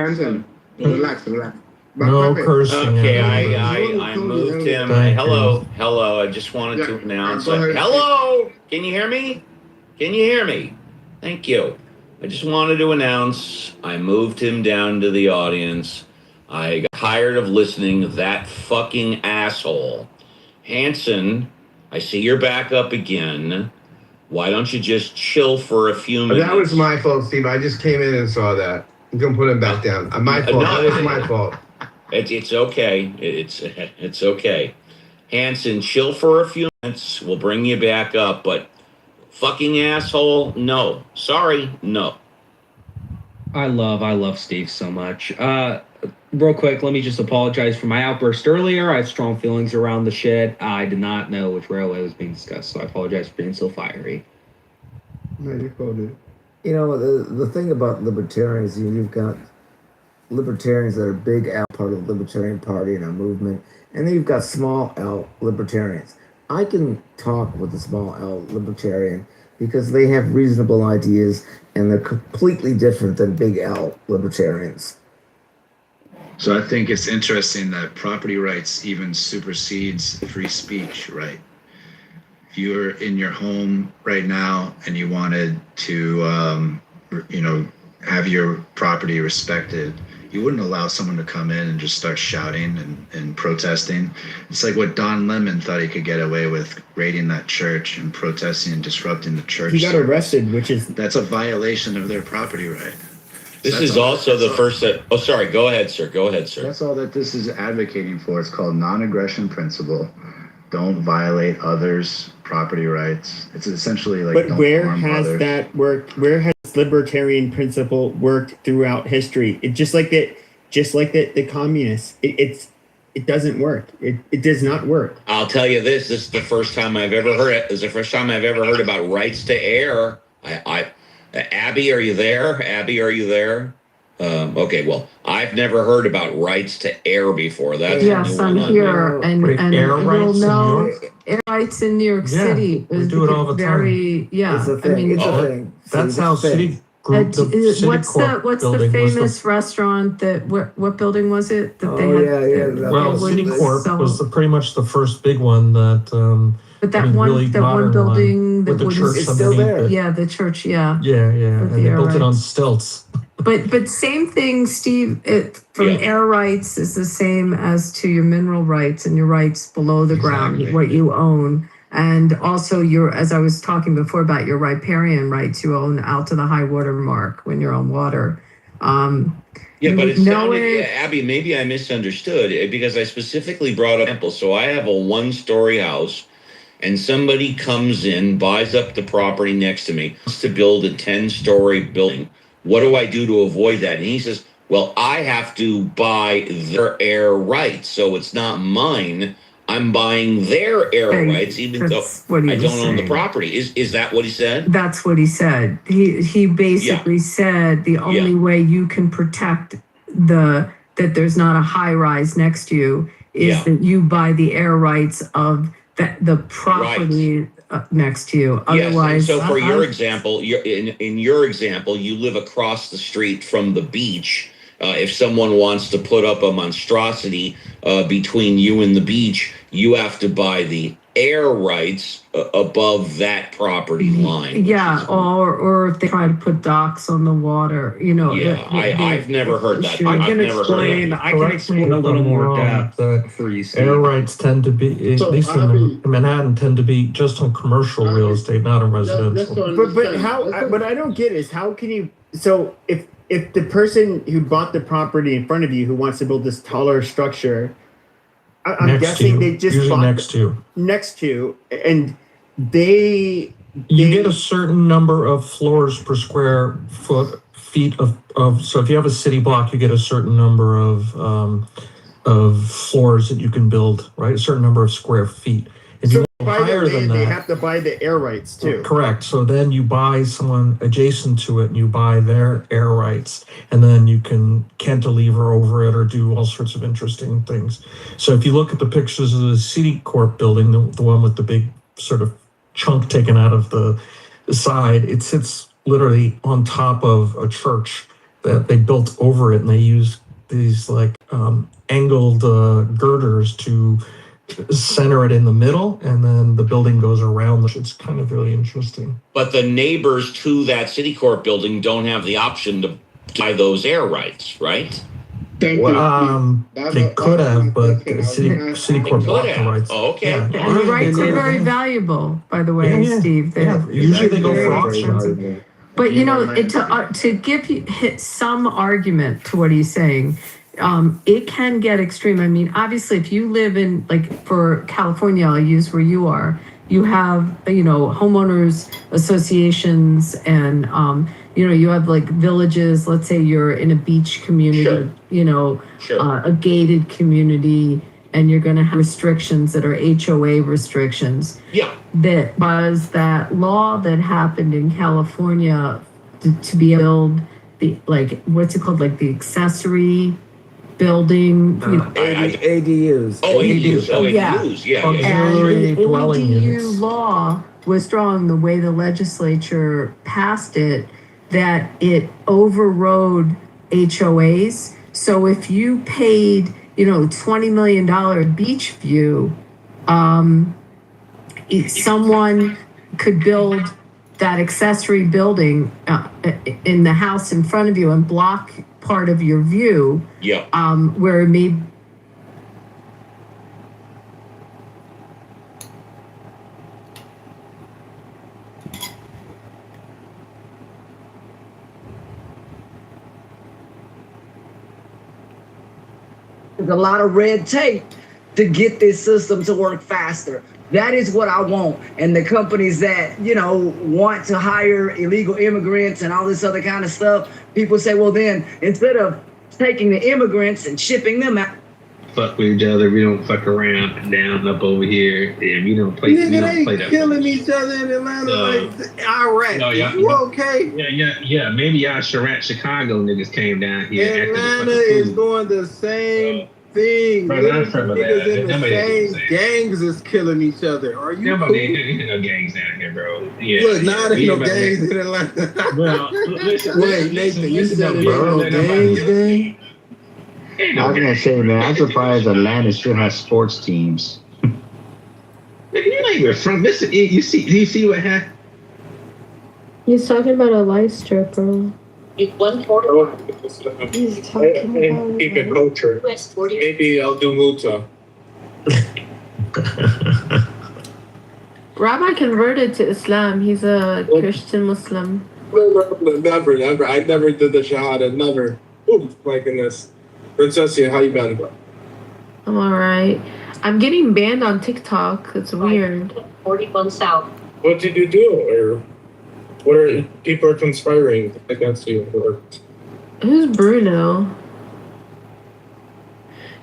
Hanson, relax. No cursing. Okay, I moved him. Hello. I just wanted to announce. Hello. Can you hear me? Thank you. I just wanted to announce I moved him down to the audience. I got tired of listening to that fucking asshole. Hanson, I see you're back up again. Why don't you just chill for a few minutes? That was my fault, Steve. I just came in and saw that. I'm gonna put him back down. My fault. That was my fault. It's okay. It's okay. Hanson, chill for a few minutes. We'll bring you back up, but fucking asshole, no. Sorry, no. I love Steve so much. Real quick, let me just apologize for my outburst earlier. I have strong feelings around the shit. I did not know which railway was being discussed, so I apologize for being so fiery. No, you're cool, dude. You know, the thing about libertarians, you've got libertarians that are big L part of the Libertarian Party and our movement, and then you've got small L libertarians. I can talk with a small L libertarian because they have reasonable ideas and they're completely different than big L libertarians. So I think it's interesting that property rights even supersedes free speech, right? If you're in your home right now and you wanted to, have your property respected, you wouldn't allow someone to come in and just start shouting and protesting. It's like what Don Lemon thought he could get away with, raiding that church and protesting and disrupting the church. He got arrested, that's a violation of their property right. This is also the first that. Oh, sorry. Go ahead, sir. That's all that this is advocating for. It's called non-aggression principle. Don't violate others' property rights. It's essentially like. But where has that worked? Where has libertarian principle worked throughout history? It just like the communists. It doesn't work. It does not work. I'll tell you this. This is the first time I've ever heard it. This is the first time I've ever heard about rights to air. Abby, are you there? Okay, well, I've never heard about rights to air before. That's yes, I'm here, and we'll know air rights in New York City. We do it all the time. It's a thing. That's how city group. What's the famous restaurant that? What building was it that they had? Well, Citicorp was pretty much the first big one that. But that one building with the church, it's still there. Yeah, the church. Yeah. And they built it on stilts. But same thing, Steve. Air rights is the same as to your mineral rights and your rights below the ground, what you own, and also as I was talking before about your riparian rights, you own out to the high water mark when you're on water. But it sounded, Abby, maybe I misunderstood because I specifically brought up. So I have a 1-story house. And somebody comes in, buys up the property next to me, wants to build a 10-story building. What do I do to avoid that? And he says, well, I have to buy their air rights. So it's not mine. I'm buying their air rights, even though I don't own the property. Is that what he said? That's what he said. He basically said the only way you can protect that there's not a high rise next to you is that you buy the air rights of the property next to you. Otherwise, yes. And so for your example, in your example, you live across the street from the beach. If someone wants to put up a monstrosity between you and the beach, you have to buy the air rights above that property line. Yeah, or if they try to put docks on the water, I've never heard that. I can explain a little more depth for you. Air rights tend to be, at least in Manhattan, tend to be just on commercial real estate, not on residential. But I don't get is how can you? So if the person who bought the property in front of you who wants to build this taller structure. I'm guessing they just bought next to, and you get a certain number of floors per square feet of. So if you have a city block, you get a certain number of floors that you can build, right? A certain number of square feet. If you go higher than that, they have to buy the air rights too. Correct. So then you buy someone adjacent to it, and you buy their air rights, and then you can cantilever over it or do all sorts of interesting things. So if you look at the pictures of the Citicorp building, the one with the big sort of chunk taken out of the side, it sits literally on top of a church, that they built over it, and they used these like angled girders to center it in the middle, and then the building goes around. It's kind of really interesting. But the neighbors to that city court building don't have the option to buy those air rights, right? They could have, but the city court blocked the rights. Oh, okay. And the rights are very valuable, by the way, Steve. Usually they go for auctions. But to give you some argument to what he's saying, it can get extreme. I mean, obviously, if you live in, like, for California, I'll use where you are, you have, homeowners associations and, you have like villages. Let's say you're in a beach community, a gated community, and you're going to have restrictions that are HOA restrictions. Yeah. That was that law that happened in California to be able to build what's it called? Like the accessory building. ADUs. Oh, ADUs. Oh, yeah. ADUs. Yeah. Auxiliary dwelling units. ADU law was strong the way the legislature passed it, that it overrode HOAs. So if you paid, $20 million beach view, someone could build that accessory building in the house in front of you and block part of your view. Yeah. Where it may. There's a lot of red tape to get this system to work faster. That is what I want. And the companies that, want to hire illegal immigrants and all this other kind of stuff, people say, well, then instead of taking the immigrants and shipping them out. Fuck with each other. We don't fuck around and down up over here. And we don't play. Nigga, they play killing each other in Atlanta like Iraq. No, you okay? Yeah. Maybe y'all Chicago niggas came down here. Atlanta is doing the same thing. Niggas in the same gangs is killing each other. Are you cool? Ain't no gangs down here, bro. Yeah. Look, now there's no gangs in Atlanta. Well, listen. Wait, Nathan, you said there's no gangs, gang? I was gonna say, man, I'm surprised Atlanta still has sports teams. Nigga, you're not even from this. You see what happened? He's talking about a light strip, bro. He's talking about keep it culture. Maybe I'll do Muta. Rabbi converted to Islam. He's a Christian Muslim. Never. I never did the Shahada. Never. Oh my goodness. Princess, how you been? I'm alright. I'm getting banned on TikTok. It's weird. 41 south. What did you do? Or what are people conspiring against you? Or who's Bruno?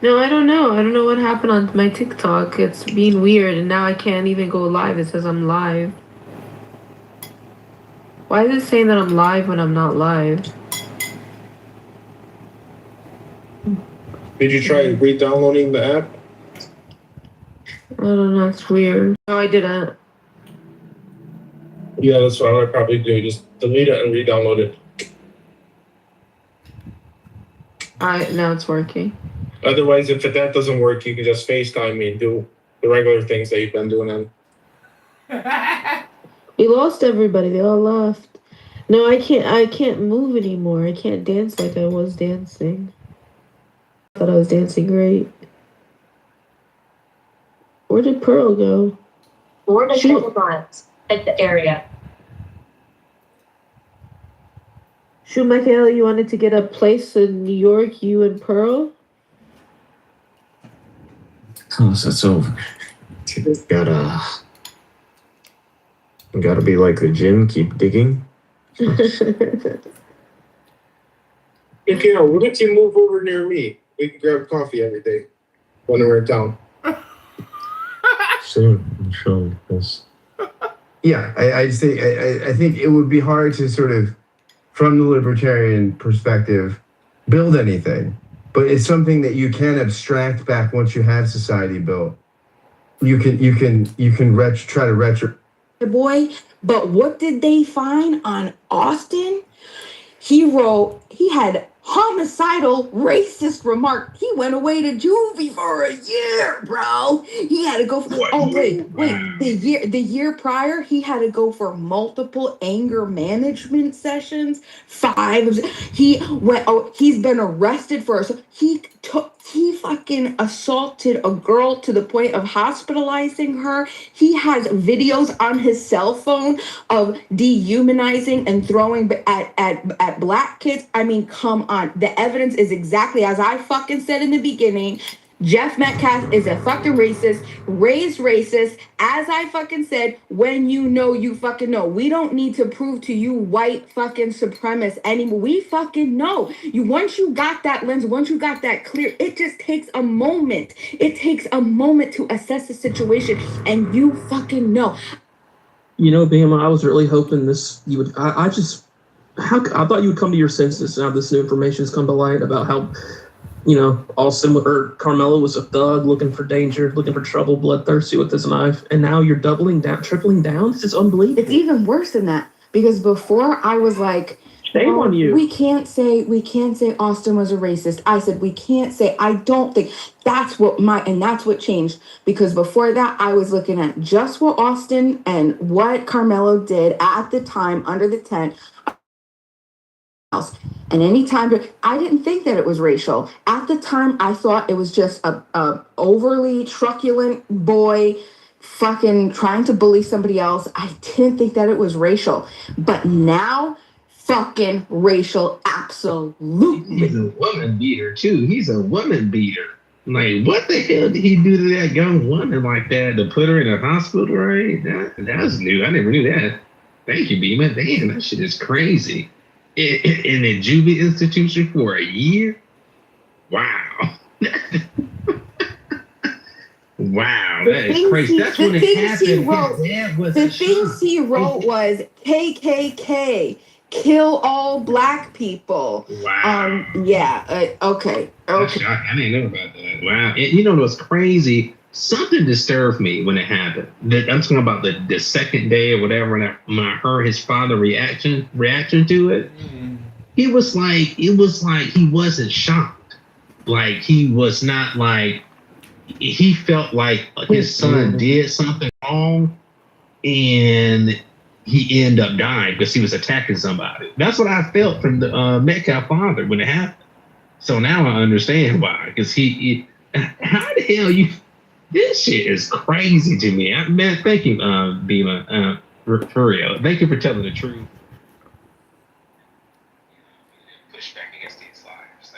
No, I don't know. I don't know what happened on my TikTok. It's being weird, and now I can't even go live. It says I'm live. Why is it saying that I'm live when I'm not live? did you try re-downloading the app? I don't know. It's weird. No, I didn't. Yeah, that's what I would probably do. Just delete it and re-download it. Alright, now it's working. Otherwise, if that doesn't work, you can just FaceTime me and do the regular things that you've been doing. We lost everybody. They all left. No, I can't move anymore. I can't dance like I was dancing. I thought I was dancing great. Where did Pearl go? 4 to 7 miles at the area. Shoot, Michaela, you wanted to get a place in New York, you and Pearl? Oh, so it's over. Gotta be like the gym, keep digging. Hey, Carol, what if you move over near me? We can grab coffee every day when we're in town. Soon, sure. Yes. Yeah, I think it would be hard to sort of, from the libertarian perspective, build anything. But it's something that you can abstract back once you have society built. You can try to retro. Boy, but what did they find on Austin? he had homicidal racist remark. He went away to juvie for a year, bro. He had to go for the year prior, he had to go for multiple anger management sessions. 5. He's been arrested for he fucking assaulted a girl to the point of hospitalizing her. He has videos on his cell phone of dehumanizing and throwing at black kids. I mean, come on. The evidence is exactly as I fucking said in the beginning. Jeff Metcalf is a fucking racist, raised racist. As I fucking said, when you know, you fucking know. We don't need to prove to you white fucking supremacists anymore. We fucking know. Once you got that lens, once you got that clear, it just takes a moment. It takes a moment to assess the situation, and you fucking know. You know, Bama, I was really hoping you would. I thought you would come to your senses now this new information has come to light about how, Austin or Carmelo was a thug looking for danger, looking for trouble, bloodthirsty with his knife, and now you're doubling down, tripling down. This is unbelievable. It's even worse than that, because before I was like, shame on you. We can't say Austin was a racist. I said we can't say. I don't think that's what changed, because before that I was looking at just what Austin and what Carmelo did at the time under the tent. And anytime I didn't think that it was racial. At the time, I thought it was just a overly truculent boy fucking trying to bully somebody else. I didn't think that it was racial. But now, fucking racial, absolutely. He's a woman beater, too. He's a woman beater. Like, what the hell did he do to that young woman like that to put her in a hospital, right? That was new. I never knew that. Thank you, Beeman. Damn, that shit is crazy. In a juvie institution for a year? Wow. Wow, that is crazy. That's when it happened. The things he wrote was KKK, kill all black people. Wow. Okay. I didn't know about that. Wow. You know what's crazy? Something disturbed me when it happened. I'm talking about the second day or whatever, when I heard his father's reaction to it. It was like he wasn't shocked. Like he was not like, he felt like his son did something wrong and he ended up dying because he was attacking somebody. That's what I felt from the Metcalf father when it happened. So now I understand why. Because how the hell this shit is crazy to me. Man, thank you, Bima, for real. Thank you for telling the truth. Push back against these lives.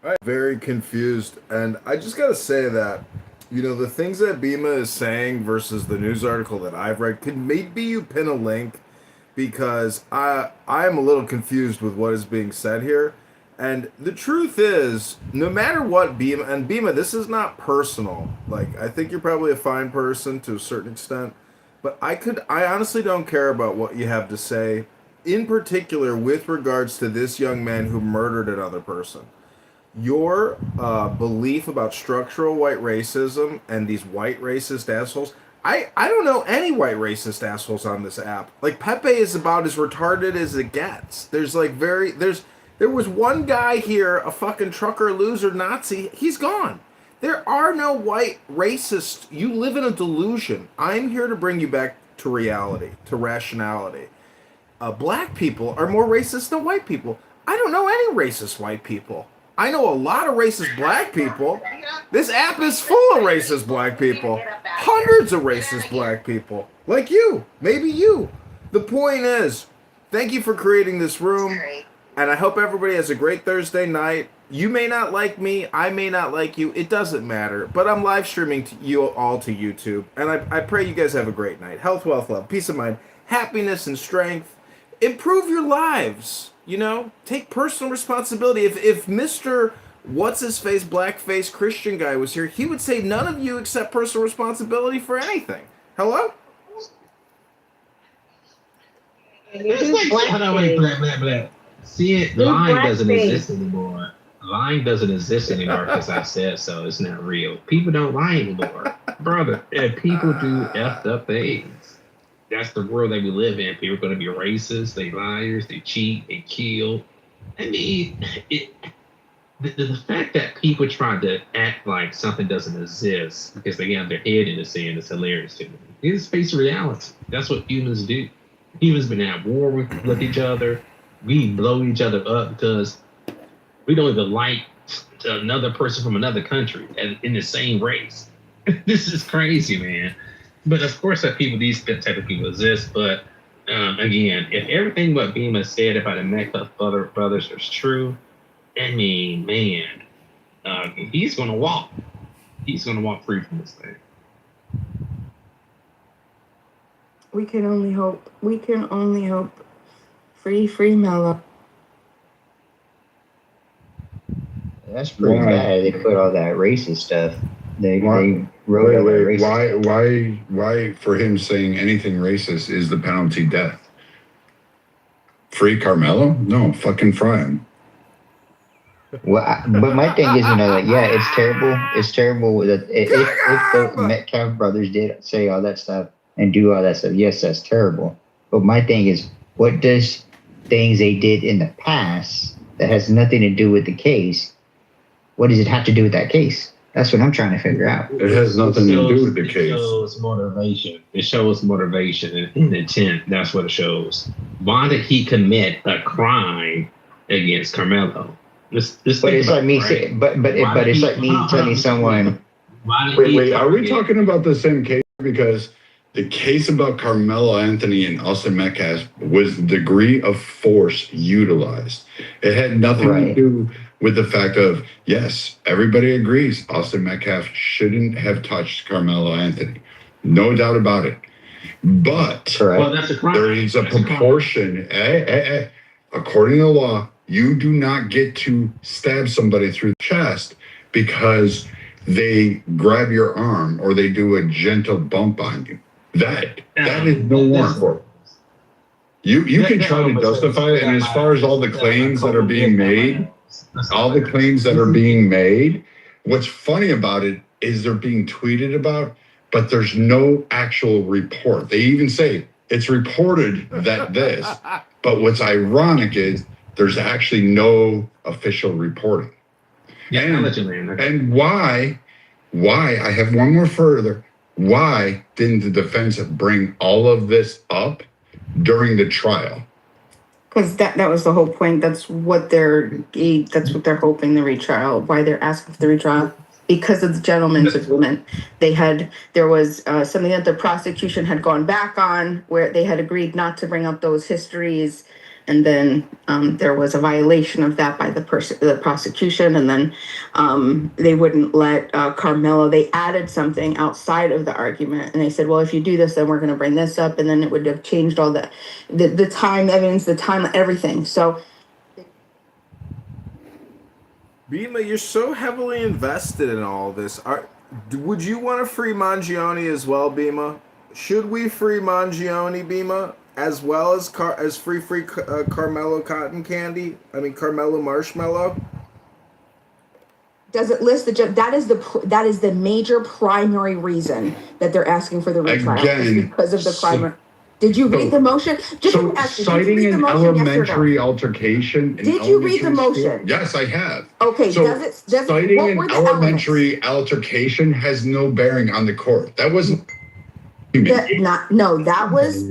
I'm very confused, and I just gotta say that, the things that Bima is saying versus the news article that I've read, could maybe you pin a link, because I am a little confused with what is being said here. And the truth is, no matter what, Bima, this is not personal. Like, I think you're probably a fine person to a certain extent, but I honestly don't care about what you have to say, in particular with regards to this young man who murdered another person. Your belief about structural white racism and these white racist assholes, I don't know any white racist assholes on this app. Like, Pepe is about as retarded as it gets. There was one guy here, a fucking trucker loser Nazi. He's gone. There are no white racists. You live in a delusion. I'm here to bring you back to reality, to rationality. Black people are more racist than white people. I don't know any racist white people. I know a lot of racist black people. This app is full of racist black people. Hundreds of racist black people. Like you. Maybe you. The point is, thank you for creating this room. And I hope everybody has a great Thursday night. You may not like me. I may not like you. It doesn't matter. But I'm live streaming you all to YouTube. And I pray you guys have a great night. Health, wealth, love, peace of mind, happiness, and strength. Improve your lives. Take personal responsibility. If Mr. What's-his-face, blackface Christian guy was here, he would say none of you accept personal responsibility for anything. Hello? See, lying doesn't exist anymore. Lying doesn't exist anymore because I said so. It's not real. People don't lie anymore. Brother, people do effed up things. that's the world that we live in. People are going to be racist, they liars, they cheat, they kill. I mean, the fact that people try to act like something doesn't exist because they have their head in the sand is hilarious to me. You just face reality. That's what humans do. Humans been at war with each other. We blow each other up because we don't even like another person from another country and in the same race. This is crazy, man. But of course, that these type of people exist. But again, if everything what Bima said about the Metcalf brothers is true, I mean, man, he's gonna walk. He's gonna walk free from this thing. We can only hope. We can only hope. Free Mello. That's pretty bad. They put all that racist stuff. They wrote wait, all that racist stuff. why for him saying anything racist is the penalty death? Free Carmelo? No, fucking fry him. Well, but my thing is, like, yeah, it's terrible. It's terrible that if the Metcalf brothers did say all that stuff and do all that stuff, yes, that's terrible. But my thing is, what does things they did in the past that has nothing to do with the case, what does it have to do with that case? That's what I'm trying to figure out. It has nothing to do with the case. It shows motivation. It shows motivation and intent. That's what it shows. Why did he commit a crime against Carmelo? But it's like me saying, but it's like me telling someone. Wait, are we talking about the same case? Because the case about Carmelo Anthony and Austin Metcalf was the degree of force utilized. It had nothing to do with the fact of, yes, everybody agrees Austin Metcalf shouldn't have touched Carmelo Anthony. No doubt about it. But there is a proportion, according to the law, you do not get to stab somebody through the chest because they grab your arm or they do a gentle bump on you. That is no warrant for it. You can try to justify it, and as far as all the claims that are being made, what's funny about it is they're being tweeted about, but there's no actual report. They even say it's reported that this, but what's ironic is there's actually no official reporting. And why, I have one more further, why didn't the defense bring all of this up during the trial? Because that was the whole point. That's what they're hoping, the retrial, why they're asking for the retrial. Because of the gentleman's agreement. There was something that the prosecution had gone back on where they had agreed not to bring up those histories. And then there was a violation of that by the prosecution, and then they wouldn't let Carmelo. They added something outside of the argument, and they said, "Well, if you do this, then we're going to bring this up," and then it would have changed all the time evidence, the time, everything. So, Bima, you're so heavily invested in all this. Would you want to free Mangione as well, Bima? Should we free Mangione, Bima? As well as free Carmelo Cotton Candy? I mean Carmelo Marshmallow. Does it list that is the major primary reason that they're asking for the retrial? Again, because of the primary. Did you read the motion? Citing an elementary altercation. Did you read the motion? Yes, I have. Okay. Citing an elementary altercation has no bearing on the court. That wasn't. That was.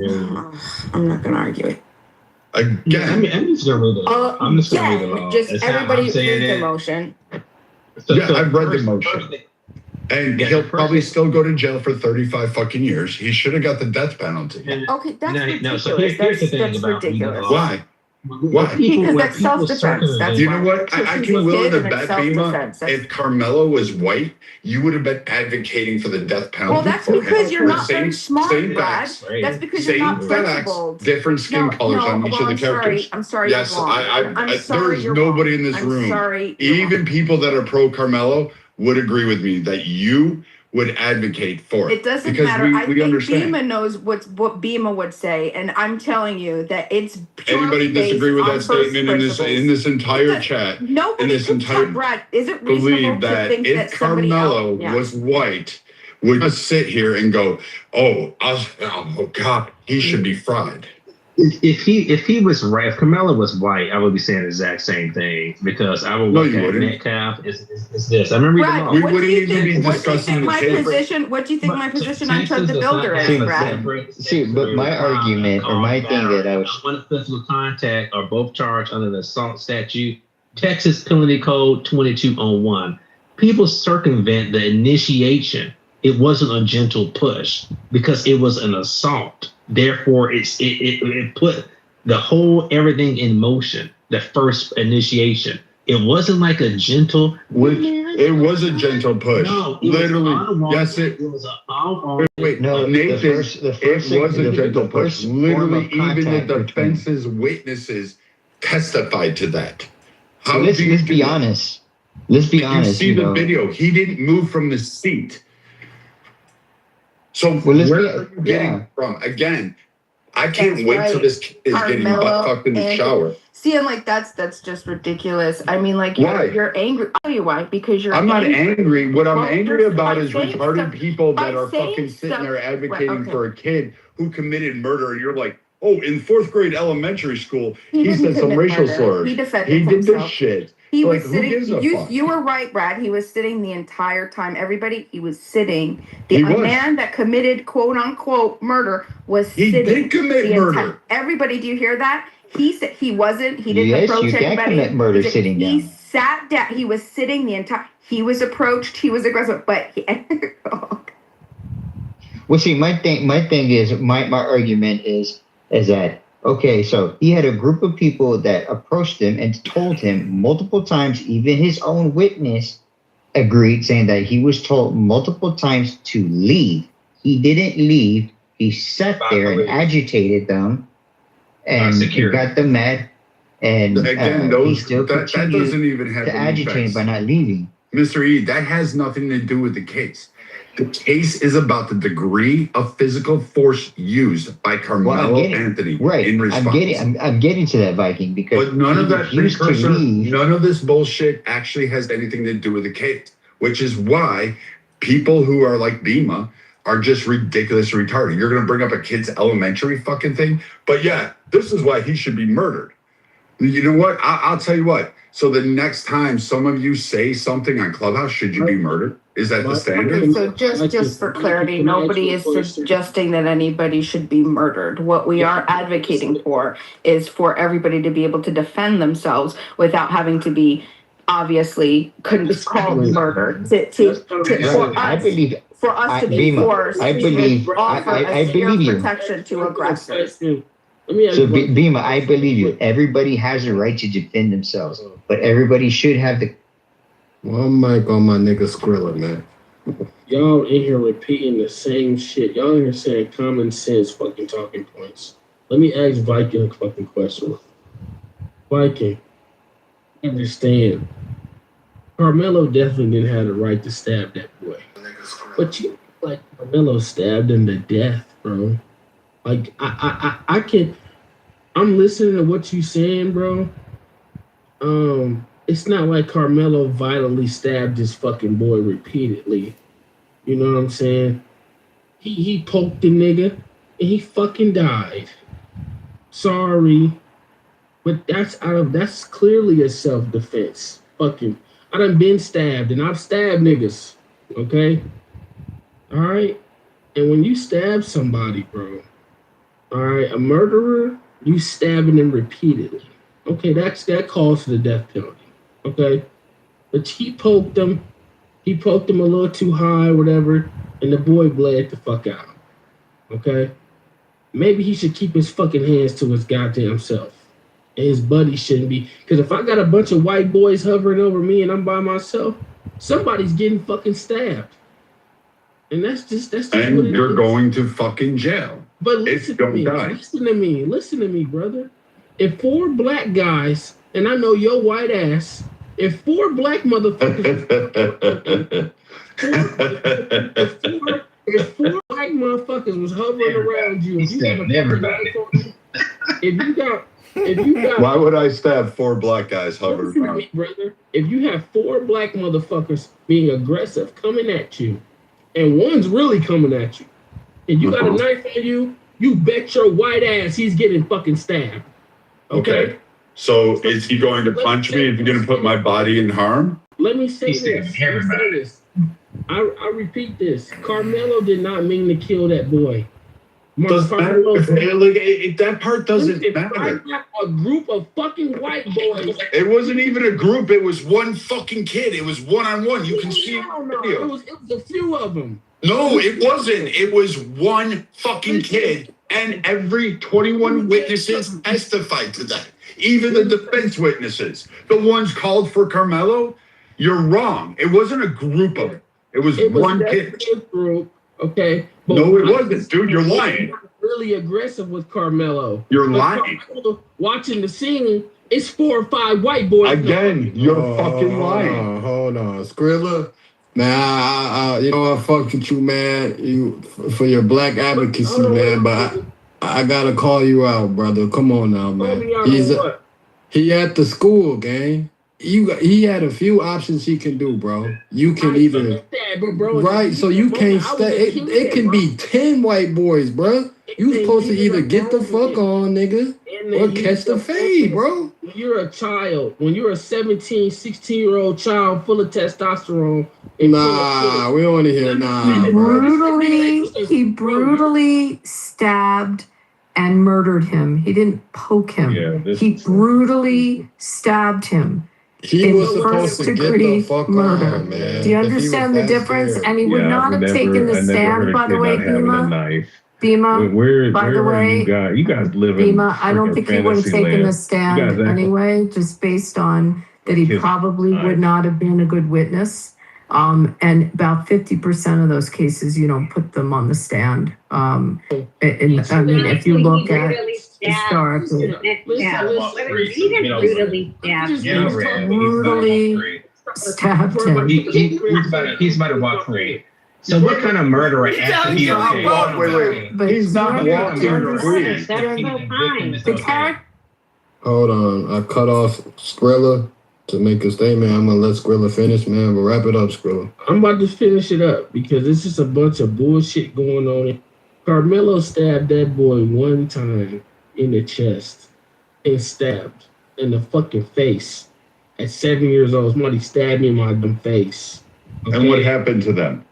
I'm not going to argue it. Again, I'm just going to read it. I'm just going to read it all. Just everybody read the motion. I've read the motion. And he'll probably still go to jail for 35 fucking years. He should have got the death penalty. Okay, that's ridiculous. So here's the thing about ridiculous. Why? Because that's self-defense. You know what? I can willing to bet, Bima, if Carmelo was white, you would have been advocating for the death penalty. Well, that's because you're not very smart, Brad. That's because you're not principled. Different skin colors on each of the characters. I'm sorry. Yes, there's nobody in this room. Even people that are pro Carmelo would agree with me that you would advocate for it. It doesn't matter. I think Bima knows what Bima would say, and I'm telling you that it's anybody disagree with that statement in this entire chat? Nobody. In this entire Brad, is it believe reasonable that to think if that somebody Carmelo else, was white, would just sit here and go, oh God, he should be fried. If he was right, if Carmelo was white, I would be saying the exact same thing because I would look at Metcalf is this. I remember Brad, we wouldn't even be discussing my position. What do you think my position on Chuck the Builder is, Brad? But my argument or my thing that I was one physical contact are both charged under the assault statute, Texas Penalty Code 2201. People circumvent the initiation. It wasn't a gentle push because it was an assault. Therefore, it put the whole everything in motion. The first initiation. It wasn't like a gentle. It was a gentle push. No, literally. Yes, it was an wait. No, Nathan. It was a gentle push. Literally, even the defense's witnesses testified to that. How let's be honest. Let's be honest. You see the video. He didn't move from the seat. So where are you getting from? Again, I can't wait till this kid is getting butt fucked in the shower. See, and like that's just ridiculous. I mean, like you're angry. I'll tell you why. Because you're. I'm not angry. What I'm angry about is retarded people that are fucking sitting there advocating for a kid who committed murder, and you're like, oh, in 4th grade elementary school, he said some racial slurs. He defended himself. He did this shit. He like, was sitting. You were right, Brad. He was sitting the entire time. Everybody, he was sitting. The man that committed quote unquote murder was sitting. He did commit murder. Everybody, do you hear that? He said he wasn't. He didn't approach anybody. Yes, you can commit murder sitting down. He sat down. He was sitting the entire. He was approached. He was aggressive, but. Well, see, my thing is my argument is that. Okay, so he had a group of people that approached him and told him multiple times, even his own witness agreed, saying that he was told multiple times to leave. He didn't leave. He sat there and agitated them and got them mad. And again, he still that doesn't even have to agitate by not leaving. Mr. E, that has nothing to do with the case. The case is about the degree of physical force used by Carmelo Anthony in response. I'm getting to that, Viking, because but none of that precursor, none of this bullshit actually has anything to do with the case, which is why people who are like Bima are just ridiculous retarded. You're going to bring up a kid's elementary fucking thing, but yeah, this is why he should be murdered. You know what? I'll tell you what. So the next time some of you say something on Clubhouse, should you be murdered? Is that the standard? So just for clarity, nobody is suggesting that anybody should be murdered. What we are advocating for is for everybody to be able to defend themselves without having to be obviously couldn't be called murder. For us to be forced, I believe you. Protection to aggressors. So Bima, I believe you. Everybody has a right to defend themselves, but everybody should have the. One mic on my nigga Skrilla, man. Y'all in here repeating the same shit. Y'all in here saying common sense fucking talking points. Let me ask Viking a fucking question. Viking, understand. Carmelo definitely didn't have the right to stab that boy. But you like Carmelo stabbed him to death, bro. Like I can I'm listening to what you saying, bro. It's not like Carmelo violently stabbed his fucking boy repeatedly. You know what I'm saying? He poked the nigga and he fucking died. Sorry. But that's clearly a self-defense. Fucking I done been stabbed and I've stabbed niggas. Okay? Alright? And when you stab somebody, bro, alright, a murderer, you stabbing them repeatedly. Okay, that calls for the death penalty. Okay? But he poked him a little too high, whatever, and the boy bled the fuck out. Okay? Maybe he should keep his fucking hands to his goddamn self. And his buddy shouldn't be. Because if I got a bunch of white boys hovering over me and I'm by myself, somebody's getting fucking stabbed. And that's just and what it you're is. going to fucking jail. But listen to me, brother. If 4 black guys, and I know your white ass, if 4 black motherfuckers, if 4 black motherfuckers was hovering around you, if you got, why would I stab 4 black guys hovering around? Brother, if you have 4 black motherfuckers being aggressive coming at you, and one's really coming at you, and you got a knife on you, you bet your white ass he's getting fucking stabbed. Okay. So is he going to punch me? Is he going to put my body in harm? Let me say this. I repeat this. Carmelo did not mean to kill that boy. Doesn't matter. That part doesn't matter. I got a group of fucking white boys. It wasn't even a group. It was one fucking kid. It was one-on-one. You can see it in the video. It was a few of them. No, it wasn't. It was one fucking kid, and every 21 witnesses testified to that. Even the defense witnesses, the ones called for Carmelo, you're wrong. It wasn't a group of them. It was one kid. Group, okay. But no, it wasn't, dude. You're lying. Really aggressive with Carmelo. You're lying. Carmelo, watching the scene, it's 4 or 5 white boys. Again, you're fucking lying. Hold on, Skrilla. Man, I fucked with you, man. You for your black advocacy, man. But I gotta call you out, brother. Come on now, man. He at the school, gang. He had a few options he can do, bro. You can either right, so you can't stay. It can be 10 white boys, bro. You supposed to either get the fuck on, nigga, or catch the fade, bro. When you're a child, when you're a 17, 16-year-old child full of testosterone. Nah, we don't want to hear nah. He brutally stabbed and murdered him. He didn't poke him. He brutally stabbed him. He was supposed to get the fuck murder. on, man. Do you understand the difference? And he would not have taken the stand, by the way, Bima. Bima, by the way, you guys live in Bima, I don't think he would have taken the stand anyway, just based on that he probably would not have been a good witness. And about 50% of those cases, you don't put them on the stand. I mean, if you look at historically, brutally stabbed him. He's about to walk free. So what kind of murderer after he Wait. But he's not walking free. Hold on, I cut off Skrilla to make a statement. I'm gonna let Skrilla finish, man. But wrap it up, Skrilla. I'm about to finish it up because this is a bunch of bullshit going on. Carmelo stabbed that boy one time in the chest and stabbed in the fucking face. At 7 years old, somebody stabbed me in my damn face. Okay? And what happened to them?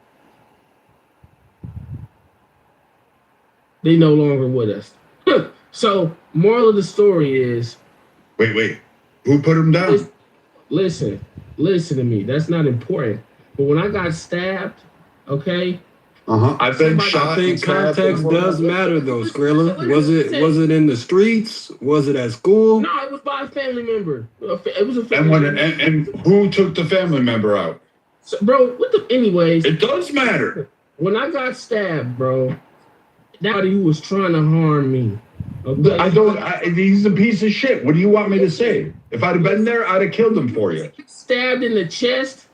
They no longer with us. So, moral of the story is... Wait. Who put him down? Listen to me. That's not important. But when I got stabbed, okay... I've been shot. I think context does matter, though, Skrilla. Was it in the streets? Was it at school? No, it was by a family member. It was a family member. And who took the family member out? So, bro, anyways... It does matter. When I got stabbed, bro... Nobody who was trying to harm me. Okay? He's a piece of shit. What do you want me to say? If I'd have been there, I'd have killed him for you. Stabbed in the chest?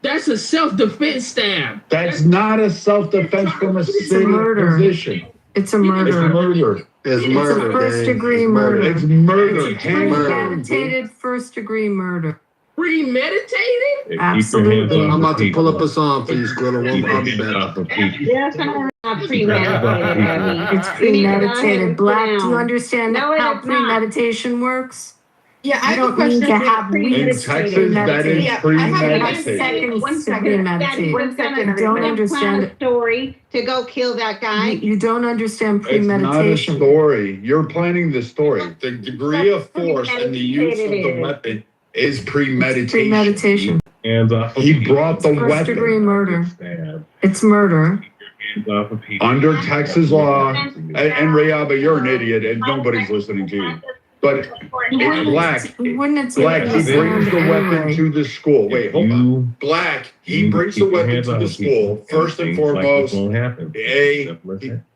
That's a self-defense stab. That's not a self-defense from a sitting position. It's a murder. It's It's a first-degree murder. It's murder. It's premeditated first-degree murder. Premeditated? Absolutely. I'm about to pull up a song for you, Skrilla. I'll be back. That's not premeditated. It's premeditated. Black, do you understand how premeditation works? Yeah, I You have a don't question. need to have In Texas, that is premeditated. One second. You don't understand it. Story to go kill that guy. You don't understand It's not a premeditation. story. You're planning the story. The degree of force and the use of the weapon is premeditation. Premeditation. He brought the First-degree weapon. murder. It's murder. Under Texas law, and Rayaba, you're an idiot, and nobody's listening to you. But it's Black. He brings the weapon to the school. Wait, hold on. Black, he brings the weapon to the school. First and foremost,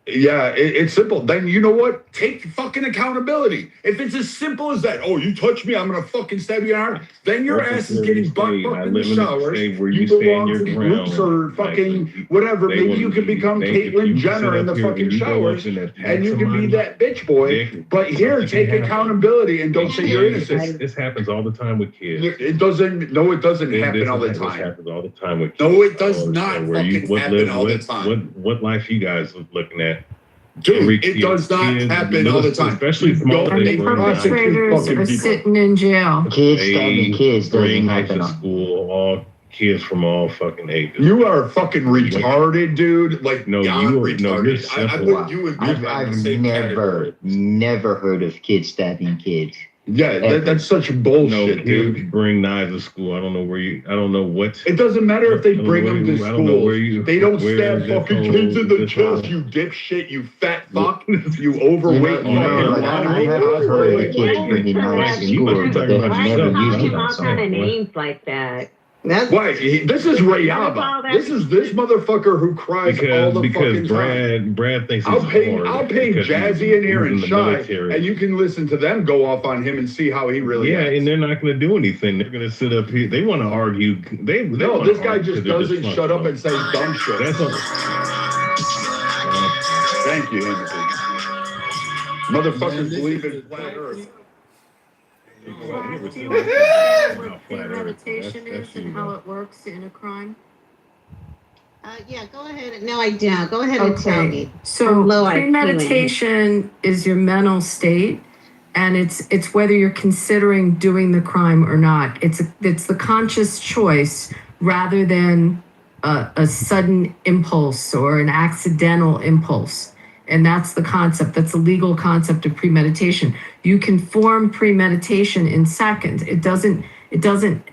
Yeah, it's simple. Then you know what? Take fucking accountability. If it's as simple as that, oh, you touch me, I'm gonna fucking stab you in the heart. Then your ass is getting butt fucked in the showers. You belong to groups or fucking whatever. Maybe you can become Caitlyn Jenner in the fucking showers, and you can be that bitch boy. But here, take accountability and don't say you're innocent. This happens all the time with kids. It doesn't. No, it doesn't happen all the This time. happens all the time with kids. No, it does not fucking happen all the time. What life you guys are looking at? Dude, it does not happen all the time. Especially small And the perpetrators are sitting in jail. Kids stabbing kids doesn't bring happen. to school, all kids from all fucking ages. You are fucking retarded, dude. Like, no, retarded. you're I put you in I've never heard of kids stabbing kids. Yeah, that's such bullshit, dude. Bring knives to school. I don't know what. It doesn't matter if they bring them to school. They don't where stab fucking kids in the chest, you dipshit, you fat fuck, you overweight. I've heard of kids bringing knives to school, but they have never used it on someone. Names like that. Why? This is Rayaba. This is this motherfucker who cries all the fucking time. Brad thinks I'll pay Jazzy in here and Shy, and you can listen to them go off on him and see how he really acts. And they're not going to do anything. They're going to sit up here. They want to argue. No, this guy just doesn't shut up and say dumb shit. That's Thank you, Timothy. Motherfuckers believe in flat Earth. Premeditation is and how it works in a crime. Yeah, go ahead. No, I don't. Go ahead and tell me. So premeditation is your mental state, and it's whether you're considering doing the crime or not. It's the conscious choice rather than a sudden impulse or an accidental impulse. And that's the concept. That's the legal concept of premeditation. You can form premeditation in seconds. It doesn't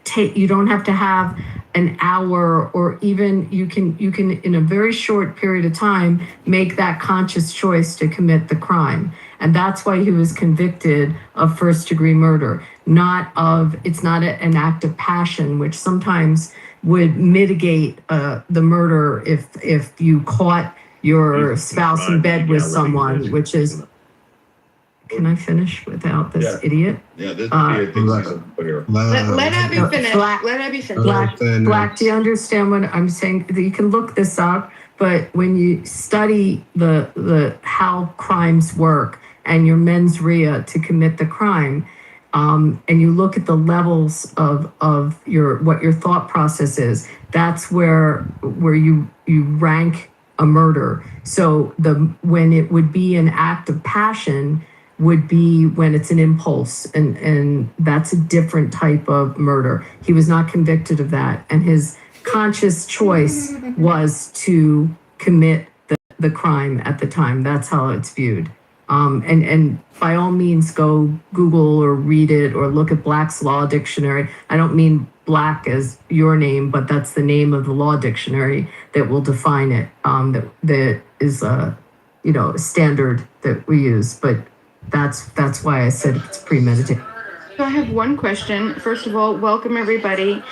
take, you don't have to have an hour, or even you can in a very short period of time make that conscious choice to commit the crime. And that's why he was convicted of first-degree murder. It's not an act of passion, which sometimes would mitigate the murder if you caught your spouse in bed with someone, which is. Can I finish without this idiot? Yeah, this idiot thinks he's a player. Let Abby finish. Let Abby finish. Black, do you understand what I'm saying? You can look this up, but when you study the how crimes work and your mens rea to commit the crime, and you look at the levels of what your thought process is, that's where you rank a murder. So when it would be an act of passion would be when it's an impulse, and that's a different type of murder. He was not convicted of that, and his conscious choice was to commit the crime at the time. That's how it's viewed. And by all means, go Google or read it or look at Black's Law Dictionary. I don't mean Black as your name, but that's the name of the law dictionary that will define it. That is a standard that we use. But that's why I said it's premeditated. So I have one question. First of all, welcome everybody.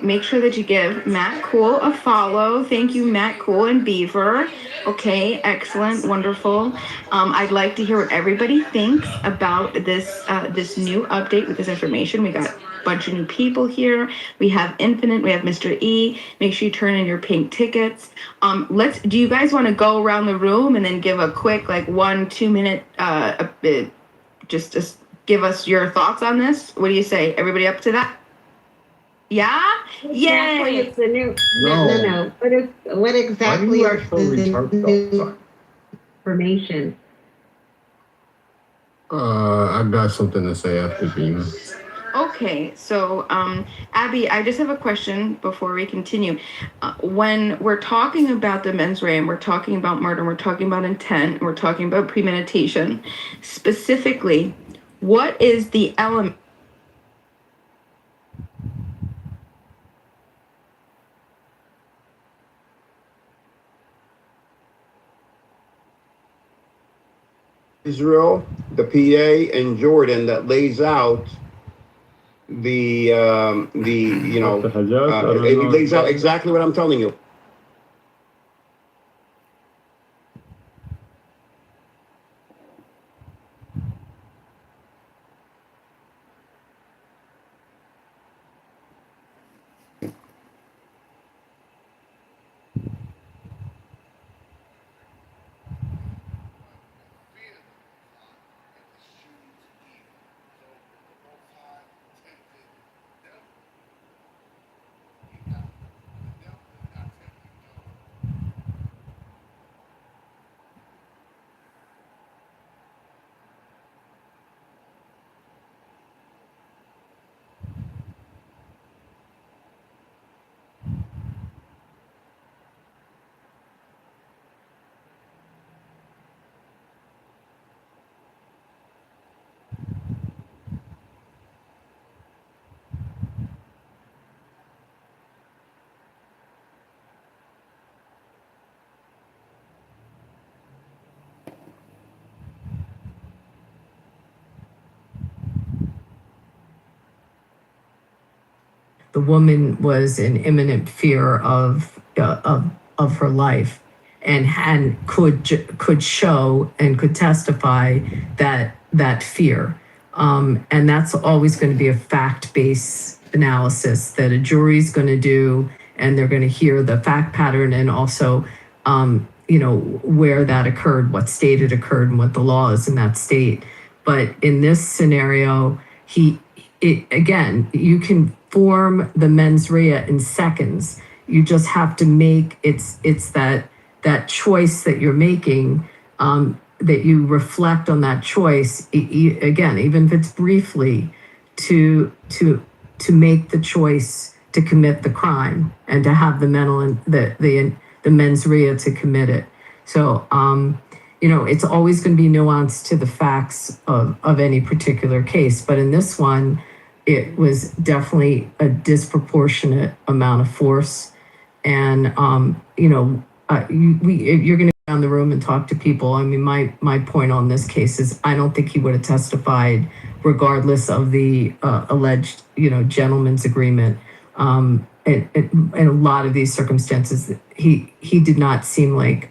Make sure that you give Matt Cool a follow. Thank you, Matt Cool and Beaver. Okay, excellent, wonderful. I'd like to hear what everybody thinks about this new update with this information. We got a bunch of new people here. We have Infinite. We have Mr. E. Make sure you turn in your pink tickets. Do you guys want to go around the room and then give a quick 1-2 minute just give us your thoughts on this? What do you say? Everybody up to that? Yeah? Exactly, it's the new. No. What exactly is the new information? I got something to say after Beamer. Okay, so Abby, I just have a question before we continue. When we're talking about the mens rea, and we're talking about murder, and we're talking about intent, and we're talking about premeditation, specifically, what is the element? Israel, the PA, and Jordan that lays out it lays out exactly what I'm telling you. the woman was in imminent fear of her life, and could show and could testify that fear. And that's always going to be a fact-based analysis that a jury's going to do, and they're going to hear the fact pattern and also, where that occurred, what state it occurred, and what the law is in that state. But in this scenario, again, you can form the mens rea in seconds. You just have to make it's that choice that you're making, that you reflect on that choice, again, even if it's briefly, to make the choice to commit the crime and to have the mental and the mens rea to commit it. So, it's always going to be nuanced to the facts of any particular case. But in this one, it was definitely a disproportionate amount of force. And, you're going to go down the room and talk to people. I mean, my point on this case is I don't think he would have testified regardless of the alleged, gentleman's agreement. In a lot of these circumstances, he did not seem like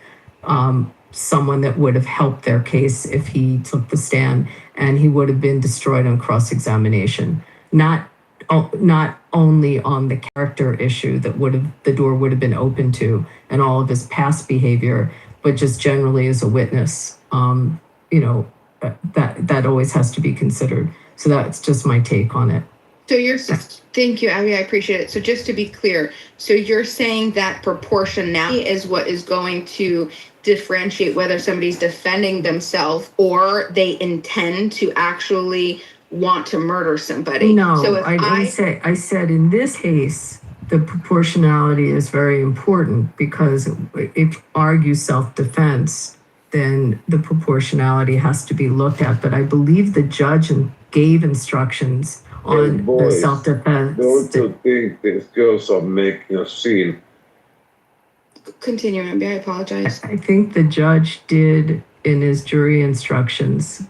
someone that would have helped their case if he took the stand, and he would have been destroyed on cross-examination. Not only on the character issue that the door would have been open to, and all of his past behavior, but just generally as a witness. That always has to be considered. So that's just my take on it. So thank you, Abby. I appreciate it. So just to be clear, so you're saying that proportionality is what is going to differentiate whether somebody's defending themselves or they intend to actually want to murder somebody. No, so I said in this case, the proportionality is very important, because if you argue self-defense, then the proportionality has to be looked at. But I believe the judge gave instructions on the self-defense. Don't you think these girls are making a scene? Continue, Abby. I apologize. I think the judge did, in his jury instructions,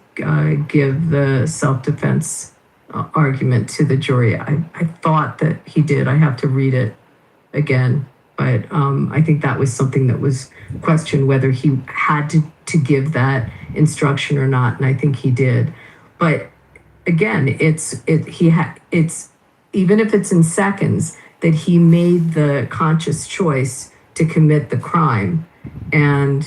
give the self-defense argument to the jury. I thought that he did. I have to read it again. But I think that was something that was questioned, whether he had to give that instruction or not. And I think he did. But again, it's even if it's in seconds, that he made the conscious choice to commit the crime. And,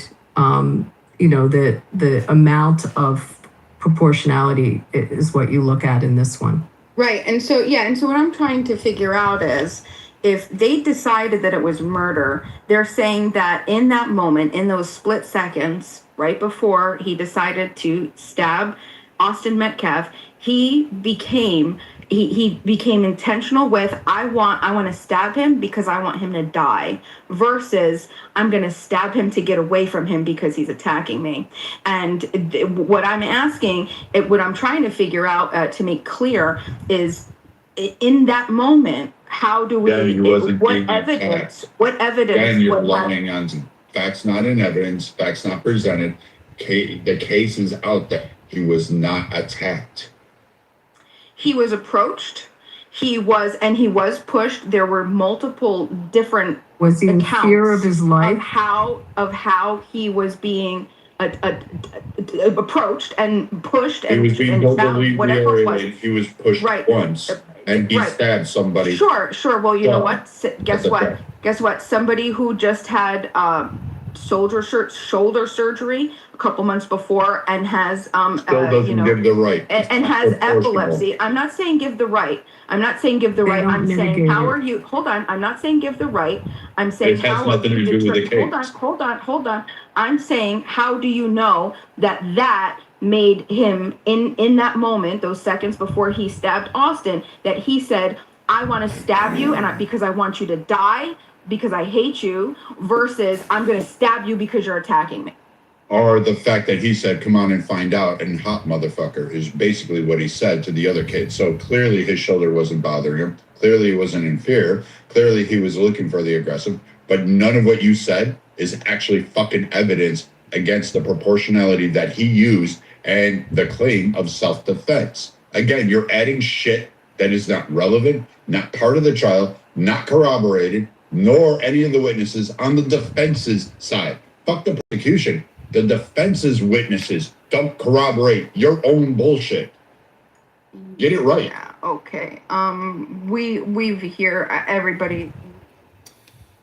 the amount of proportionality is what you look at in this one. Right. And so what I'm trying to figure out is, if they decided that it was murder, they're saying that in that moment, in those split seconds, right before he decided to stab Austin Metcalf, he became intentional with, I want to stab him because I want him to die, versus I'm going to stab him to get away from him because he's attacking me. And what I'm trying to figure out to make clear is, in that moment, how do we? What evidence? Again, you're relying on facts, not in evidence. Facts not presented. The case is out there. He was not attacked. He was approached. He was pushed. There were multiple different Was he in fear of his life? Of how he was being approached and pushed, He was being verbally reiterated. He was pushed once. And he stabbed somebody. Sure. Well, you know what? Guess what? Somebody who just had shoulder surgery a couple months before and has still doesn't give the right and has epilepsy. I'm not saying give the right. I'm saying how are you? Hold on. I'm not saying give the right. I'm saying how are you? Hold on. I'm saying, how do you know that made him in that moment, those seconds before he stabbed Austin, that he said, I want to stab you because I want you to die, because I hate you, versus I'm going to stab you because you're attacking me? Or the fact that he said, come on and find out, and hot motherfucker is basically what he said to the other kid. So clearly his shoulder wasn't bothering him. Clearly he wasn't in fear. Clearly he was looking for the aggressive. But none of what you said is actually fucking evidence against the proportionality that he used and the claim of self-defense. Again, you're adding shit that is not relevant, not part of the trial, not corroborated, nor any of the witnesses on the defense's side. Fuck the prosecution. The defense's witnesses don't corroborate your own bullshit. Get it right. Yeah, okay. We've here everybody.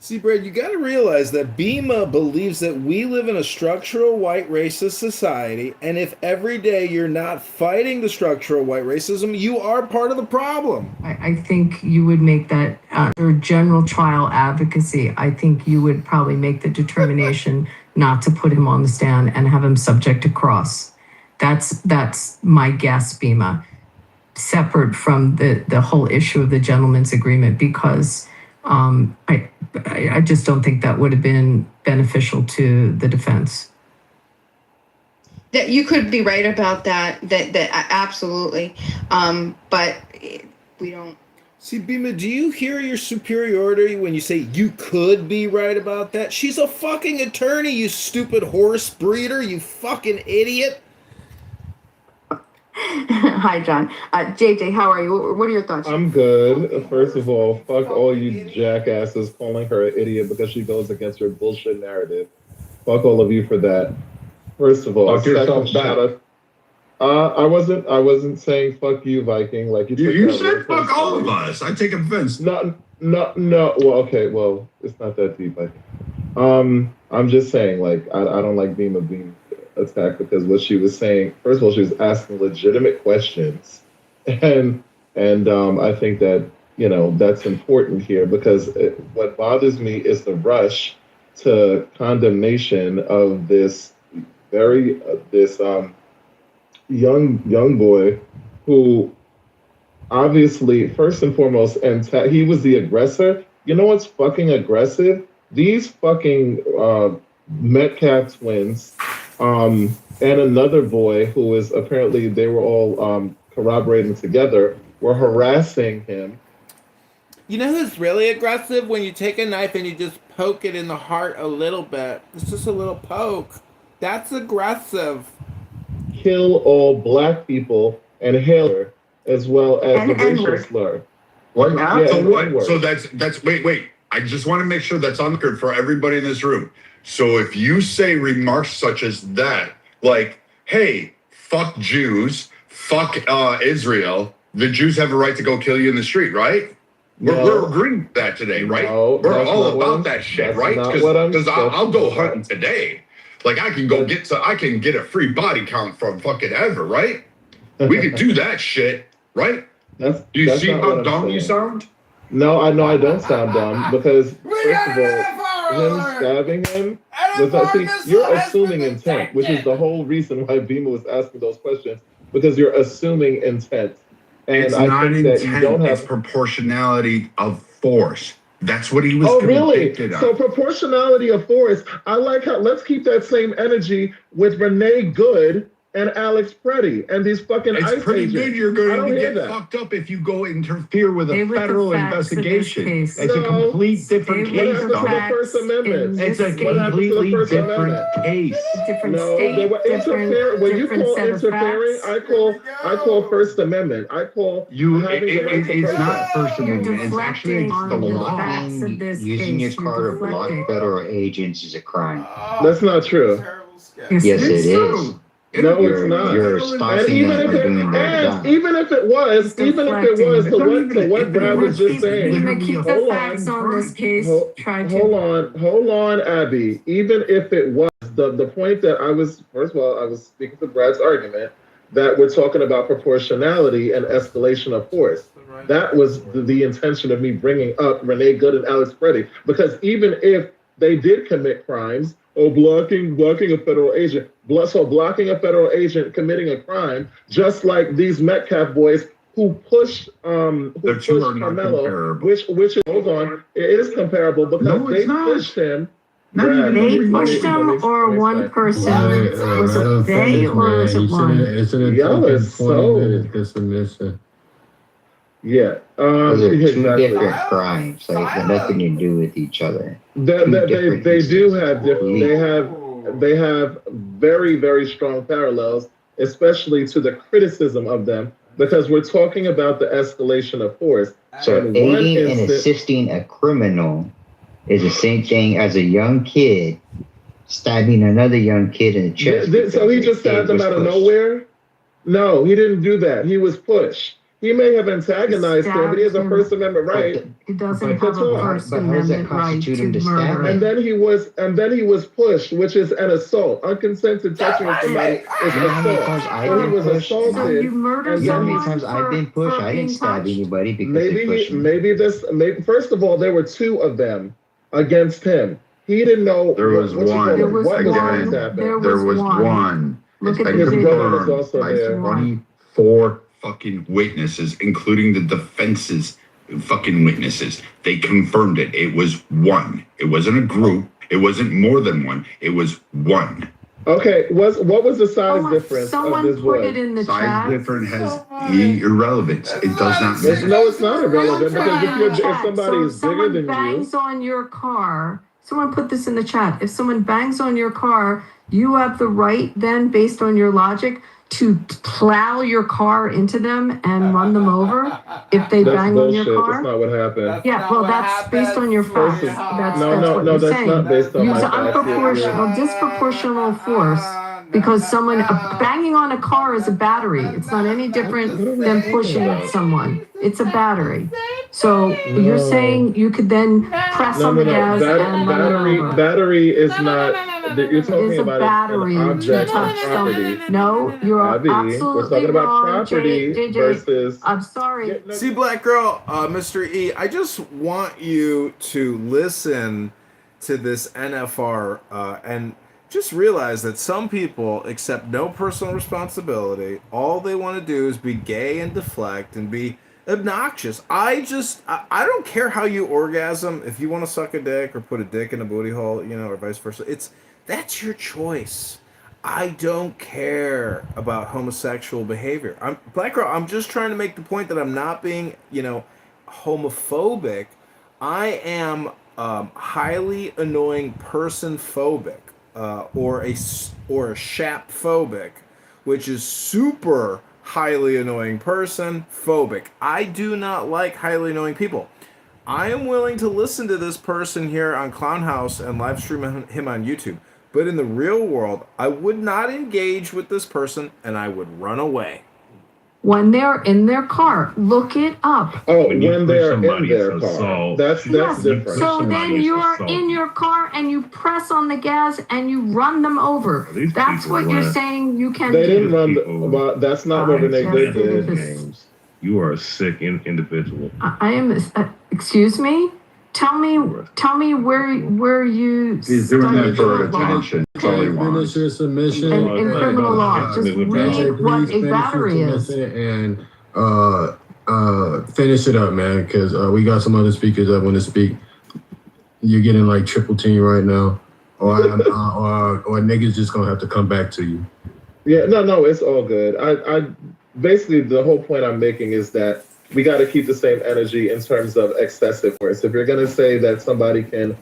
See, Brad, you got to realize that Bima believes that we live in a structural white racist society, and if every day you're not fighting the structural white racism, you are part of the problem. I think you would make that your general trial advocacy. I think you would probably make the determination not to put him on the stand and have him subject to cross. That's my guess, Bima, separate from the whole issue of the gentleman's agreement, because I just don't think that would have been beneficial to the defense. That you could be right about that. That absolutely. But we don't. See, Bima, do you hear your superiority when you say you could be right about that? She's a fucking attorney, you stupid horse breeder, you fucking idiot. Hi, John. JJ, how are you? What are your thoughts? I'm good. First of all, fuck all you jackasses calling her an idiot because she goes against your bullshit narrative. Fuck all of you for that. First of all, fuck yourself back. I wasn't saying fuck you, Viking. Like you said fuck all of us. I take offense. No. Well, okay. Well, it's not that deep, Viking. I'm just saying, like, I don't like Bima being attacked because what she was saying. First of all, she was asking legitimate questions, and I think that that's important here because what bothers me is the rush to condemnation of this very young boy who obviously first and foremost he was the aggressor. You know what's fucking aggressive? These fucking Metcalf twins and another boy who is apparently they were all corroborating together were harassing him. You know who's really aggressive? When you take a knife and you just poke it in the heart a little bit. It's just a little poke. That's aggressive. Kill all black people and hail her as well as the racial slur. What? Yeah, so what? So that's wait. I just want to make sure that's on record for everybody in this room. So if you say remarks such as that, like, hey, fuck Jews, fuck Israel, the Jews have a right to go kill you in the street, right? We're agreeing with that today, right? No, we're all about that shit, right? Because I'll go hunting today. Like I can get a free body count from fucking ever, right? We could do that shit, right? Do you see how dumb you sound? No, I know I don't sound dumb because first of all, him stabbing him you're assuming intent, which is the whole reason why Bima was asking those questions, because you're assuming intent. And it's not intent, it's proportionality of force. That's what he was convicted of. So proportionality of force. I like how let's keep that same energy with Renee Good and Alex Preddy and these fucking it's ICE pretty agents. good. You're going to get fucked up if you go interfere with a federal investigation. It's a complete different case. First Amendment. It's a completely different case. Different state. When you call interfering, I call First Amendment. I call you. It's not First Amendment. It's actually the law. Using your car to block federal agents is a crime. That's not true. Yes, it is. No, it's not. You're stopping them from doing their job. Even if it was, to what Brad was just saying. Hold on, Abby. Even if it was, the point that I was speaking to Brad's argument that we're talking about proportionality and escalation of force. That was the intention of me bringing up Renee Good and Alex Preddy, because even if they did commit crimes, blocking a federal agent. So blocking a federal agent committing a crime, just like these Metcalf boys who pushed Carmelo, which is, hold on, it is comparable because they pushed him. They pushed him, or one person? Was it they, or was it one? Y'all are so... Yeah, those are two different crimes. They have nothing to do with each other. They do have different. They have very, very strong parallels, especially to the criticism of them because we're talking about the escalation of force. So aiding and assisting a criminal is the same thing as a young kid stabbing another young kid in the chest. So he just stabbed them out of nowhere? No, he didn't do that. He was pushed. He may have antagonized him, but he has a First Amendment right. He doesn't have a First Amendment right to murder. And then he was pushed, which is an assault. Unconsented touching of somebody is assault. So he was assaulted. So you murder You know how many someone times I've been pushed? I didn't stab anybody because they pushed me. Maybe first of all, there were two of them against him. He didn't know. There was one. There was one. There was one. Look It's at been the video. confirmed by 24 fucking witnesses, including the defense's fucking witnesses. They confirmed it. It was one. It wasn't a group. It wasn't more than one. It was one. Okay, what was the size difference of this put it in the size chat. difference has irrelevance. It does not matter. No, it's not irrelevant because if somebody is bigger than you, bangs on your car. Someone put this in the chat. If someone bangs on your car, you have the right then, based on your logic, to plow your car into them and run them over if they bang on your car. That's not what happened. Yeah, well, that's based on your facts. That's what you're saying. Not based on Use my facts. disproportional force because someone banging on a car is a battery. It's not any different than pushing someone. It's a battery. So you're saying you could then press on the gas and run them over. Battery is not. You're talking about battery an object to touch of property. No, you're absolutely we're talking about wrong, property JJ. versus. I'm sorry. See, Black Girl, Mr. E, I just want you to listen to this NFR and just realize that some people accept no personal responsibility. All they want to do is be gay and deflect and be obnoxious. I don't care how you orgasm. If you want to suck a dick or put a dick in a booty hole, or vice versa, that's your choice. I don't care about homosexual behavior. Black Girl, I'm just trying to make the point that I'm not being, homophobic. I am highly annoying person phobic, or a shap phobic, which is super highly annoying person phobic. I do not like highly annoying people. I am willing to listen to this person here on Clown House and live stream him on YouTube. But in the real world, I would not engage with this person and I would run away. When they're in their car, look it up. Oh, when they're in their car. That's different. So then you're in your car and you press on the gas and you run them over. That's what you're saying you can do. They didn't run well, that's not what Renee Good did. You are a sick individual. I am, excuse me? Tell me where you He's doing that for attention. That's all he wants. Finish your submission. In criminal law, just read what a battery is. And finish it up, man, because we got some other speakers that want to speak. You're getting like triple team right now, or niggas just gonna have to come back to you. Yeah, no, it's all good. I basically the whole point I'm making is that we got to keep the same energy in terms of excessive force. If you're going to say that somebody can...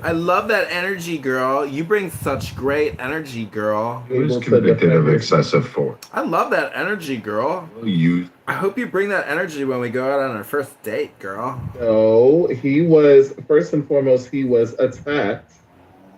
I love that energy, girl. You bring such great energy, girl. Who's convicted of excessive force? I love that energy, girl. I hope you bring that energy when we go out on our first date, girl. No, he was, first and foremost, he was attacked.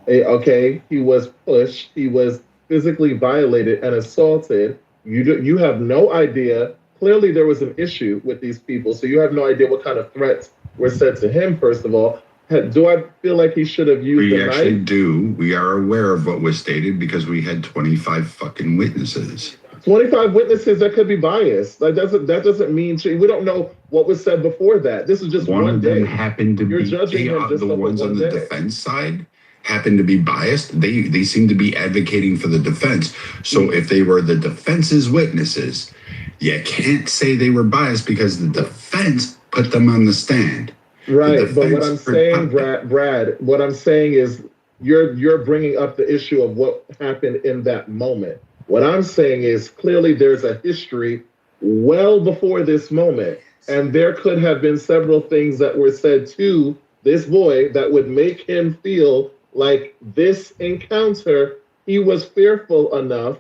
Okay, he was pushed. He was physically violated and assaulted. You have no idea. Clearly, there was an issue with these people, so you have no idea what kind of threats were said to him, first of all. Do I feel like he should have used We actually do. We are aware of what was stated because we had 25 fucking witnesses. 25 witnesses that could be biased. Like that doesn't mean we don't know what was said before that. This is just one of day. them happened to You're be judging him just the over ones one on the day. defense side happen to be biased. They seem to be advocating for the defense. So if they were the defense's witnesses, you can't say they were biased because the defense put them on the stand. Right, but what I'm saying, Brad, what I'm saying is you're bringing up the issue of what happened in that moment. What I'm saying is clearly there's a history well before this moment, and there could have been several things that were said to this boy that would make him feel like this encounter, he was fearful enough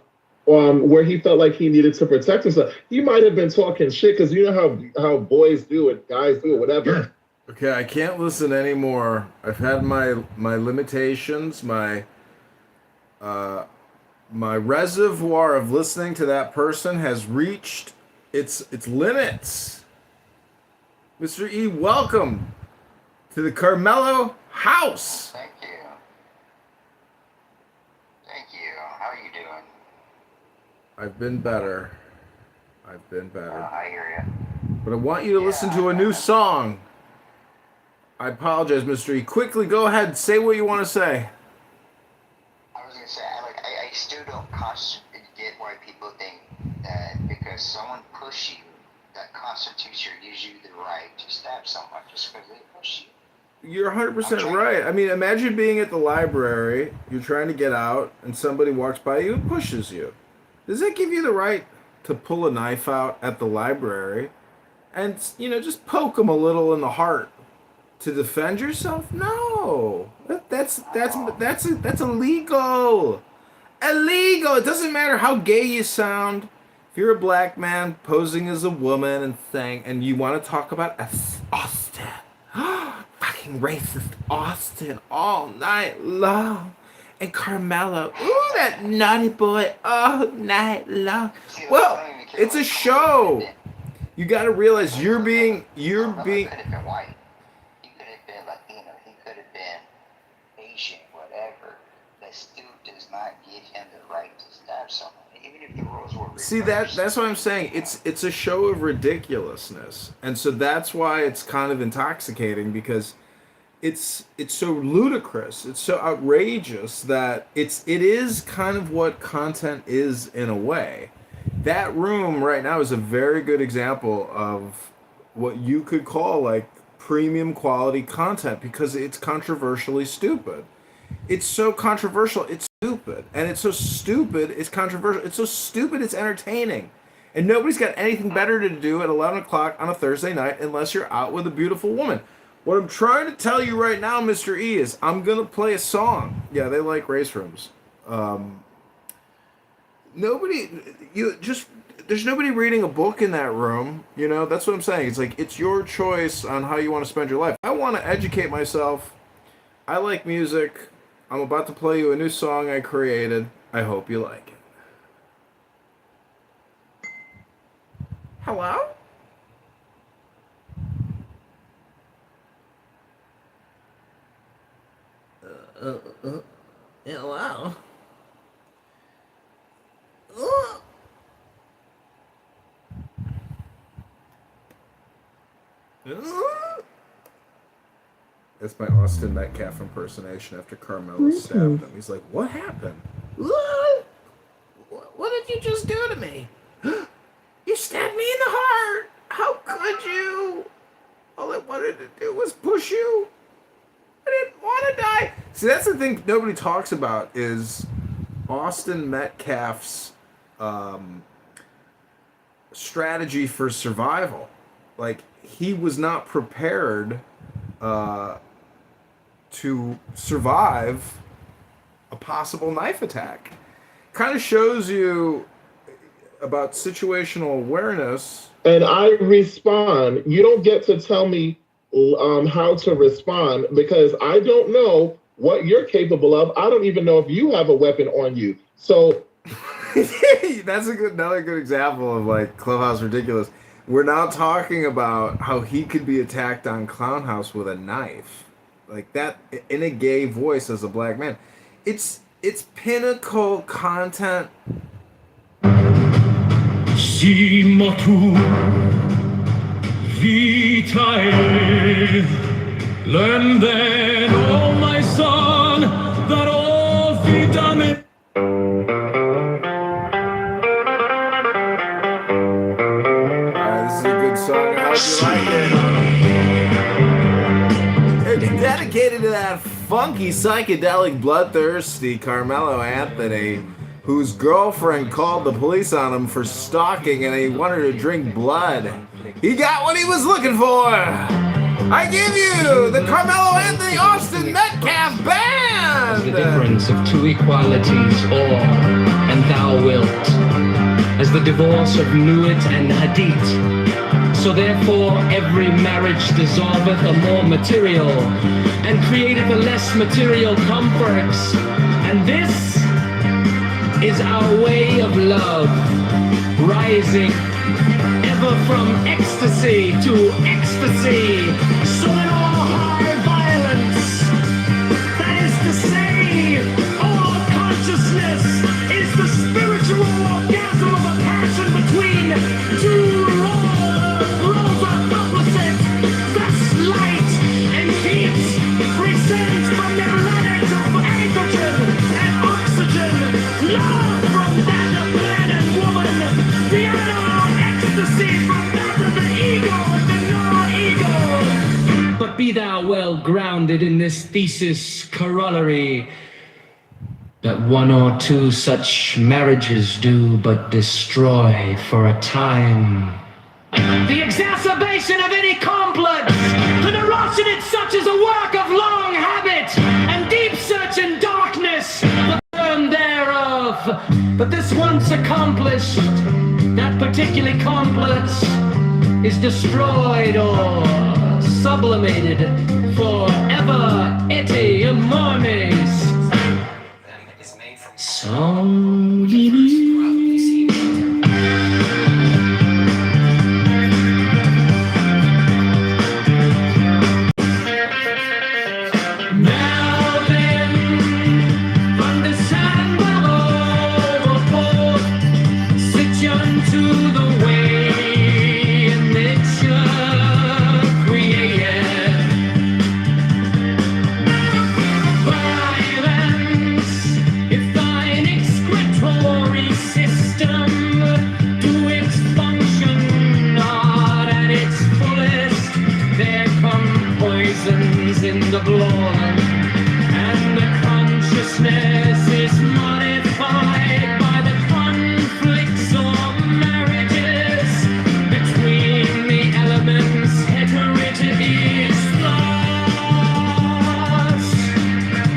where he felt like he needed to protect himself. He might have been talking shit because you know how boys do it, guys do it, whatever. Okay, I can't listen anymore. I've had my limitations, my reservoir of listening to that person has reached its limits. Mr. E, welcome to the Carmelo house. Thank you. Thank you. How are you doing? I've been better. I hear you. But I want you to listen to a new song. I apologize, Mr. E. Quickly, go ahead. Say what you want to say. I was going to say, I still don't get why people think that because someone pushed you, that constitutes or gives you the right to stab someone just because they push you. You're 100% right. I mean, imagine being at the library, you're trying to get out, and somebody walks by you and pushes you. Does that give you the right to pull a knife out at the library and, just poke them a little in the heart to defend yourself? No. That's illegal. Illegal. It doesn't matter how gay you sound. If you're a black man posing as a woman and you want to talk about Austin, fucking racist Austin all night long, and Carmelo, ooh, that naughty boy all night long. Well, it's a show. You got to realize you're being. White. He could have been Latino. He could have been Asian, whatever. That still does not give him the right to stab someone, even if the rules were reversed. See, that's what I'm saying. It's a show of ridiculousness, and so that's why it's kind of intoxicating, because it's so ludicrous, it's so outrageous that it is kind of what content is in a way. That room right now is a very good example of what you could call like premium quality content, because it's controversially stupid. It's so controversial, it's stupid. And it's so stupid, it's controversial. It's so stupid, it's entertaining. And nobody's got anything better to do at 11 o'clock on a Thursday night unless you're out with a beautiful woman. What I'm trying to tell you right now, Mr. E, is I'm going to play a song. Yeah, they like race rooms. There's nobody reading a book in that room. That's what I'm saying. It's like, it's your choice on how you want to spend your life. I want to educate myself. I like music. I'm about to play you a new song I created. I hope you like it. Hello? Hello? That's my Austin Metcalf impersonation after Carmelo stabbed him. He's like, what happened? What did you just do to me? You stabbed me in the heart. How could you? All I wanted to do was push you. I didn't want to die. See, that's the thing nobody talks about is Austin Metcalf's strategy for survival. Like, he was not prepared to survive a possible knife attack. Kind of shows you about situational awareness. And I respond. You don't get to tell me how to respond, because I don't know what you're capable of. I don't even know if you have a weapon on you. So that's another good example of like Clubhouse ridiculous. We're now talking about how he could be attacked on Clown House with a knife, like that, in a gay voice as a black man. It's pinnacle content. Vitae, learn then, oh my son, that all vitamin. This is a good song. I hope you like it. It's dedicated to that funky, psychedelic, bloodthirsty Carmelo Anthony, whose girlfriend called the police on him for stalking and he wanted to drink blood. He got what he was looking for. I give you the Carmelo Anthony Austin Metcalf Band. The difference of two equalities, or, and thou wilt. is the divorce of Nuit and Hadith. So therefore every marriage dissolveth a more material, and createth a less material comforts. And this is our way of love, rising ever from ecstasy to ecstasy. So in all high violence, that is to say, all consciousness is the spiritual orgasm of a passion between two roles of opposite. Thus light and heat present from their planets of hydrogen and oxygen. Love from that of man and woman. The animal ecstasy from that of the ego and the non-ego. But be thou well grounded in this thesis corollary, that one or two such marriages do but destroy for a time the exacerbation of any complex. The neurosis it's such as a work of long habit and deep search in darkness, the burn thereof. But this once accomplished, that particular complex is destroyed or sublimated forever et mornis. Now then, from the sandbar overboard, sit ye unto the way in nature created. Violence, if thine excretory system do its function not at its fullest, there come poisons in the blood, and the consciousness is modified by the conflicts or marriages between the elements. Heterogeneity is lost.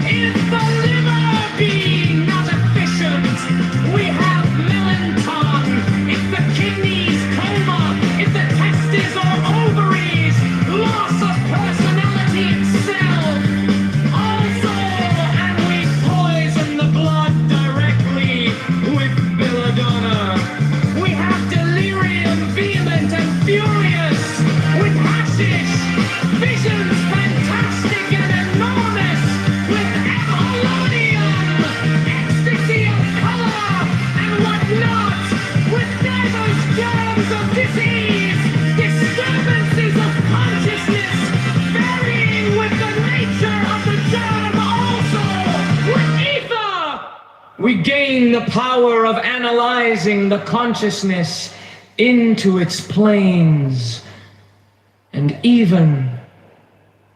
If the liver be not efficient, we have melanton. If the kidneys coma, if the testes or ovaries, loss of personality itself. Also, and we poison the blood directly with belladonna. We have delirium vehement and furious with hashish, visions fantastic and enormous with apollonium, ecstasy of color and whatnot, with diverse germs of disease, disturbances of consciousness, varying with the nature of the germ also, with ether. We gain the power of analyzing the consciousness into its planes, and even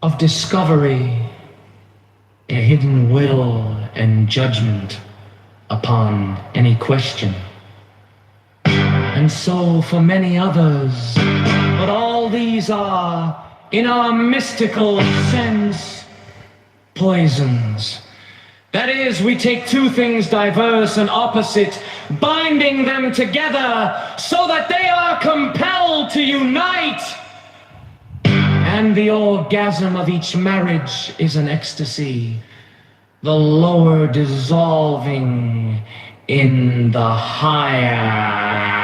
of discovery, a hidden will and judgment upon any question. And so for many others, but all these are, in our mystical sense, poisons. That is, we take two things diverse and opposite, binding them together so that they are compelled to unite. And the orgasm of each marriage is an ecstasy, the lower dissolving in the higher.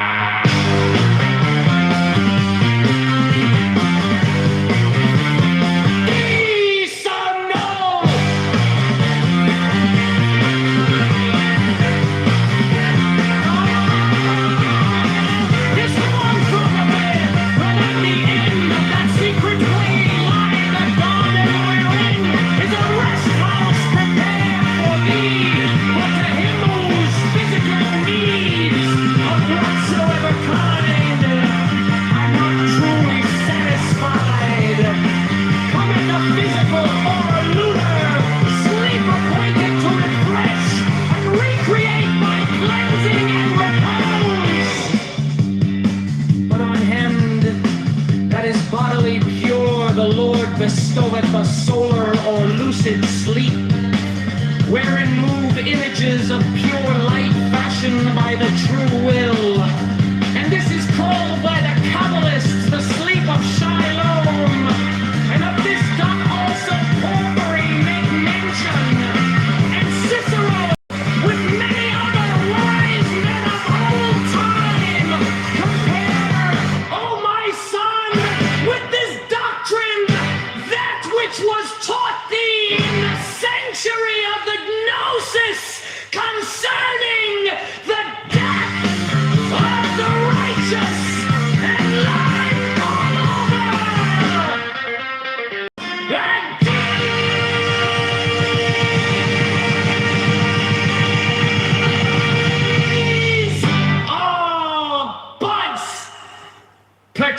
But to him whose physical needs of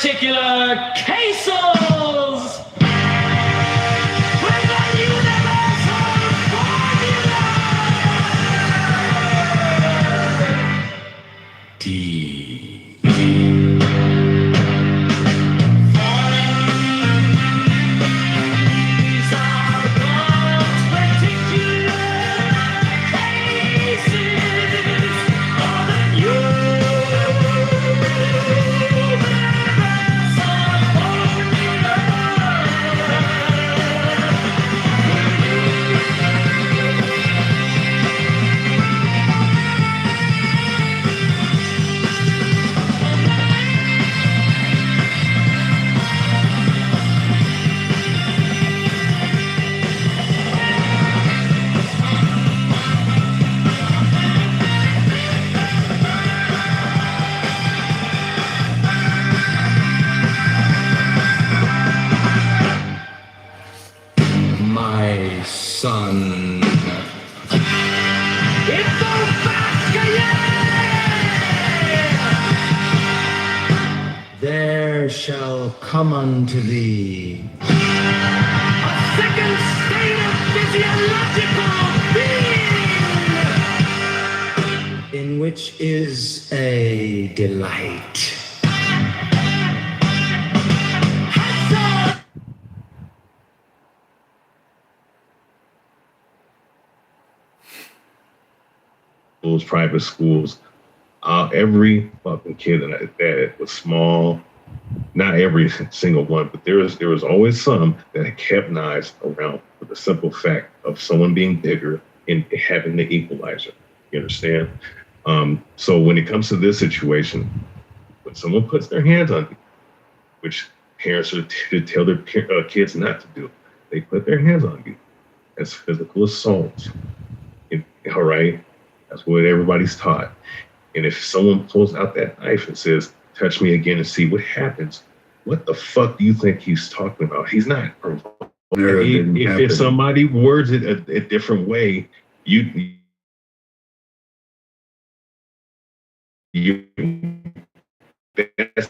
particular cases. With the universal formula. My son. There shall come unto thee A second state of physiological being. in which is a delight. Those private schools, every fucking kid that was small, not every single one, but there was always some that kept knives around for the simple fact of someone being bigger and having the equalizer. You understand? So when it comes to this situation, when someone puts their hands on you, which parents are to tell their kids not to do, they put their hands on you. That's physical assault. All right? That's what everybody's taught. And if someone pulls out that knife and says, touch me again and see what happens, what the fuck do you think he's talking about? He's not. If somebody words it a different way, you that's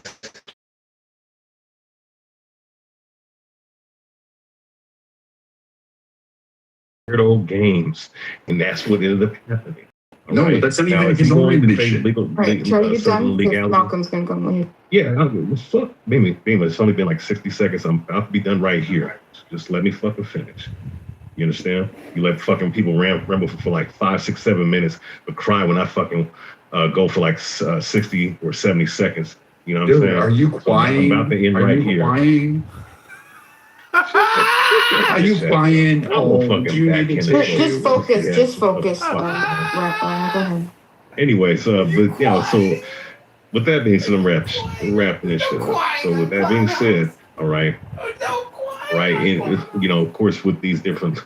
weirdo games, and that's what ended up happening. No, right? that's not Now, even if his you go own into mission. Right, try to get done because legality, Malcolm's gonna come later. yeah, fuck, Bama, it's only been like 60 seconds. I'm about to be done right here. Just let me fucking finish. You understand? You let fucking people ramble for like 5, 6, 7 minutes, but cry when I fucking go for like 60 or 70 seconds. You know what I'm saying? Are you crying? I'm about to end right here. Crying? Are you crying? Oh, fucking back in Just focus. Just focus. Go ahead. Anyways, but so with that being said, I'm wrapping this shit up. So with that being said, all right, and of course, with these different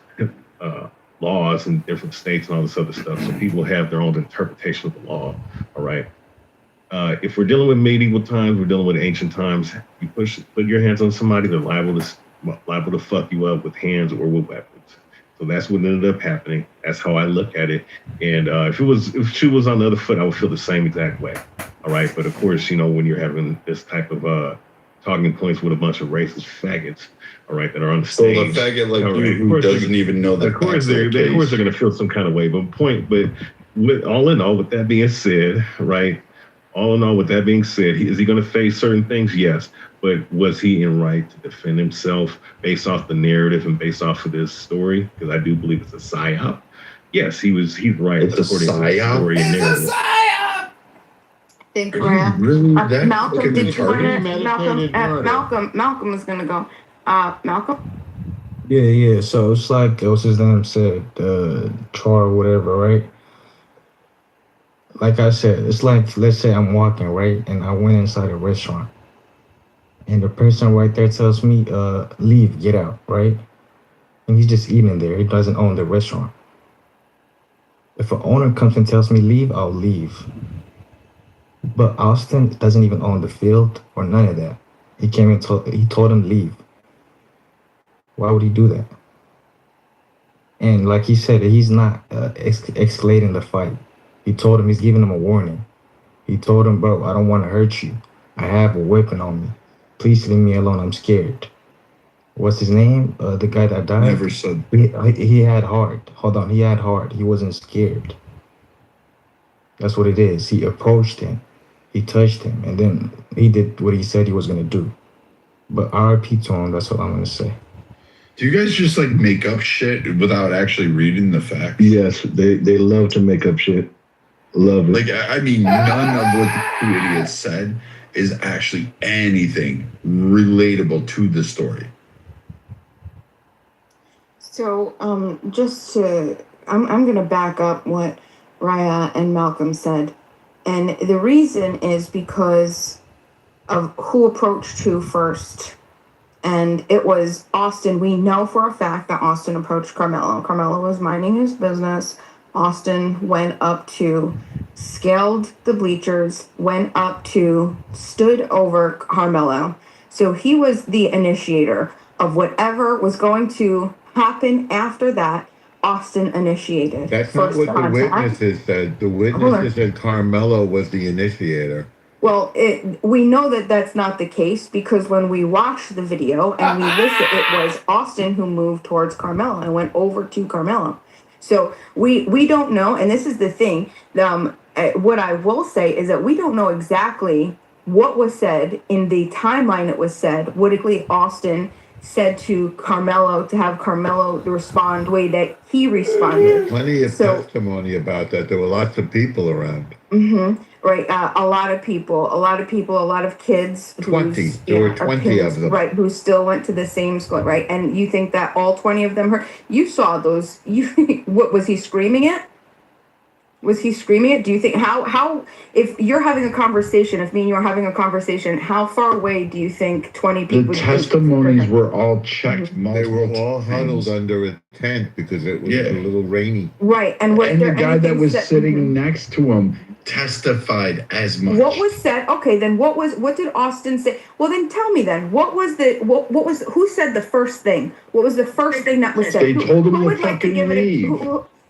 laws in different states and all this other stuff, so people have their own interpretation of the law. All right. If we're dealing with medieval times, we're dealing with ancient times. You put your hands on somebody, they're liable to fuck you up with hands or with weapons. So that's what ended up happening. That's how I look at it. And if she was on the other foot, I would feel the same exact way. All right. But of course, when you're having this type of talking points with a bunch of racist faggots, all right, that are on the stage. So the faggot like you who doesn't even know that. Of course, they're going to feel some kind of way. But all in all, with that being said, right. All in all, with that being said, is he going to face certain things? Yes. But was he in right to defend himself based off the narrative and based off of this story? Because I do believe it's a psyop. Yes, he's right. It's a psyop. It's a psyop. Think Malcolm, did you want to? Malcolm is going to go. Malcolm. Yeah. So it's like what's his name said, Troy or whatever, right? Like I said, it's like, let's say I'm walking, right? And I went inside a restaurant. And the person right there tells me, leave, get out, right? And he's just eating there. He doesn't own the restaurant. If an owner comes and tells me leave, I'll leave. But Austin doesn't even own the field or none of that. He came and told him leave. Why would he do that? And like he said, he's not escalating the fight. He told him, he's giving him a warning. He told him, bro, I don't want to hurt you. I have a weapon on me. Please leave me alone. I'm scared. What's his name? The guy that died? Never said. He had heart. Hold on. He had heart. He wasn't scared. That's what it is. He approached him. He touched him. And then he did what he said he was going to do. But RIP to him. That's all I'm going to say. Do you guys just like make up shit without actually reading the facts? Yes, they love to make up shit. Love it. Like, I mean, none of what the two idiots said is actually anything relatable to the story. So, I'm gonna back up what Raya and Malcolm said, and the reason is because of who approached who first, and it was Austin. We know for a fact that Austin approached Carmelo. Carmelo was minding his business. Austin went up to, scaled the bleachers, went up to, stood over Carmelo. So he was the initiator of whatever was going to happen after that. Austin initiated. That's not what the witnesses said. The witnesses said Carmelo was the initiator. Well, we know that that's not the case because when we watched the video and we listened, it was Austin who moved towards Carmelo and went over to Carmelo. So we don't know, and this is the thing. What I will say is that we don't know exactly what was said in the timeline. It was said. Would Austin said to Carmelo to have Carmelo respond the way that he responded. Plenty of testimony about that. There were lots of people around. Mm-hmm. Right. A lot of people, a lot of kids. 20. There were 20 of them. Right. Who still went to the same school. Right. And you think that all 20 of them heard? You saw those. What was he screaming at? Was he screaming it? Do you think how if you're having a conversation, if me and you are having a conversation, how far away do you think 20 people? The testimonies were all checked. They were all huddled under a tent because it was a little rainy. Right, and the guy that was sitting next to him testified as much. What was said? Okay, then what did Austin say? Well, then tell me then what was who said the first thing? What was the first thing that was said? They told him to fucking leave.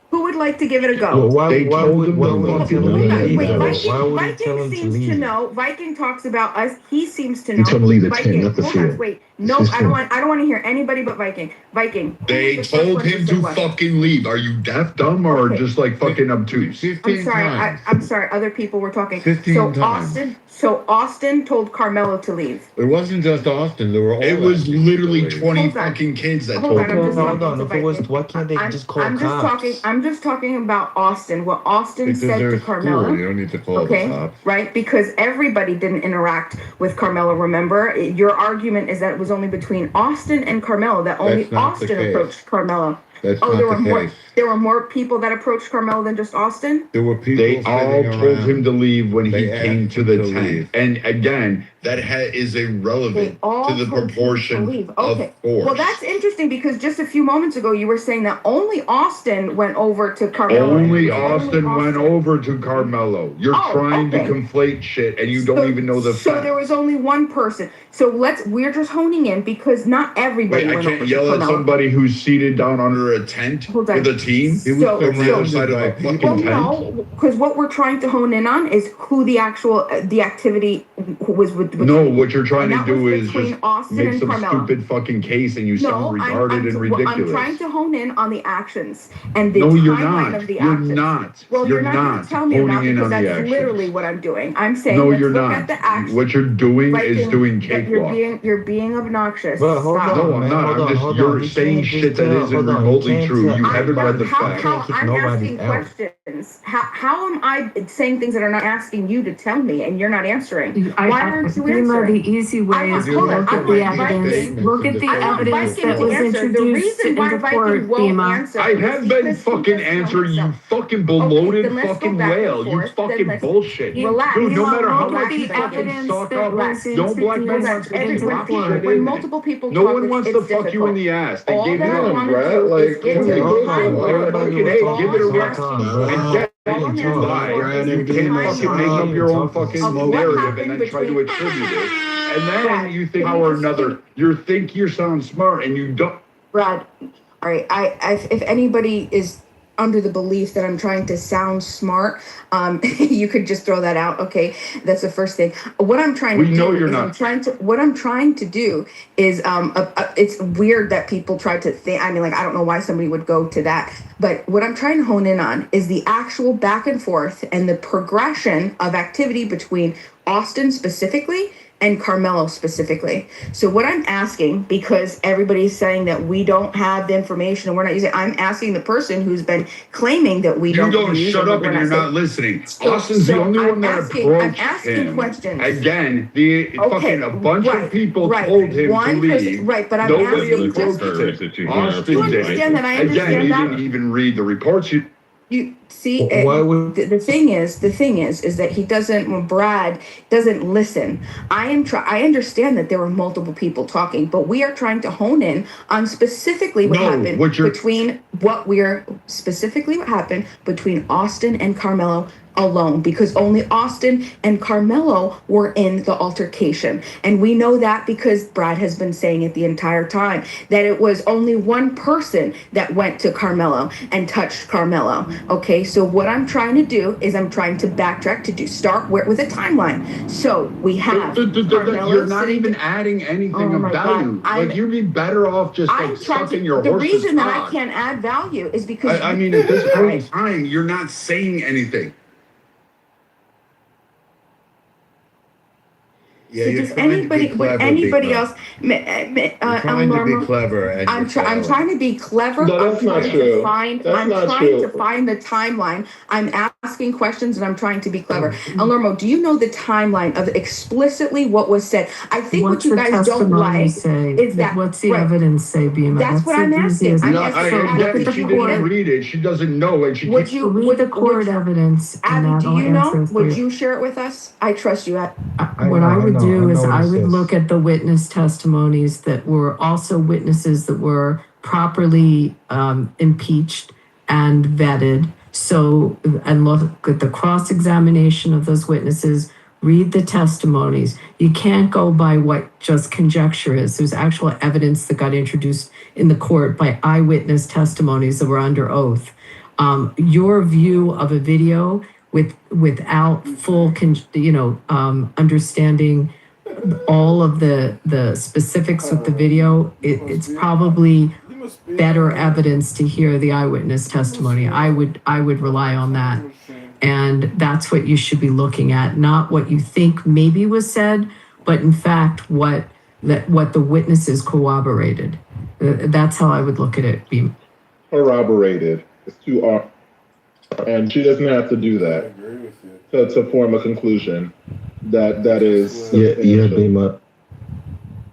Who would like to give it a go? Well, they told him to fucking leave. Viking seems to know. Viking talks about us. He seems to know. You told him to leave the Viking, tent, not the field. Wait. No, I don't want to hear anybody but Viking. Viking. They told him to fucking leave. Are you deaf, dumb, or just like fucking obtuse? I'm sorry. Other people were talking. 15 times. So Austin told Carmelo to leave. It wasn't just Austin. There were all. It was literally 20 fucking kids that told him. Hold on. If it was, why can't they just call cops? I'm just talking about Austin. What Austin said to Carmelo. You don't need to call the cops. Right? Because everybody didn't interact with Carmelo. Remember, your argument is that it was only between Austin and Carmelo. That only Austin approached Carmelo. That's not the case. There were more people that approached Carmelo than just Austin? There were people. They all told him to leave when he came to the tent. And again, that is irrelevant to the proportion of force. Well, that's interesting because just a few moments ago you were saying that only Austin went over to Carmelo. Only Austin went over to Carmelo. You're trying to conflate shit and you don't even know the facts. So there was only one person. So we're just honing in because not everybody went over to Carmelo. I can't yell at somebody who's seated down under a tent with a team. It was on the other side of a fucking tent. No, because what we're trying to hone in on is who the activity was with. No, what you're trying to do is just make some stupid fucking case and you sound retarded and ridiculous. I'm trying to hone in on the actions and the timeline of the You're actions. not. Well, you're not going to tell me about it because that's literally what I'm doing. I'm saying let's look at the actions. What you're doing is doing cakewalk. You're being obnoxious. No, I'm not. You're saying shit that isn't remotely true. You haven't read the facts. I'm asking questions. How am I saying things that are not asking you to tell me and you're not answering? Why aren't you answering? The easy way is to look at the evidence. Look at the evidence that was introduced in the court, Bima. I have been fucking answering you fucking bloated fucking whale. You fucking bullshit. Relax. Dude, no matter how much the you fucking evidence suck that up, was no black man wants to introduced drop in shit When in multiple people No talk, one wants to it's fuck you in the ass. They gave you I a want to breath. do Like, is get to the give it a rest. And get you lie. You can't fucking make up your own fucking narrative and then try to attribute it. And then you think how or another, you sound smart and you don't. Brad, all right. If anybody is under the belief that I'm trying to sound smart, you could just throw that out. Okay, that's the first thing. What I'm trying to do is what I'm trying to do is it's weird that people try to think. I mean, like, I don't know why somebody would go to that, but what I'm trying to hone in on is the actual back and forth and the progression of activity between Austin specifically and Carmelo specifically. So what I'm asking, because everybody's saying that we don't have the information and we're not using, I'm asking the person who's been claiming that we don't. You don't shut up and you're not listening. Austin's the only one that approached him. Questions. Again, fucking a bunch of people told him to leave. Right, but I'm Nobody asking approached just. him. Austin did. Understand that? I Again, understand he that. didn't even read the reports. You see, the thing is that he doesn't. When Brad doesn't listen. I understand that there were multiple people talking, but we are trying to hone in on specifically what happened between Austin and Carmelo alone, because only Austin and Carmelo were in the altercation. And we know that because Brad has been saying it the entire time, that it was only one person that went to Carmelo and touched Carmelo. Okay, so what I'm trying to do is I'm trying to backtrack start with a timeline. So we have You're not even adding anything of value. Like, you'd be better off just sucking your horse's The reason that I cock. can't add value is because I mean, at this point in time, you're not saying anything. Yeah, so you're does trying anybody, to be clever, would anybody Big else? You're trying to be clever. And I'm trying to be clever. No, that's not true. I'm trying to find the timeline. I'm asking questions and I'm trying to be clever. Elormo, do you know the timeline of explicitly what was said? I think what you guys don't like is that. What's the evidence say, Bima? That's what I'm asking. She didn't read it. She doesn't know it. She Would you read the court evidence? Abby, do you know? Would you share it with us? I trust you. What I would do is I would look at the witness testimonies that were also witnesses that were properly impeached and vetted. So, and look at the cross-examination of those witnesses, read the testimonies. You can't go by what just conjecture is. There's actual evidence that got introduced in the court by eyewitness testimonies that were under oath. Your view of a video without full, understanding all of the specifics of the video, it's probably better evidence to hear the eyewitness testimony. I would rely on that, and that's what you should be looking at, not what you think maybe was said, but in fact what the witnesses corroborated. That's how I would look at it. Corroborated. It's too and she doesn't have to do that to form a conclusion that is Bima,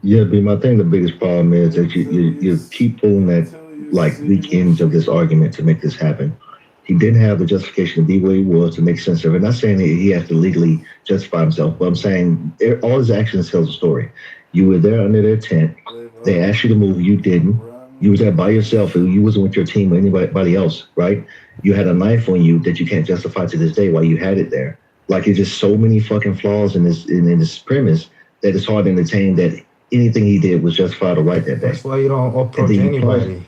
I think the biggest problem is that you keep pulling that like weak ends of this argument to make this happen. He didn't have the justification to be where he was to make sense of it. I'm not saying that he has to legally justify himself, but I'm saying all his actions tells a story. You were there under their tent. They asked you to move. You didn't. You was there by yourself. You wasn't with your team or anybody else, right? You had a knife on you that you can't justify to this day why you had it there. Like, it's just so many fucking flaws in this premise that it's hard to entertain that anything he did was justified or right that day. That's why you don't approach anybody.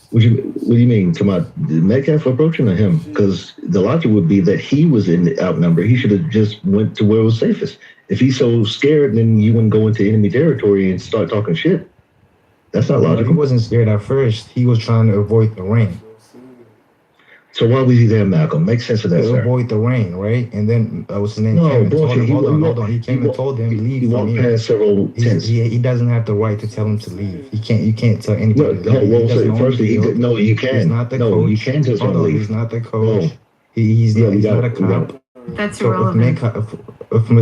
What do you mean? To my Metcalf approaching or him? Because the logic would be that he was in the outnumber. He should have just went to where it was safest. If he's so scared, then you wouldn't go into enemy territory and start talking shit. That's not logical. He wasn't scared at first. He was trying to avoid the rain. So why was he there, Malcolm? Make sense of that, sir. Avoid the rain, right? And then what's his name? No, Kevin. Hold on. He came and told him leave. He walked past several tents. He doesn't have the right to tell him to leave. You can't tell anybody. No, you can. He's not the coach. You can tell someone to leave. He's not the coach. He's not a cop. That's irrelevant.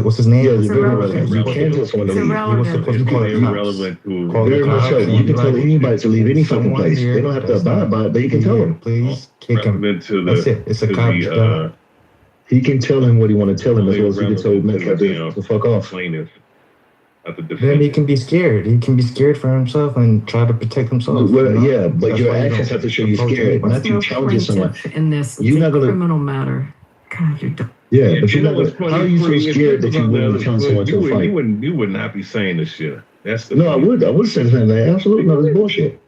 What's his name? It's irrelevant. You can tell someone to leave. He was supposed to call it irrelevant. Very much so. You can tell anybody to leave any fucking place. They don't have to abide by it, but you can tell them. Please kick him. That's it. It's a cop. He can tell him what he want to tell him as well as he can tell Metcalf to fuck off. Then he can be scared. He can be scared for himself and try to protect himself. Well, yeah, but your actions have to show you're scared, not you challenging someone. In this, you're not gonna criminal matter. God, you're dumb. Yeah, but you're not gonna. How are you so scared that you wouldn't challenge someone to a fight? You would not be saying this shit. That's the no, I would say the same thing. Absolutely, no, it's bullshit.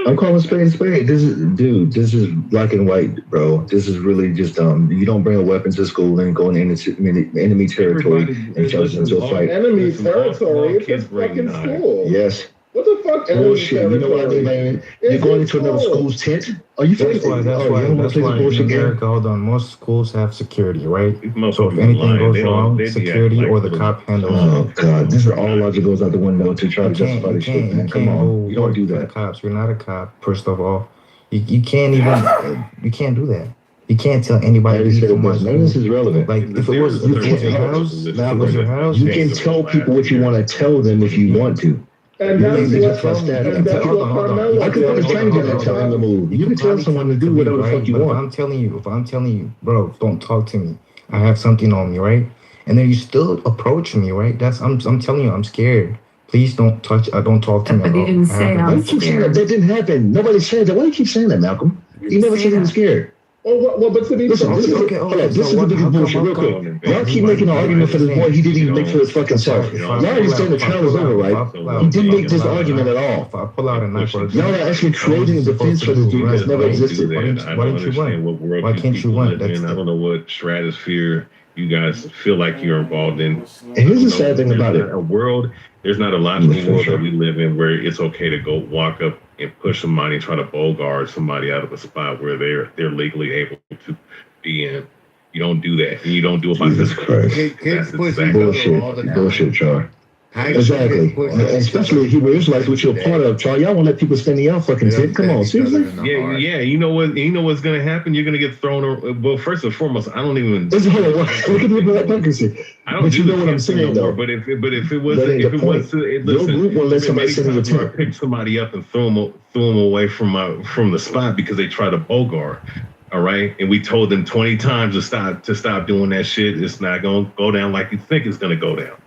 I'm calling spade a spade. This is black and white, bro. This is really just you don't bring a weapon to school and go into enemy territory and charge into a fight. Enemy territory. It's a fucking school. Yes. What the fuck? Enemy Bullshit. You know what I mean, man? You're going into another school's tent? Are you That's why in America, hold on, most schools have security, right? So if anything goes wrong, security or the cop handles it. Oh God, this is all logic goes out the window to try to justify this shit, man. Come on, you don't do that. Cops, you're not a cop. First of all, you can't even you can't do that. You can't tell anybody. None of this is relevant. Like if it was your house, you can tell people what you want to tell them if you want to. And that's Carmelo. I could put a stranger and tell them to move. You can tell someone to do whatever the fuck you want. If I'm telling you, bro, don't talk to me. I have something on me, right? And then you still approach me, right? I'm telling you, I'm scared. Please don't talk to me. But he didn't say Why do you keep saying that? That didn't happen. Nobody said that. Why do you keep saying that, Malcolm? You never said you were scared. Well, but to be listen, this is the biggest bullshit. Real quick, y'all keep making an argument for this boy. He didn't even make for his fucking self. Y'all understand the trial is over, right? He didn't make this argument at all. If I pull out a knife, y'all are actually creating a defense for this dude that's never existed. Why didn't you run? Why can't you run? I don't know what stratosphere you guys feel like you're involved in. And here's the sad thing about it: there's not a lot in the world that we live in where it's okay to go walk up and push somebody and try to bogart somebody out of a spot where they're legally able to be in. You don't do that. And you don't do it by this. Kids pushing Bullshit, Char. Exactly. Especially if Hebrew Israelites, which you're a part of, Char. Y'all won't let people stand in y'all fucking tent. Come on, seriously? Yeah. You know what's gonna happen? You're gonna get thrown. Well, first and foremost, I don't even. Look at the hypocrisy. I don't. But you know what I'm saying, though. But if it was, listen, your group will let somebody sit in your tent. Pick somebody up and throw them away from the spot because they try to bogart. All right, and we told them 20 times to stop doing that shit. It's not gonna go down like you think it's gonna go down.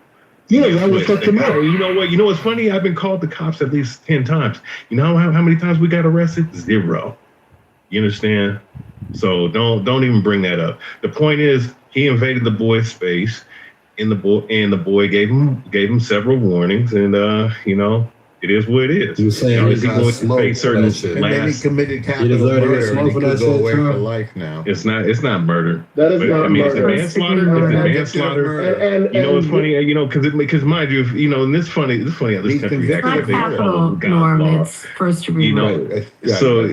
Yeah, I would fuck them up. You know what? You know what's funny? I've been called the cops at least 10 times. You know how many times we got arrested? 0. You understand? So don't even bring that up. The point is, he invaded the boy's space, and the boy gave him several warnings, and it is what it is. You saying he's going to face certain and then he committed capital murder and he could go away for life now. It's not murder. That is not murder. It's manslaughter. And you know what's funny? Because mind you, and this funny how this country actually Norm, it's first degree murder. So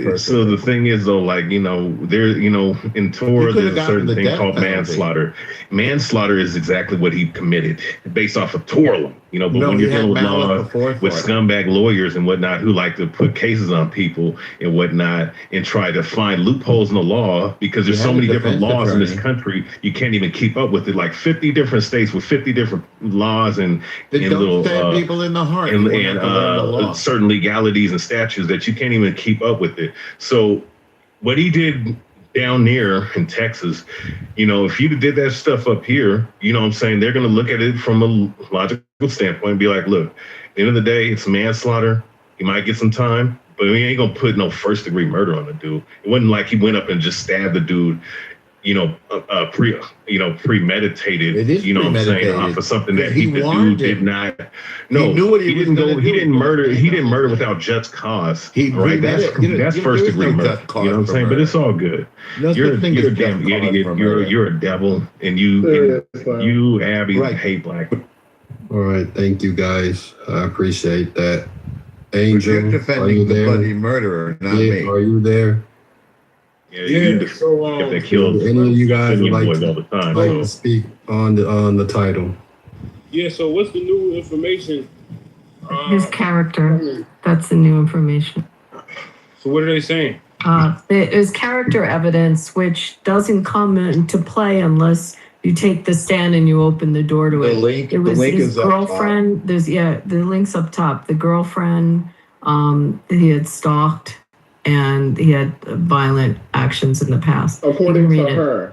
the thing is though, like there, in Torah there's a certain thing called manslaughter. Manslaughter is exactly what he committed based off of Torah. But when you're dealing with law, with scumbag lawyers and whatnot who like to put cases on people and whatnot and try to find loopholes in the law because there's so many different laws in this country, you can't even keep up with it. Like 50 different states with 50 different laws and little people in the heart and certain legalities and statutes that you can't even keep up with it. So what he did down there in Texas, if you did that stuff up here, what I'm saying, they're going to look at it from a logical standpoint and be like, look, at the end of the day, it's manslaughter. He might get some time, but we ain't going to put no first degree murder on the dude. It wasn't like he went up and just stabbed the dude, premeditated, it is what I'm saying, off of something that the dude did not. No, he knew what he didn't go. He didn't murder. He didn't murder without just cause. Right? That's first degree murder. You know what I'm saying? But it's all good. You're a damn idiot. You're a devil, and you Abby hate black. All right, thank you guys. I appreciate that. Angel, you're defending the bloody murderer, not me. Are you there? If they killed any of you guys would like all the time, to speak on the title. Yeah, so what's the new information? His character. That's the new information. So what are they saying? It is character evidence, which doesn't come into play unless you take the stand and you open the door to it. It was his girlfriend. The link's up top. The girlfriend he had stalked, and he had violent actions in the past. According to her.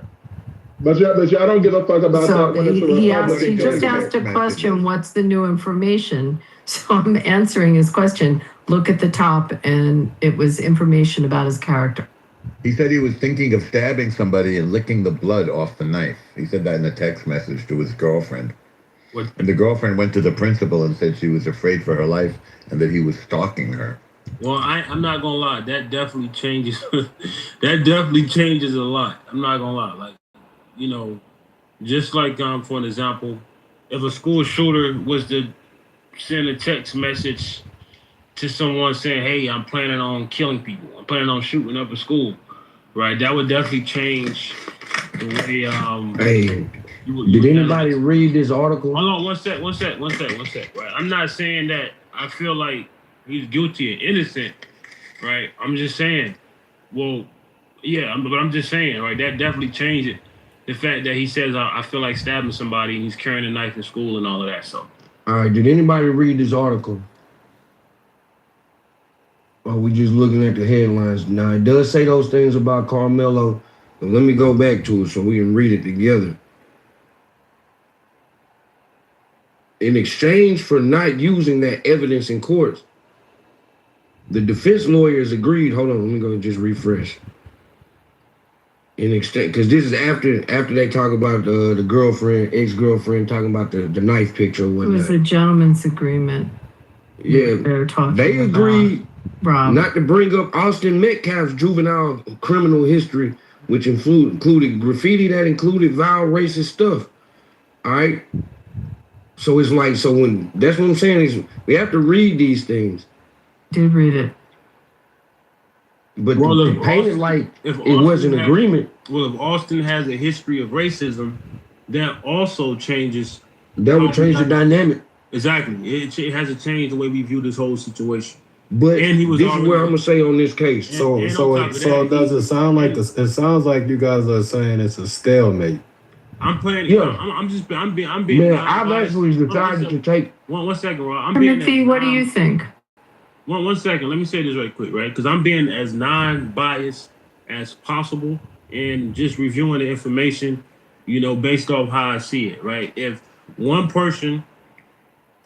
But y'all don't give a fuck about that when it's a he just asked a question, what's the new information? So I'm answering his question. Look at the top, and it was information about his character. He said he was thinking of stabbing somebody and licking the blood off the knife. He said that in a text message to his girlfriend. And the girlfriend went to the principal and said she was afraid for her life and that he was stalking her. Well, I'm not gonna lie. That definitely changes. That definitely changes a lot. I'm not gonna lie. Like, you know, just like for an example, if a school shooter was to send a text message to someone saying, "Hey, I'm planning on killing people. I'm planning on shooting up a school," right? That would definitely change the way. Hey, did anybody read this article? Hold on, one sec. Right, I'm not saying that I feel like he's guilty or innocent, right? I'm just saying, well, yeah, but I'm just saying, right? That definitely changed it. The fact that he says, I feel like stabbing somebody and he's carrying a knife in school and all of that. So, All right, did anybody read this article? Or we just looking at the headlines? Now, it does say those things about Carmelo, but let me go back to it so we can read it together. In exchange for not using that evidence in court, the defense lawyers agreed. Hold on, let me go just refresh. In exchange, because this is after they talk about the girlfriend, ex-girlfriend, talking about the knife picture or It whatnot. was a gentleman's agreement. Yeah, They're talking they agreed Rob. not to bring up Austin Metcalf's juvenile criminal history, which included graffiti that included vile racist stuff. All right. So it's like, so when that's what I'm saying is we have to read these things. Did read it. But well, to paint it like it was an agreement. Well, if Austin has a history of racism, that also changes. That would change the dynamic. Exactly. It has to change the way we view this whole situation. But and he was this is where I'm gonna say on this case. So does it sound like this? It sounds like you guys are saying it's a stalemate. I'm playing. Yeah. I'm being. Man, I've actually decided to take. One second, Rob. Timothy, what do you think? One second. Let me say this right quick, right? Because I'm being as non-biased as possible and just reviewing the information, based off how I see it, right? If one person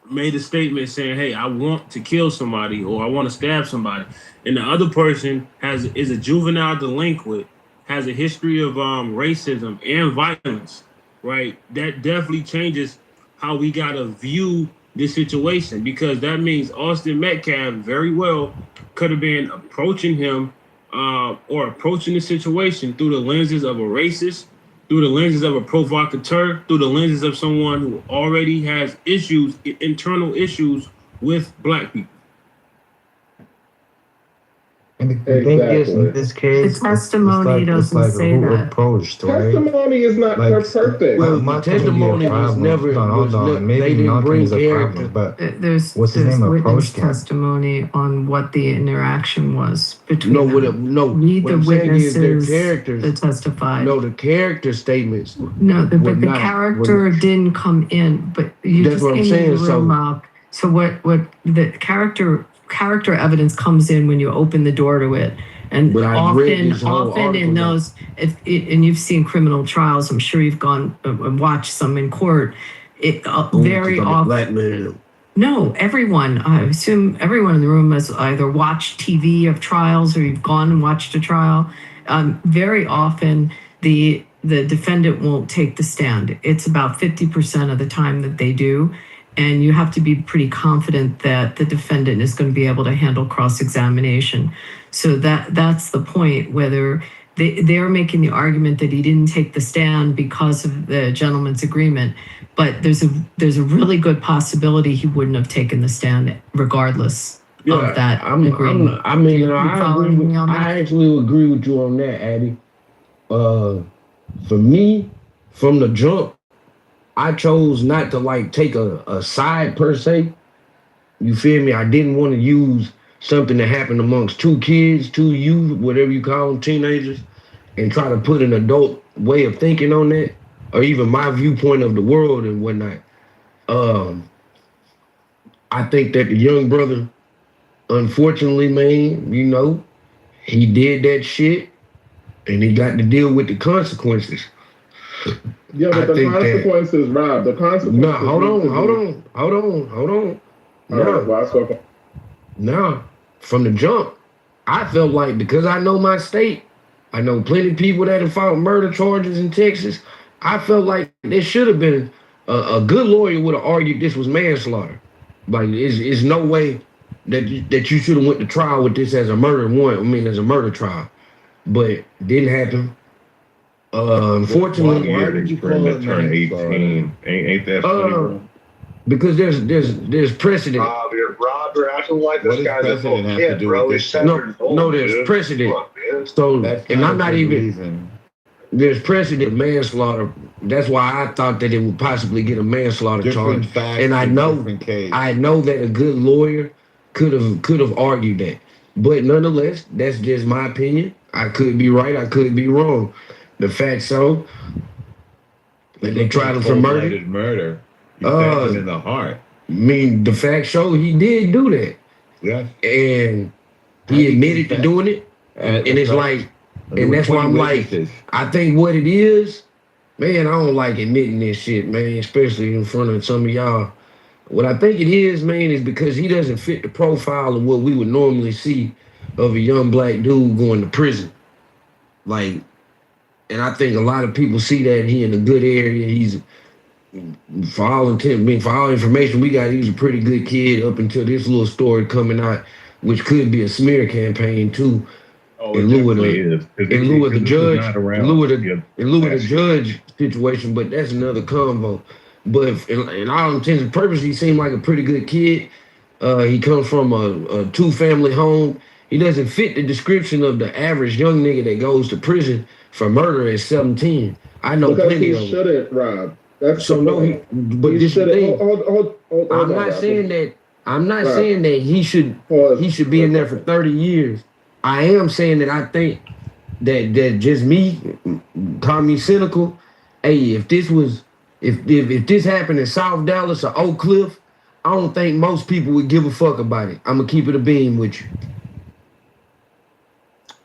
made a statement saying, "Hey, I want to kill somebody," or "I want to stab somebody," and the other person is a juvenile delinquent, has a history of racism and violence, right? That definitely changes how we gotta view this situation, because that means Austin Metcalf very well could have been approaching him or approaching the situation through the lenses of a racist, through the lenses of a provocateur, through the lenses of someone who already has issues, internal issues with black people. And the thing is, in this case, The testimony doesn't say who that. approached, right? Testimony is not perfect. Well, my testimony was never. They didn't bring character. But There's what's his name witness approached him? testimony on what the interaction was between No, them. Read what the I'm saying is their witnesses characters that testified. No, the character statements. No, but the not- character didn't come in. But you That's just what I'm came saying, in the room so- up. So what the character evidence comes in when you open the door to it. And But I read this whole often in article. those, and you've seen criminal trials, I'm sure you've gone and watched some in court. Very often, Black man. no, everyone, I assume everyone in the room has either watched TV of trials or you've gone and watched a trial. Very often, the defendant won't take the stand. It's about 50% of the time that they do. And you have to be pretty confident that the defendant is going to be able to handle cross-examination. So that's the point, whether they're making the argument that he didn't take the stand because of the gentleman's agreement. But there's a really good possibility he wouldn't have taken the stand regardless of that agreement. I actually agree with you on that, Addie. For me, from the jump, I chose not to take a side per se. You feel me? I didn't want to use something that happened amongst two kids, two youth, whatever you call them, teenagers, and try to put an adult way of thinking on that, or even my viewpoint of the world and whatnot. I think that the young brother, unfortunately, man, he did that shit, and he got to deal with the consequences. Yeah, but the consequences, Rob, the consequences. No, hold on. No, from the jump, I felt like, because I know my state, I know plenty of people that have filed murder charges in Texas. I felt like there should have been a good lawyer would have argued this was manslaughter. Like, it's no way that you should have went to trial with this as a murder one. I mean, as a murder trial, but it didn't happen. Unfortunately, Why would you call it turn manslaughter? 18? Ain't that funny, bro? because there's precedent. Robert, acting like What this does guy's a precedent little have to kid, do bro. with He's this? 7 No, years old. no, there's dude. precedent. Look, man. So, That's and not I'm a not good even. reason. There's precedent manslaughter. That's why I thought that it would possibly get a manslaughter Different charge. facts And I and know, different case. I know that a good lawyer could have argued that. But nonetheless, that's just my opinion. I could be right. I could be wrong. The fact so that they tried him for murder. Cold-blooded murder. You stabbed him in the heart. I mean, the fact show he did do that. Yeah. And he admitted to doing it. And it's like, and that's why I'm like, I think what it is, man, I don't like admitting this shit, man, especially in front of some of y'all. What I think it is, man, is because he doesn't fit the profile of what we would normally see of a young black dude going to prison. Like, and I think a lot of people see that he in a good area. He's, for all information we got, he was a pretty good kid up until this little story coming out, which could be a smear campaign too. In lieu of the judge situation, but that's another convo. But in all intents and purposes, he seemed like a pretty good kid. He comes from a 2-family home. He doesn't fit the description of the average young nigga that goes to prison for murder at 17. I know because plenty he of them. shouldn't, Rob. That's So the no, point. but He this is the shouldn't. thing. Hold I'm on, not Rob. saying that. I'm not Right. saying that he should be in there for 30 years. I am saying that I think that just me, call me cynical. Hey, if this happened in South Dallas or Oak Cliff, I don't think most people would give a fuck about it. I'm gonna keep it a beam with you.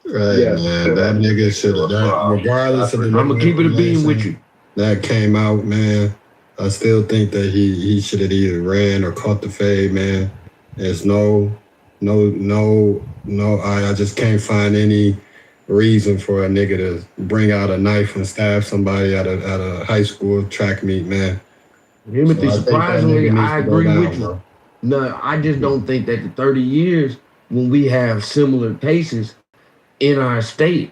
Right, man. That nigga should have, regardless of the I'm gonna keep it a beam with you. that came out, man. I still think that he should have either ran or caught the fade, man. There's no, I just can't find any reason for a nigga to bring out a knife and stab somebody at a high school track meet, man. Timothy, So I think that surprisingly, nigga needs I to go agree down, with you. bro. No, I just don't think that the 30 years when we have similar cases in our state,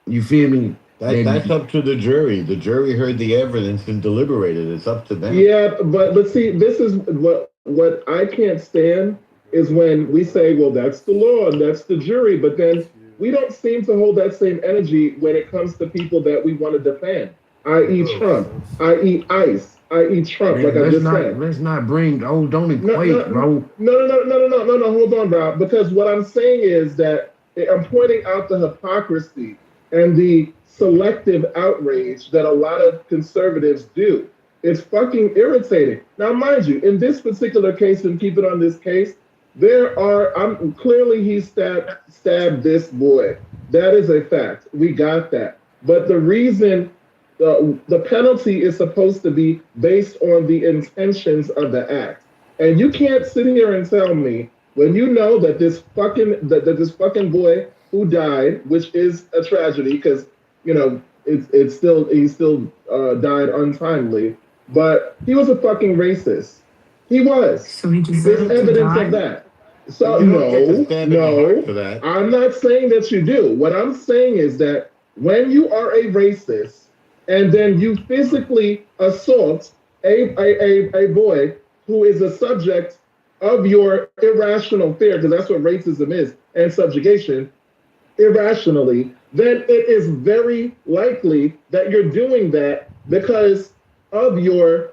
you feel me? That's up to the jury. The jury heard the evidence and deliberated. It's up to them. Yeah, but see, this is what I can't stand is when we say, well, that's the law and that's the jury, but then we don't seem to hold that same energy when it comes to people that we want to defend, i.e. Trump, i.e. ICE, i.e. Trump, Man, like I just said. Let's not bring, don't equate, bro. No, hold on, Rob, because what I'm saying is that I'm pointing out the hypocrisy and the selective outrage that a lot of conservatives do. It's fucking irritating. Now, mind you, in this particular case, and keep it on this case, clearly he stabbed this boy. That is a fact. We got that. But the reason the penalty is supposed to be based on the intentions of the act. And you can't sit here and tell me when you know that this fucking boy who died, which is a tragedy because he still died untimely, but he was a fucking racist. He was. So he deserved There's to evidence die? of that. So You don't get to stand in the heart for no, that. I'm not saying that you do. What I'm saying is that when you are a racist and then you physically assault a boy who is a subject of your irrational fear, because that's what racism is, and subjugation, irrationally, then it is very likely that you're doing that because of your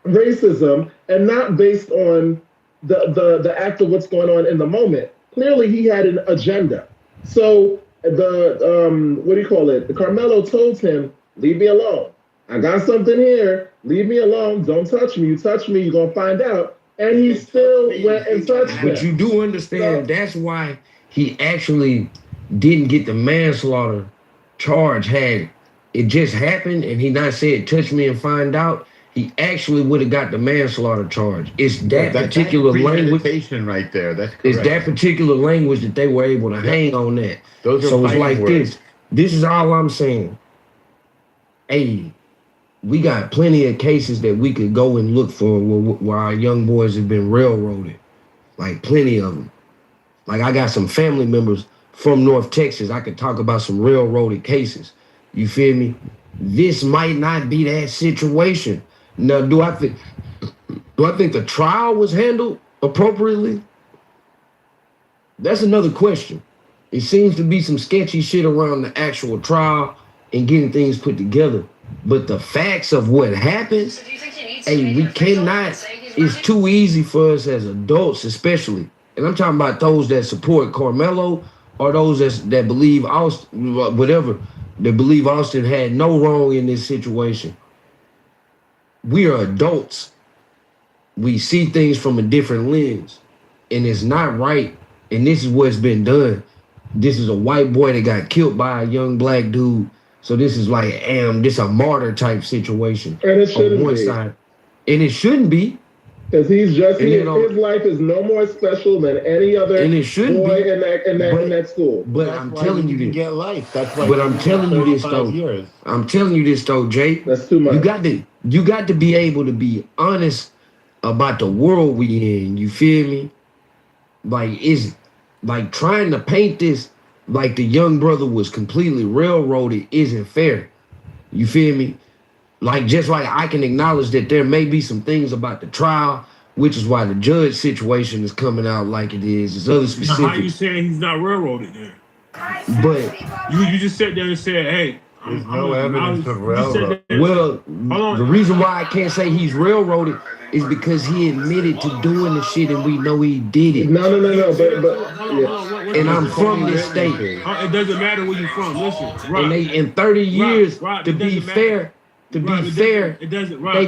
racism and not based on the act of what's going on in the moment. Clearly, he had an agenda. So the Carmelo told him, "Leave me alone. I got something here. Leave me alone. Don't touch me. You touch me, you're gonna find out." And he still went and touched him. But you do understand that's why he actually didn't get the manslaughter charge. Had it just happened and he not said touch me and find out, he actually would have got the manslaughter charge. It's that particular language right there. That's correct. It's that particular language that they were able to hang on that. Those are so it's fighting like words. this is all I'm saying. Hey, we got plenty of cases that we could go and look for where our young boys have been railroaded. like plenty of them. Like I got some family members from North Texas. I could talk about some railroaded cases. You feel me? This might not be that situation. Now, do I think the trial was handled appropriately? That's another question. It seems to be some sketchy shit around the actual trial and getting things put together. But the facts of what happened, hey, we cannot, it's too easy for us as adults especially. And I'm talking about those that support Carmelo or those that believe Austin, whatever, that believe Austin had no wrong in this situation. We are adults. We see things from a different lens. And it's not right. And this is what's been done. This is a white boy that got killed by a young black dude. So this is like, this a martyr type situation. And it shouldn't be. Side. And it shouldn't be. Because he's just, his life is no more special than any other boy in that school. But I'm telling you this. Get life. That's why. But I'm telling you this though. I'm telling you this though, Jay. That's too much. You got to be able to be honest about the world we in. You feel me? Like is like trying to paint this like the young brother was completely railroaded isn't fair. You feel me? Like just like I can acknowledge that there may be some things about the trial, which is why the judge situation is coming out like it is. There's other specifics. Now, how you saying he's not railroaded then? But you just sat there and said, hey, there's no evidence of railroad. Well, the reason why I can't say he's railroaded is because he admitted to doing the shit and we know he did it. No. And I'm from this state. It doesn't matter where you're from. Listen, Rob, and they in 30 years, to be fair, they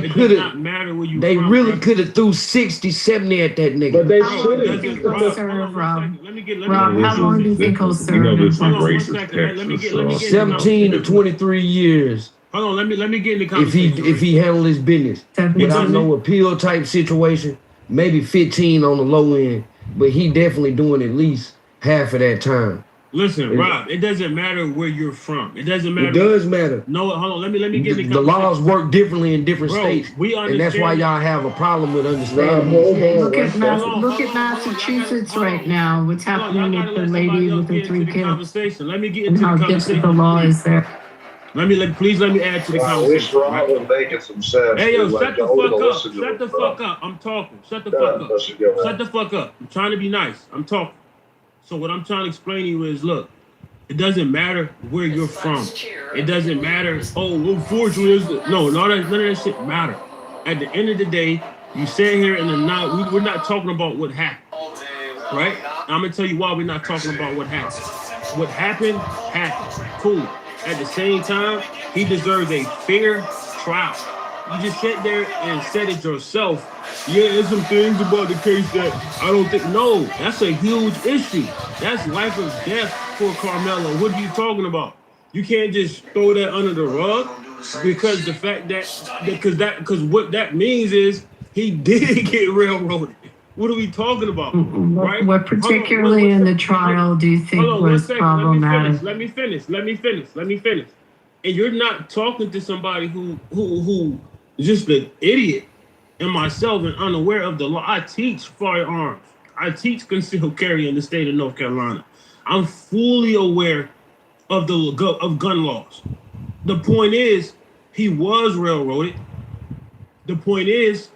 could have. They really could have threw 60, 70 at that nigga. But they shouldn't. Rob, how long do you think he'll serve? 17 to 23 years. Hold on, let me get in the conversation. If he handled his business without no appeal type situation, maybe 15 on the low end, but he definitely doing at least half of that time. Listen, Rob, it doesn't matter where you're from. It doesn't matter. It does matter. No, hold on. Let me get in the conversation. The laws work differently in different states, we understand. and that's why y'all have a problem with understanding. Look at Massachusetts right now. What's happening with the lady with the 3 kids? Let me get into the conversation. How different the law is there. Please let me add to the conversation. Rob was making some sense. Hey yo, shut the fuck up. Shut the fuck up. I'm talking. Shut the fuck up. Shut the fuck up. I'm trying to be nice. I'm talking. So what I'm trying to explain to you is, look, it doesn't matter where you're from. It doesn't matter. Unfortunately, none of that shit matter. At the end of the day, you sit here and we're not talking about what happened, right? I'm gonna tell you why we're not talking about what happened. What happened. Cool. At the same time, he deserves a fair trial. You just sat there and said it yourself. Yeah, there's some things about the case that I don't think. No, that's a huge issue. That's life or death for Carmelo. What are you talking about? You can't just throw that under the rug because the fact because what that means is he did get railroaded. What are we talking about? Right? What particularly in the trial do you think was problematic? Let me finish. And you're not talking to somebody who is just an idiot and myself and unaware of the law. I teach firearms. I teach concealed carry in the state of North Carolina. I'm fully aware of gun laws. The point is, he was railroaded. The point is,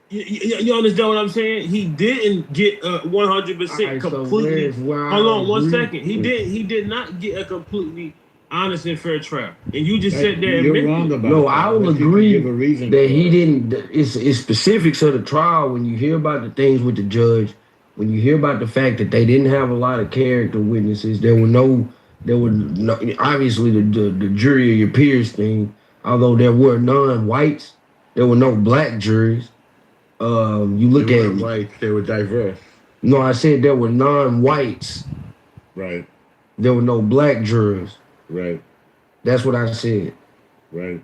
you understand what I'm saying? He didn't get 100% completely. Hold on 1 second. He did not get a completely honest and fair trial. And you just said there. You're wrong about no, that. I will agree that he didn't. It's specifics of the trial. When you hear about the things with the judge, when you hear about the fact that they didn't have a lot of character witnesses, there were no obviously the jury of your peers thing. Although there were non-whites, there were no black juries. You look they at weren't white, they were diverse. No, I said there were non-whites. Right. There were no black jurors. Right. That's what I said. Right.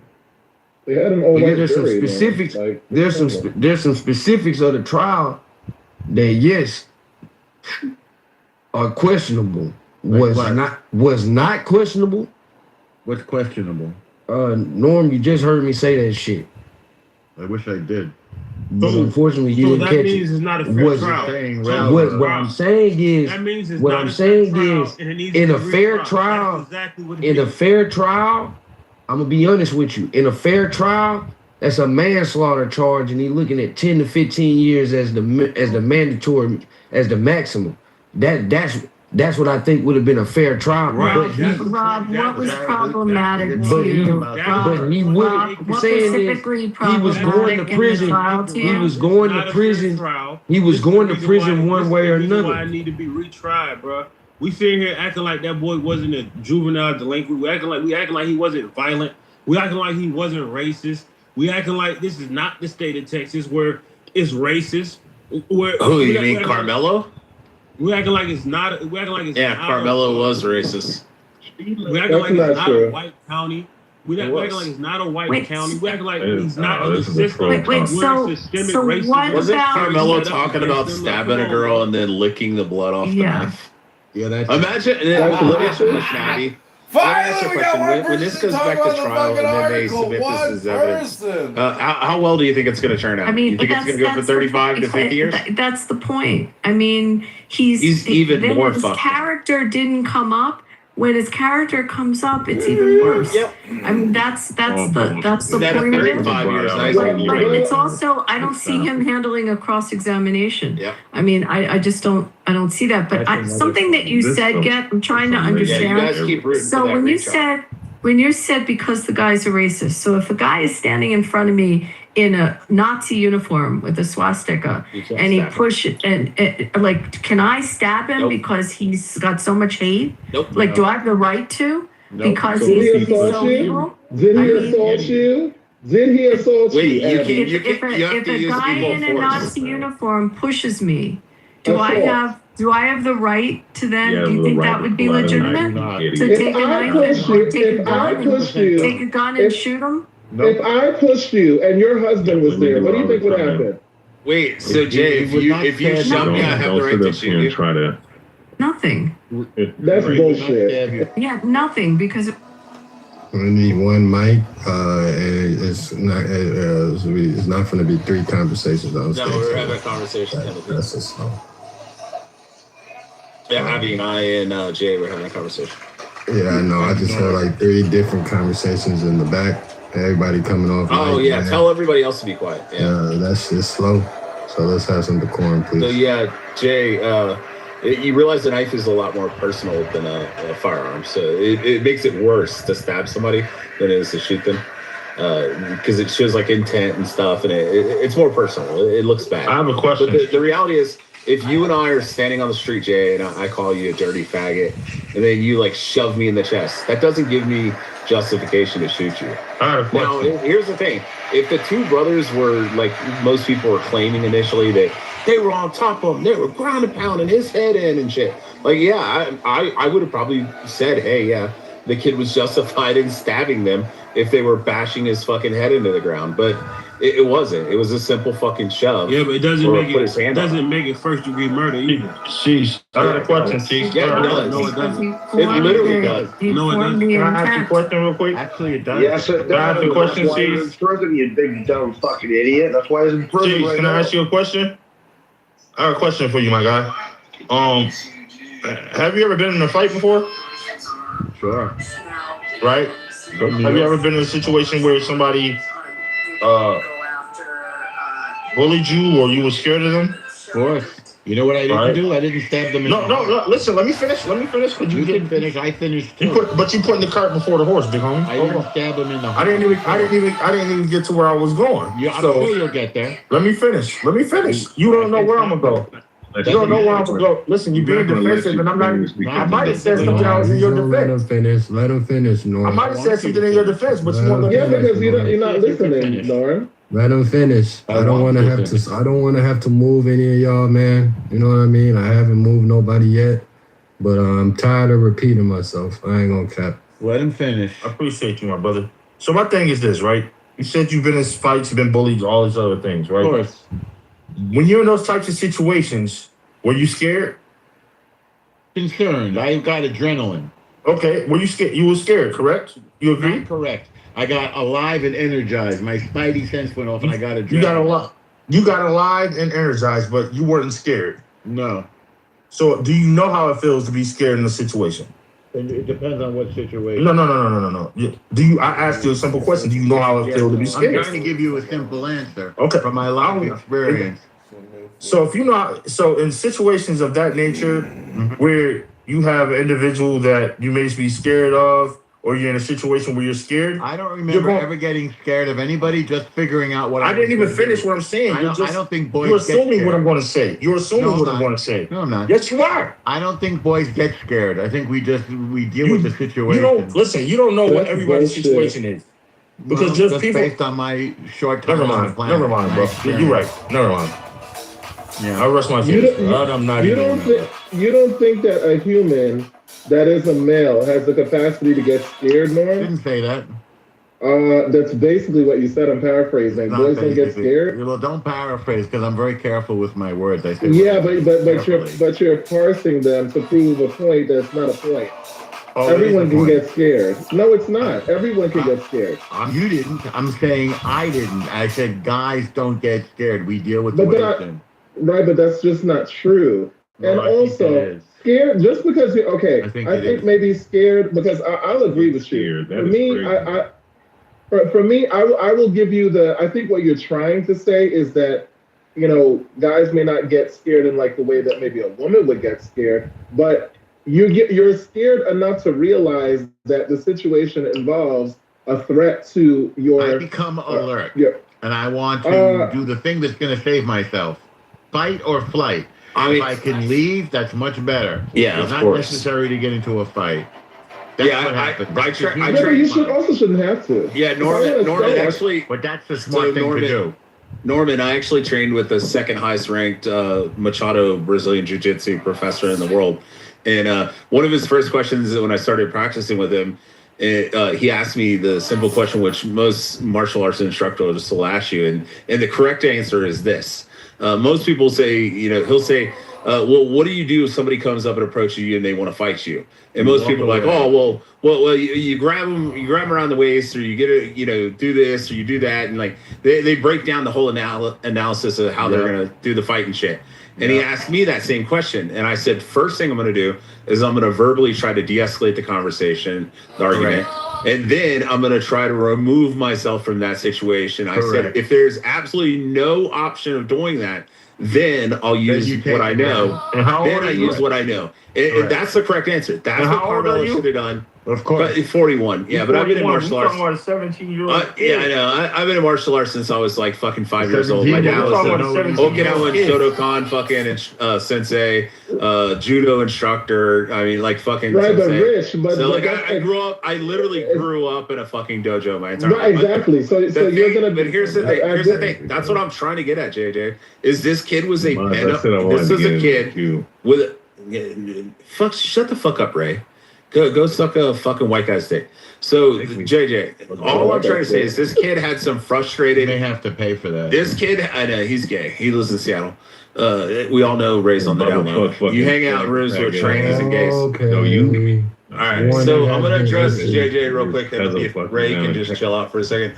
They had an all-white there's some jury, specifics. man. Like, There's some specifics of the trial that yes are questionable. Was not questionable. What's questionable? Norm, you just heard me say that shit. I wish I did. Unfortunately, you So didn't that catch means it. it's not a fair trial. What I'm saying is, That means it's what not I'm a saying fair trial, is, and it needs in to a be fair retried. trial, That's exactly what it in a is. fair trial, I'm gonna be honest with you. In a fair trial, that's a manslaughter charge, and he's looking at 10 to 15 years as the mandatory, as the maximum. That's what I think would have been a fair trial. Right. Rob, what was problematic But to he, you? but he wouldn't. Rob, what Saying this, specifically he was going to problematic in the prison. trial to He you? was going Not to a fair prison. trial. He was This is the going to reason prison why- one way or This is the reason another. why I need to be retried, bro. We sitting here acting like that boy wasn't a juvenile delinquent. We acting like he wasn't violent. We acting like he wasn't racist. We acting like this is not the state of Texas where it's racist. Where You mean Carmelo? We acting like it's not. We acting like it's Yeah, not Carmelo was racist. We acting like it's not a white county. We acting like it's not a white Wait, county. We acting like It he's is- not in the this is a system. troll Wait, so We're systemic what racism. Wasn't about? Carmelo Set up talking about against them, like, stabbing a come on, girl bro. and then licking the blood off the Yeah. knife? Yeah, that's Imagine. That's Let me ask you a racist? question, Abby. Finally, we got one When this person goes to back talk to about the trial fucking and then they article. submit One this as evidence, person. how well do you think it's going to turn out? I mean, you think it's going to go for 35 to 50 years? That's the point. I mean, he's even then more his fucked up. character didn't come up. When his character comes up, it's even worse. Yep. I mean, that's the Instead of point of it. 35 years, nice But and years. it's also I don't see him handling a cross-examination. Yep. I mean, I just don't see that. But something that you said, I'm trying to understand. Yeah, you guys keep rooting So for that when you said because the guy's a racist, so if a guy is standing in front of me in a Nazi uniform with a swastika and he pushes like, can I stab him because he's got so much hate? Nope. Like, do I have the right to? Because Did he he's assault so you? evil? Did he I mean, assault you? Did he assault Wait, you? you Abby? can't- If a guy in a Nazi uniform pushes me, do I Assault. have the right to then? Yeah, Do you the think right that to would be pull out a knife, legitimate? you To idiot. take a If I knife push or you, take a if I gun, push you, take a gun and shoot him? if I pushed you and your husband was there, what do you think would happen? Wait, so Jay, if you shove me, I have the right to shoot you. Try to. Nothing. That's bullshit. Yeah, nothing because We need one mic. And it's not going to be 3 conversations on stage. No, we're having a conversation. That's just slow. Yeah, Abby and I and Jay were having a conversation. Yeah, I know. I just heard like 3 different conversations in the back. Everybody coming off. Oh mic, yeah, man. tell everybody else to be quiet. Yeah. That's just slow. So let's have some decorum, please. So yeah, Jay, you realize the knife is a lot more personal than a firearm, so it makes it worse to stab somebody than it is to shoot them, because it shows like intent and stuff, and it's more personal. It looks bad. I have a question. But the reality is, if you and I are standing on the street, Jay, and I call you a dirty faggot, and then you like shove me in the chest, that doesn't give me justification to shoot you. Now, here's the thing. If the 2 brothers were like most people were claiming initially that they were on top of him, they were ground and pounding his head in and shit. Like, yeah, I would have probably said, hey, yeah, the kid was justified in stabbing them if they were bashing his fucking head into the ground. But it wasn't. It was a simple fucking shove. Yeah, but it doesn't or make put his hand on doesn't make it first degree murder either. Sheesh. I got a question, Sheesh. Yeah, it does. No, it doesn't. It literally does. No, it doesn't. Can I ask you a question real quick? Actually, it does. Yes, it Can I ask you a question, That's why he's in Sheesh? prison, you big dumb fucking idiot. That's why he's in prison Sheesh, right can now. I ask you a question? I have a question for you, my guy. Have you ever been in a fight before? Sure. Right? Have you ever been in a situation where somebody bullied you or you were scared of them? Of course. You know what I didn't do? I didn't stab them in No, the no, heart. no. Listen, let me finish. Cause You can finish. I finished too. But you putting the cart before the horse, big homie. I didn't stab him in the I heart. didn't even get to where I was going. Yeah, I'm So sure you'll get there. let me finish. You don't know where I'm gonna go. You don't know where I'm gonna go. Listen, you're being defensive, and I'm not. I might have said something that was in your Let him defense. finish. Let him finish, I Norm. might have said something in your defense, but you won't let Yeah, me finish. because you're not listening, Lauren. Let him finish. I don't want to have to. I don't want to have to move any of y'all, man. You know what I mean? I haven't moved nobody yet, but I'm tired of repeating myself. I ain't gonna cap. Let him finish. I appreciate you, my brother. So my thing is this, right? You said you've been in fights, you've been bullied, all these other things, right? Of course. When you're in those types of situations, were you scared? Concerned. I got adrenaline. Okay. Were you scared? You were scared, correct? You agree? Not correct. I got alive and energized. My spidey sense went off, and I got adrenaline. You got a lot. You got alive and energized, but you weren't scared. No. So do you know how it feels to be scared in a situation? It depends on what situation. No. Do you? I asked you a simple question. Do you know how it feels to be scared? I'm trying to give you a simple answer. Okay. From my life experience. So if you know, so in situations of that nature, where you have an individual that you may be scared of, or you're in a situation where you're scared. I don't remember ever getting scared of anybody, just figuring out what I didn't even finish what I'm saying. I don't think boys You're get assuming scared. what I'm going to say. You're assuming No, what I'm I'm not. going to say. No, I'm not. Yes, you are. I don't think boys get scared. I think we deal with the situation. You don't listen. You don't know what everybody's situation is because Well, just that's people. based on my short time Never on the mind. planet. Never mind, My bro. experience. You're right. Never mind. Yeah. I rest my You case. don't, I'm not you even. you don't think that a human that is a male has the capacity to get scared, Norm? Didn't say that. That's basically what you said. I'm paraphrasing. Not Boys don't get basically. scared. Well, don't paraphrase because I'm very careful with my words. I say Yeah, words but carefully. you're parsing them to prove a point that's not a point. Oh, it is Everyone a can point. get scared. No, it's not. Everyone can get scared. You didn't. I'm saying I didn't. I said guys don't get scared. We deal with But then situation. right, but that's just not true. No, And I think it also, is. scared just because you okay. I think I it think is. maybe scared because I'll agree with you. Scared. That For is me, crazy. for me, I will give you the. I think what you're trying to say is that guys may not get scared in like the way that maybe a woman would get scared, but you're scared enough to realize that the situation involves a threat to your. I become alert, and I want to do the thing that's going to save myself. Fight or flight. If I can leave, that's much better. Yeah, it's of not course. necessary to get into a fight. That's what happens. That's the Yeah, but you shouldn't have to. Yeah, If I wanna Norman stay- actually. But that's the smart thing to do. Norman, I actually trained with the second highest ranked Machado Brazilian Jiu-Jitsu professor in the world. And one of his first questions when I started practicing with him, he asked me the simple question which most martial arts instructors will ask you. And the correct answer is this. Most people say, he'll say, well, what do you do if somebody comes up and approaches you and they want to fight you? And most people are like, oh, well, you grab them around the waist, or you get a, do this, or you do that, and like they break down the whole analysis of how they're gonna do the fight and shit. And he asked me that same question, and I said, first thing I'm gonna do is I'm gonna verbally try to de-escalate the conversation, the argument, and then I'm gonna try to remove myself from that situation. I said, if there's absolutely no option of doing that, then I'll use what I know. And how old Then are I you? use what I know. And that's the correct answer. That's And what how old are Carmelo you? should have done. Of course. But 41. Yeah, but I've been in martial arts. You're talking about a 17-year-old. Yeah, I know. I've been in martial arts since I was like fucking 5 years old. My dad was an 17-year-old Okinawan Shotokan fucking sensei, judo instructor. I mean, like fucking Right, but sensei. Rich, but So like that's I literally grew up in a fucking dojo my entire Right, life. exactly. So you're gonna. But here's the thing. Here's the thing. That's what I'm trying to get at, JJ. Is this kid was a Mons, pen I up. said I wanted This to is get a into kid you. with a shut the fuck up, Ray. Go suck a fucking white guy's dick. So JJ, all I'm trying to say is this kid had some frustrated. They have to pay for that. This kid, I know he's gay. He lives in Seattle. We all know Ray's on the down low. You hang out in rooms with trans and gays. Okay. No, you. All right, One so that I'm has gonna been address visited. JJ real quick. Then if Ray can just chill out for a second.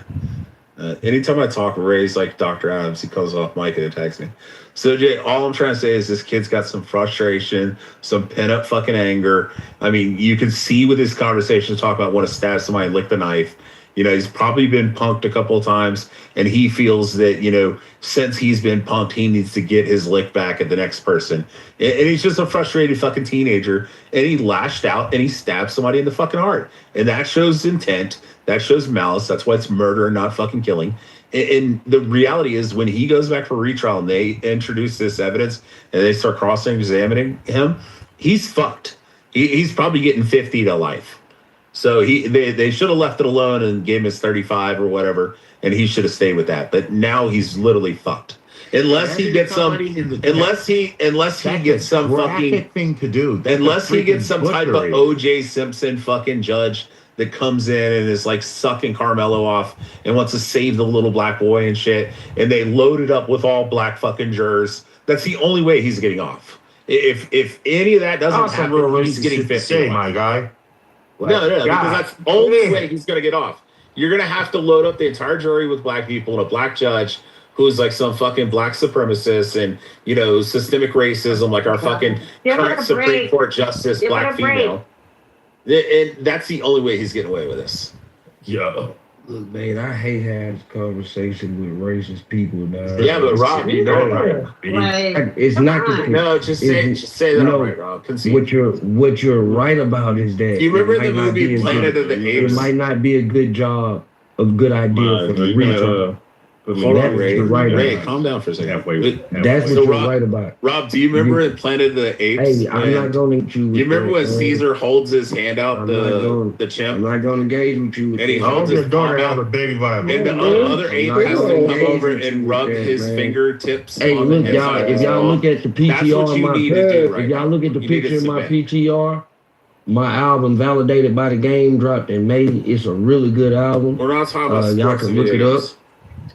Anytime I talk, Ray's like Dr. Adams. He comes off mic and attacks me. So Jay, all I'm trying to say is this kid's got some frustration, some pent up fucking anger. I mean, you can see with his conversation talk about want to stab somebody, lick the knife. He's probably been punked a couple of times, and he feels that, since he's been punked, he needs to get his lick back at the next person. And he's just a frustrated fucking teenager, and he lashed out and he stabbed somebody in the fucking heart. And that shows intent. That shows malice. That's why it's murder, not fucking killing. And the reality is when he goes back for retrial and they introduce this evidence and they start cross-examining him, he's fucked. He's probably getting 50 to life. So they should have left it alone and gave him his 35 or whatever, and he should have stayed with that. But now he's literally fucked. Unless he gets some, unless he gets some fucking thing to do. Unless he gets some type of O.J. Simpson fucking judge that comes in and is like sucking Carmelo off and wants to save the little black boy and shit, and they load it up with all black fucking jurors. That's the only way he's getting off. If any of that doesn't happen, he's getting 50. My guy. No, because that's the only way he's going to get off. You're going to have to load up the entire jury with black people and a black judge who's like some fucking black supremacist and, you know, systemic racism, like our fucking current Supreme Court justice, black female. And that's the only way he's getting away with this. Yo. Look, man, I hate having conversation with racist people, dog. Yeah, but Rob, you know, right? It's not. No, just say that I'm right, Rob. Concede. What you're right about is that. Do you remember the movie Planet of the Apes? It might not be a good job, a good idea for the reach. Hold on, Ray, calm down for a second. That's what you're right about. Rob, do you remember in Planet of the Apes? Hey, I'm not going to get you. Do you remember when Caesar holds his hand out the chimp? I'm not going to engage with you. And he holds his arm out. And the other ape has to come over and rub his fingertips. Hey, look, y'all. If y'all look at the PTR, if y'all look at the picture of my PTR, my album Validated by the Game dropped in May. It's a really good album. We're not talking about y'all can look it up.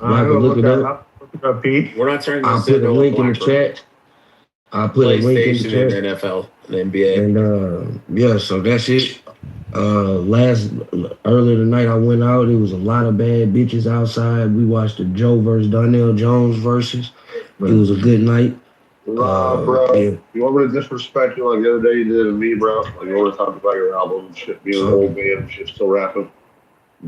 I can look it up. We're not turning this I'll put a link in the chat. I'll put a link in the chat. And NFL, and NBA. And yeah, so that's it. Earlier tonight I went out. It was a lot of bad bitches outside. We watched the Joe versus Darnell Jones versus. It was a good night. Bro, yeah. You want me to disrespect you like the other day you did to me, bro? Like you want to talk about your album and shit, being an old man and shit, still rapping.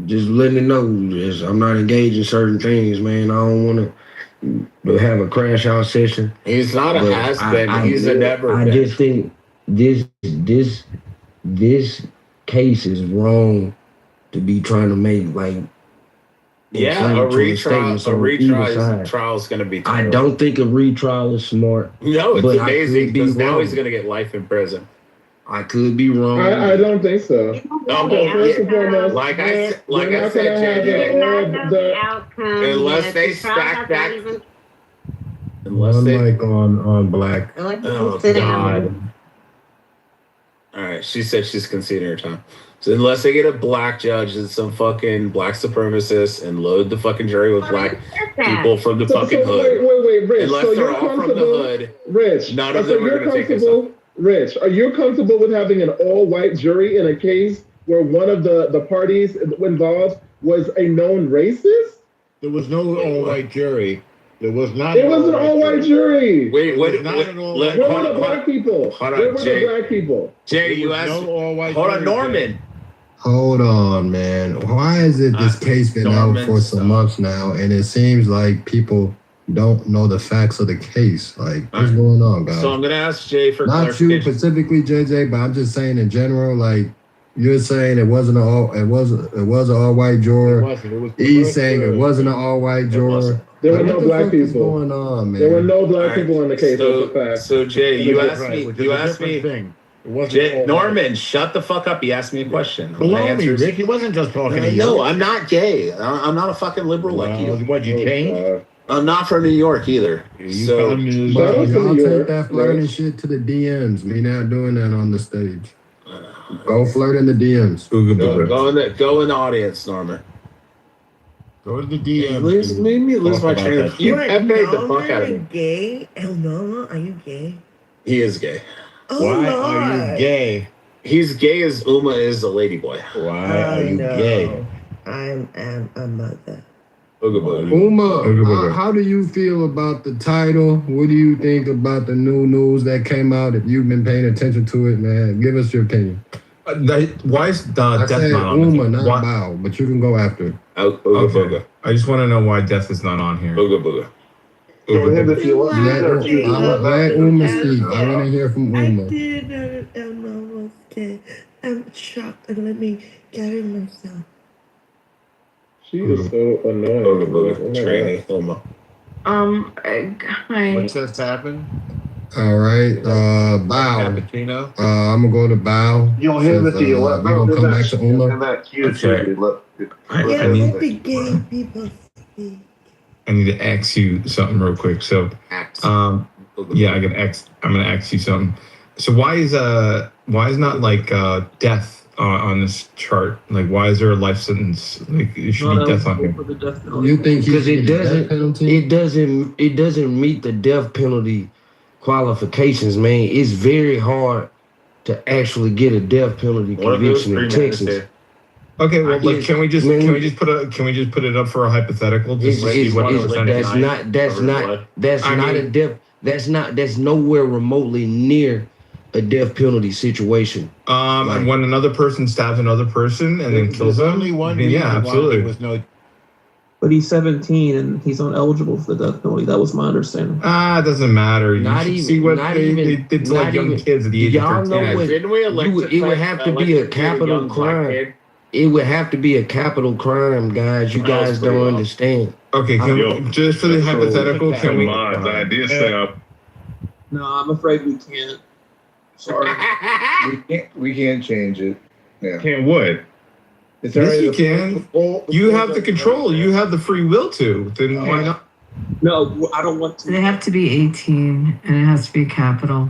Just letting it know, I'm not engaged in certain things, man. I don't want to have a crash out session. He's not a has-been. He's a never I been. just think this case is wrong to be trying to make like. Yeah, a retrial is going to be terrible. I don't think a retrial is smart. No, it's amazing because now he's going to get life in prison. I could be wrong. I don't think so. No, first and foremost, like I said, unless they stack that. Unless they on black. Oh God! All right, she said she's conceding her time. So unless they get a black judge and some fucking black supremacists and load the fucking jury with black people from the fucking hood. Wait, Rich. Unless so they're all from the hood, Rich. None of them are going to take this up. Rich, are you comfortable with having an all-white jury in a case where one of the parties involved was a known racist? There was no all-white jury. There was not. It was an all-white jury. Wait, where were the black people? Hold Where on, were Jay. the black people? Jay, you asked. Hold on, Norman. Hold on, man. Why is it this case been out for some months now, and it seems like people don't know the facts of the case? Like, what's going on, guys? So I'm gonna ask Jay for not clarification. you specifically, JJ, but I'm just saying in general. Like, you're saying it was an all white juror. He's saying it wasn't an all white juror. There were no black people. What's going on, man? There were no black people in the case. That's a fact. So Jay, you asked me. You asked me. Jay, Norman, shut the fuck up. You asked me a question. Believe me, Rick, he wasn't just talking to you. No, I'm not gay. I'm not a fucking liberal like you. What'd you change? I'm not from New York either. So Y'all take that flirting shit to the DMs. We not doing that on the stage. Go flirt in the DMs. go in the audience, Norman. Go to the DMs. Lose my train of. You have made the fuck out of me. Gay? El Norma, are you gay? He is gay. Oh, Why Lord. are you gay? He's gay as Uma is a ladyboy. Why are you gay? I am a mother. Uma, how do you feel about the title? What do you think about the new news that came out? If you've been paying attention to it, man, give us your opinion. Why is I Death said not on? Uma, not Bow, but you can go after. Okay. I just want to know why Death is not on here. Booga. Let Uma speak. I want to hear from Uma. I did know that El Norma was gay. I'm shocked and let me gather myself. She is so annoying. Tranny Uma. Hi. What's just happened? All right, Bow. Cappuccino. I'm gonna go to Bow. You don't hear it, you we're gonna come back to Uma. Let the gay people speak. I need to ask you something real quick. So, yeah, I'm gonna ask you something. So why is not like death on this chart? Like, why is there a life sentence? Like, it should be death on here. You think because it doesn't meet the death penalty qualifications, man. It's very hard to actually get a death penalty conviction in Texas. Okay, well, look, can we just put it up for a hypothetical? Just to see what that's nowhere remotely near a death penalty situation. When another person stabs another person and then kills them. Only one Yeah, reason why absolutely. there was no. But he's 17 and he's ineligible for the death penalty. That was my understanding. It doesn't matter. You Not should even- see what not they even- did to not like young even- kids at the age y'all of know 13. what- Didn't we elect it would have to be a capital crime. It would have to be a capital crime, guys. You guys don't understand. Okay, just for the hypothetical, can we? I did say No, I'm afraid we can't. Sorry. We can't change it. Yeah. Can't what? It's Yes, already you can. You have the control. You have the free will to. Then why not? No, I don't want to. They have to be 18, and it has to be capital.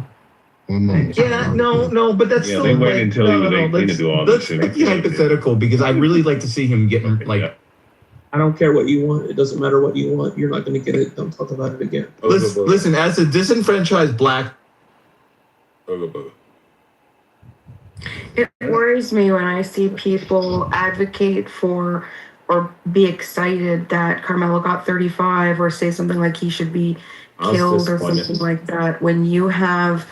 Yeah, no, but that's still. they wait until he was 18 to do all this Let's shit. make it hypothetical because I really like to see him get like. I don't care what you want. It doesn't matter what you want. You're not going to get it. Don't talk about it again. Listen, as a disenfranchised black. It worries me when I see people advocate for or be excited that Carmelo got 35 or say something like he should be killed or something like that. When you have,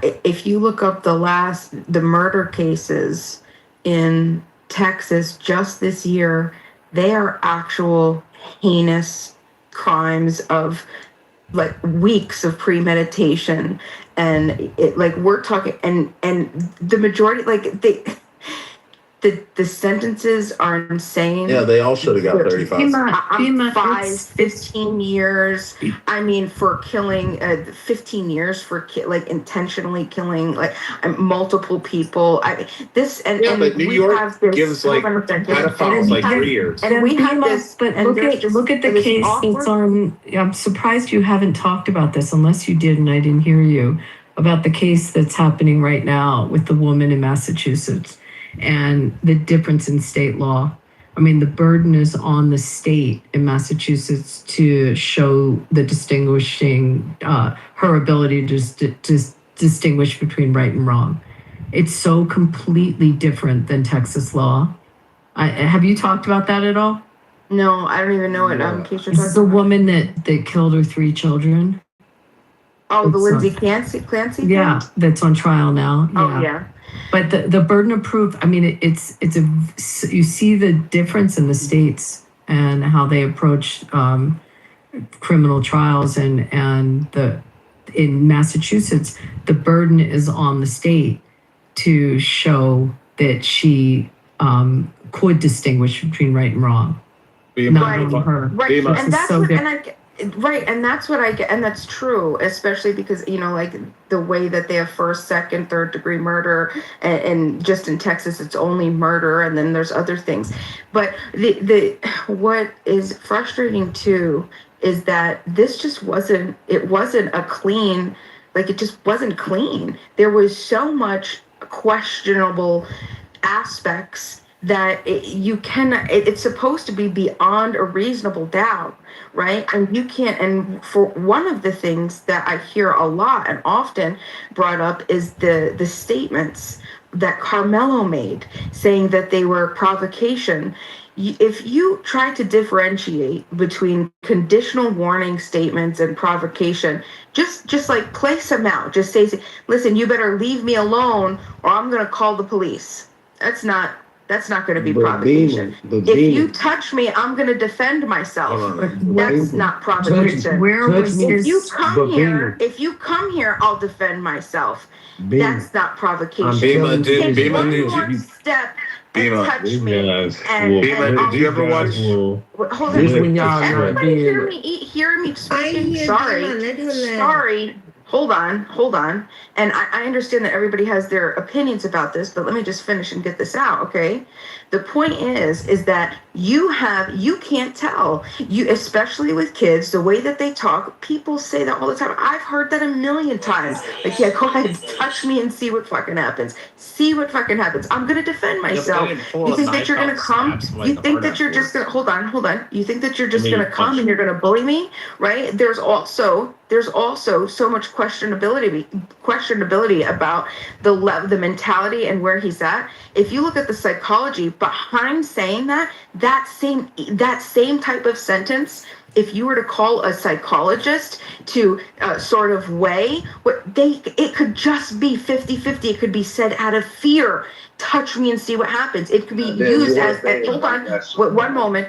if you look up the murder cases in Texas just this year, they are actual heinous crimes of like weeks of premeditation, and we're talking, and the majority, the sentences are insane. Yeah, they all should have got 35. I'm 15 years. I mean, for killing, 15 years for intentionally killing multiple people. But New York gives pedophiles 3 years. And we have this. But look at the case that's on. I'm surprised you haven't talked about this, unless you did and I didn't hear you, about the case that's happening right now with the woman in Massachusetts and the difference in state law. I mean, the burden is on the state in Massachusetts to show the distinguishing, her ability to distinguish between right and wrong. It's so completely different than Texas law. Have you talked about that at all? No, I don't even know what case you're This is the talking about. woman that killed her 3 children. Oh, the It's, Lindsay Clancy thing? Yeah, that's on trial now. Oh, yeah. But the burden of proof, I mean, you see the difference in the states and how they approach criminal trials, and in Massachusetts, the burden is on the state to show that she could distinguish between right and wrong. Not on her. Right, This and is that's so what, different. and I get. Right, and that's what I get, and that's true, especially because the way that they have first, second, third degree murder, and just in Texas it's only murder, and then there's other things. But the what is frustrating too is that this just wasn't a clean, it just wasn't clean. There was so much questionable aspects that it's supposed to be beyond a reasonable doubt, right? And you can't, and for one of the things that I hear a lot and often brought up is the statements that Carmelo made, saying that they were provocation. If you try to differentiate between conditional warning statements and provocation, just place them out. Just say, listen, you better leave me alone or I'm going to call the police. That's not going to be provocation. If you touch me, I'm going to defend myself. That's not provocation. If you come here, I'll defend myself. That's not provocation. Take one more step and touch me. Did you ever watch? Hold on. Everybody hear me speaking? Sorry. Hold on. And I understand that everybody has their opinions about this, but let me just finish and get this out, okay? The point is that you can't tell. Especially with kids, the way that they talk, people say that all the time. I've heard that a million times. Yeah, go ahead, touch me and see what fucking happens. I'm gonna defend myself. You think that you're gonna come? You think that you're just gonna hold on. You think that you're just gonna come and you're gonna bully me, right? There's also there's also so much questionability about the mentality and where he's at. If you look at the psychology behind saying that same type of sentence, if you were to call a psychologist to sort of weigh it could just be 50-50. It could be said out of fear. Touch me and see what happens. It could be used as hold on,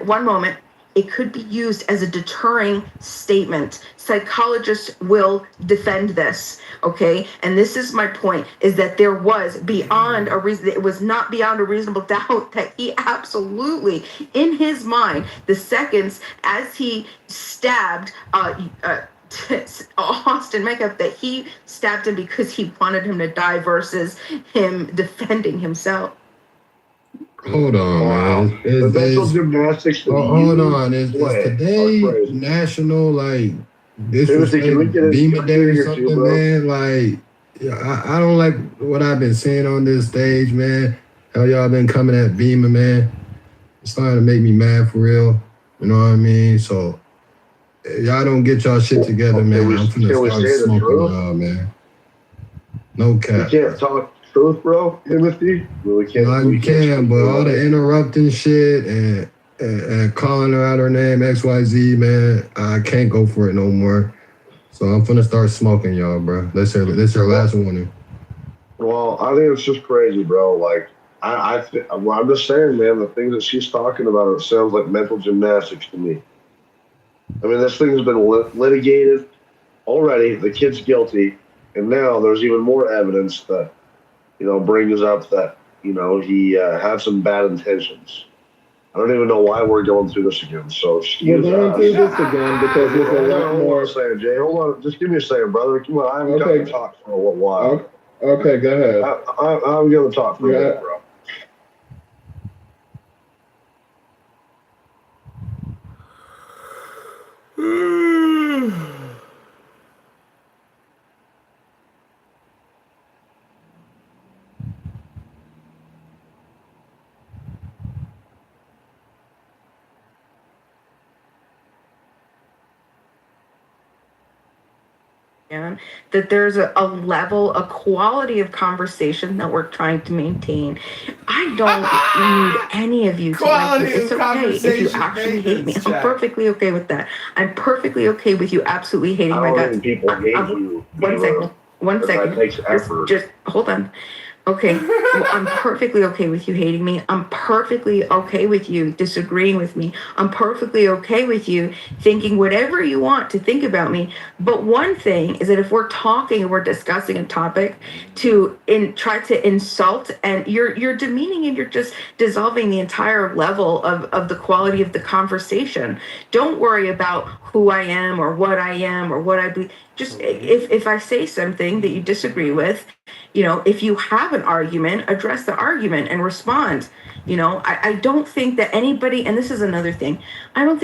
one moment. It could be used as a deterring statement. Psychologists will defend this, okay? And this is my point, is that there was beyond a reason, it was not beyond a reasonable doubt that he absolutely, in his mind, the seconds as he stabbed Austin Metcalf, that he stabbed him because he wanted him to die versus him defending himself. Hold on, man. The mental gymnastics. Hold on. Is today national disrespect Beamer Day or something, man? Like, I don't like what I've been seeing on this stage, man. How y'all been coming at Beamer, man? It's starting to make me mad for real. You know what I mean? So y'all don't get y'all shit together, man. I'm finna start smoking y'all, man. No cap. You can't talk truth, bro, Timothy. You can, but all the interrupting shit and calling her out her name, XYZ, man, I can't go for it no more. So I'm finna start smoking y'all, bro. That's her last warning. Well, I think it's just crazy, bro. Like, I'm just saying, man, the things that she's talking about, it sounds like mental gymnastics to me. I mean, this thing has been litigated already. The kid's guilty, and now there's even more evidence that, brings up that, he had some bad intentions. I don't even know why we're going through this again. So we're going through this again because there's a lot more. Saying, Jay, hold on, just give me a second, brother. Come on, I haven't gotten to talk for a while. Okay, go ahead. I'm going to talk for a minute, bro. That there's a level, a quality of conversation that we're trying to maintain. I don't need any of you to like me. It's okay if you actually hate me. I'm perfectly okay with that. I'm perfectly okay with you absolutely hating my guts. People hate you. One second. That takes effort. Just hold on. Okay, well, I'm perfectly okay with you hating me. I'm perfectly okay with you disagreeing with me. I'm perfectly okay with you thinking whatever you want to think about me. But one thing is that if we're talking and we're discussing a topic to try to insult, and you're demeaning and you're just dissolving the entire level of the quality of the conversation. Don't worry about who I am or what I am or what I believe. Just if I say something that you disagree with, if you have an argument, address the argument and respond. I don't think that anybody, and this is another thing, I know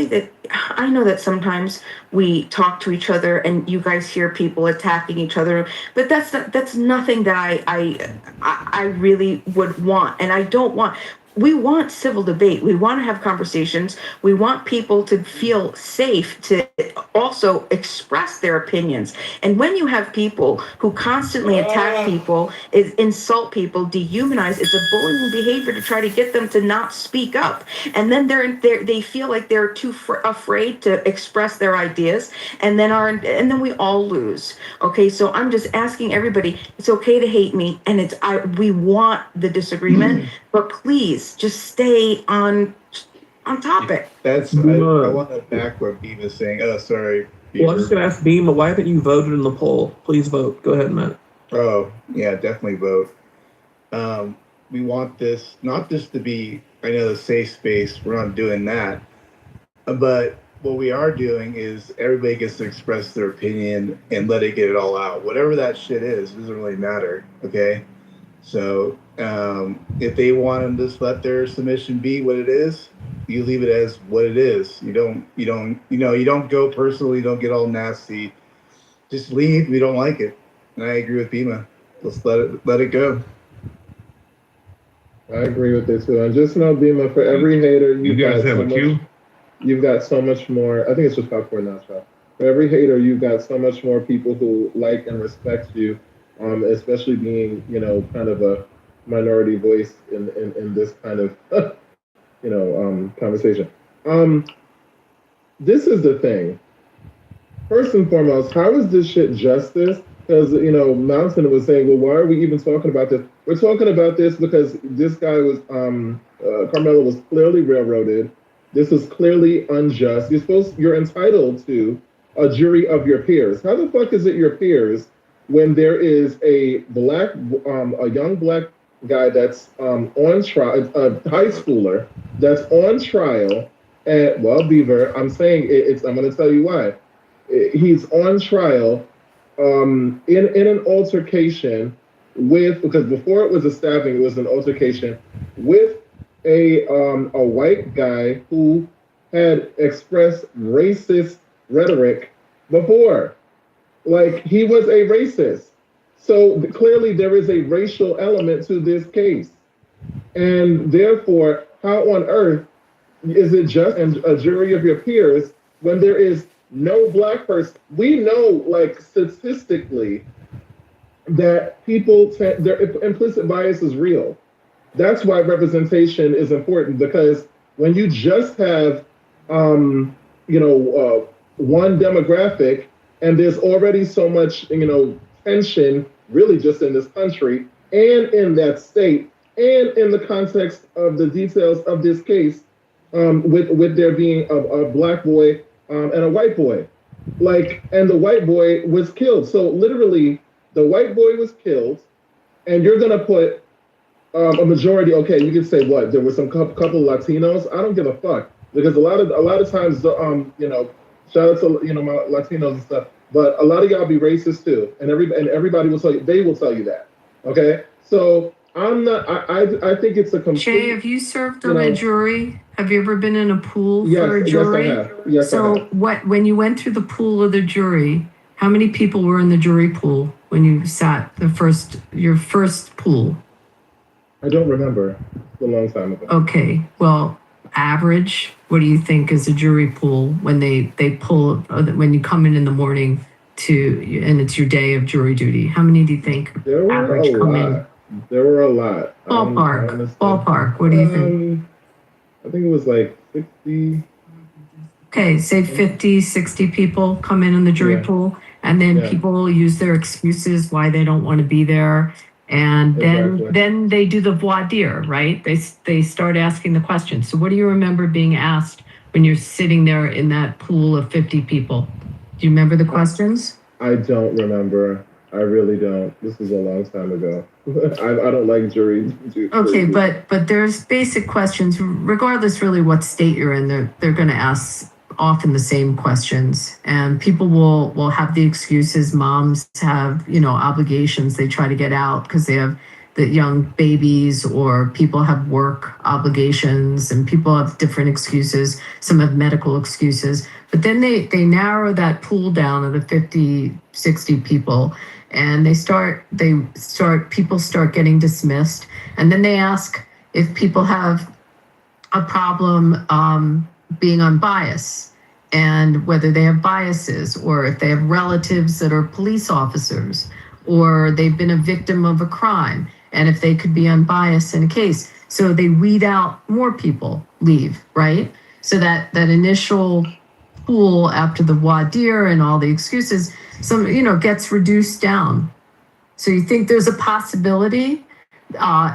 that sometimes we talk to each other and you guys hear people attacking each other, but that's nothing that I really would want, and I don't want. We want civil debate. We want to have conversations. We want people to feel safe to also express their opinions. And when you have people who constantly attack people, insult people, dehumanize, it's a bullying behavior to try to get them to not speak up. And then they feel like they're too afraid to express their ideas, and then we all lose. Okay, so I'm just asking everybody, it's okay to hate me, and we want the disagreement, but please just stay on topic. I want to back what Beam is saying. Oh, sorry. Well, I'm just going to ask Beam, why haven't you voted in the poll? Please vote. Go ahead, Matt. Oh, yeah, definitely vote. We want this, not just to be, a safe space. We're not doing that. But what we are doing is everybody gets to express their opinion and let it get it all out. Whatever that shit is, doesn't really matter, okay? So if they want to just let their submission be what it is, you leave it as what it is. You don't go personal. You don't get all nasty. Just leave. We don't like it. And I agree with Bima. Let's let it go. I agree with this one. Just know, Bima, for every hater, you guys have a queue. You've got so much more. I think it's just popcorn now, so. For every hater, you've got so much more people who like and respect you, especially being, kind of a minority voice in this kind of, conversation. Um, this is the thing. First and foremost, how is this shit justice? Because, Mountain was saying, well, why are we even talking about this? We're talking about this because this guy was, Carmelo was clearly railroaded. This is clearly unjust. You're entitled to a jury of your peers. How the fuck is it your peers when there is a young black guy that's on trial, a high schooler that's on trial, and well, Beaver, I'm saying I'm going to tell you why. He's on trial in an altercation because before it was a stabbing, it was an altercation with a white guy who had expressed racist rhetoric before. Like, he was a racist. So clearly there is a racial element to this case. And therefore, how on earth is it just a jury of your peers when there is no black person? We know, like, statistically, that their implicit bias is real. That's why representation is important, because when you just have, one demographic, and there's already so much, tension, really just in this country and in that state, and in the context of the details of this case, with there being a black boy and a white boy, and the white boy was killed. So literally, the white boy was killed, and you're gonna put a majority. Okay, you can say what? There were some couple Latinos. I don't give a fuck, because a lot of times, shout out to my Latinos and stuff, but a lot of y'all be racist too, and everybody will tell you. They will tell you that. Okay, so I'm not. I think it's a complete. Jay, have you served on a jury? Have you ever been in a pool for a jury? Yes, I have. Yes, I have. When you went through the pool of the jury, how many people were in the jury pool when you sat your first pool? I don't remember. It's a long time ago. Okay, well, average. What do you think is a jury pool when they pull when you come in the morning and it's your day of jury duty? How many do you think average come in? There were a lot. Ballpark. What do you think? I think it was like 60. Okay, say 50, 60 people come in the jury pool, and then people use their excuses why they don't want to be there. And then they do the voir dire, right? They start asking the questions. So what do you remember being asked when you're sitting there in that pool of 50 people? Do you remember the questions? I don't remember. I really don't. This is a long time ago. I don't like jury. Okay, but there's basic questions, regardless really what state you're in. They're going to ask often the same questions, and people will have the excuses. Moms have obligations they try to get out because they have the young babies, or people have work obligations, and people have different excuses. Some have medical excuses, but then they narrow that pool down of the 50, 60 people, and people start getting dismissed, and then they ask if people have a problem being unbiased, and whether they have biases, or if they have relatives that are police officers, or they've been a victim of a crime, and if they could be unbiased in a case. So they weed out more people leave, right? So that initial pool after the voir dire and all the excuses, gets reduced down. So you think there's a possibility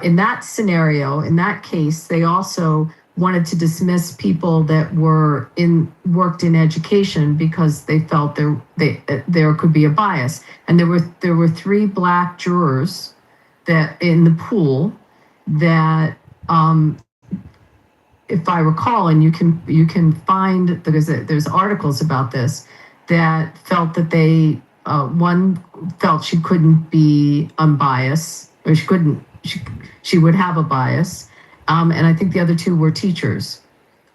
in that scenario, in that case, they also wanted to dismiss people that worked in education because they felt there could be a bias. And there were 3 black jurors that in the pool that, if I recall, and you can find, because there's articles about this, that felt that one felt she couldn't be unbiased, or she would have a bias. And I think the other 2 were teachers.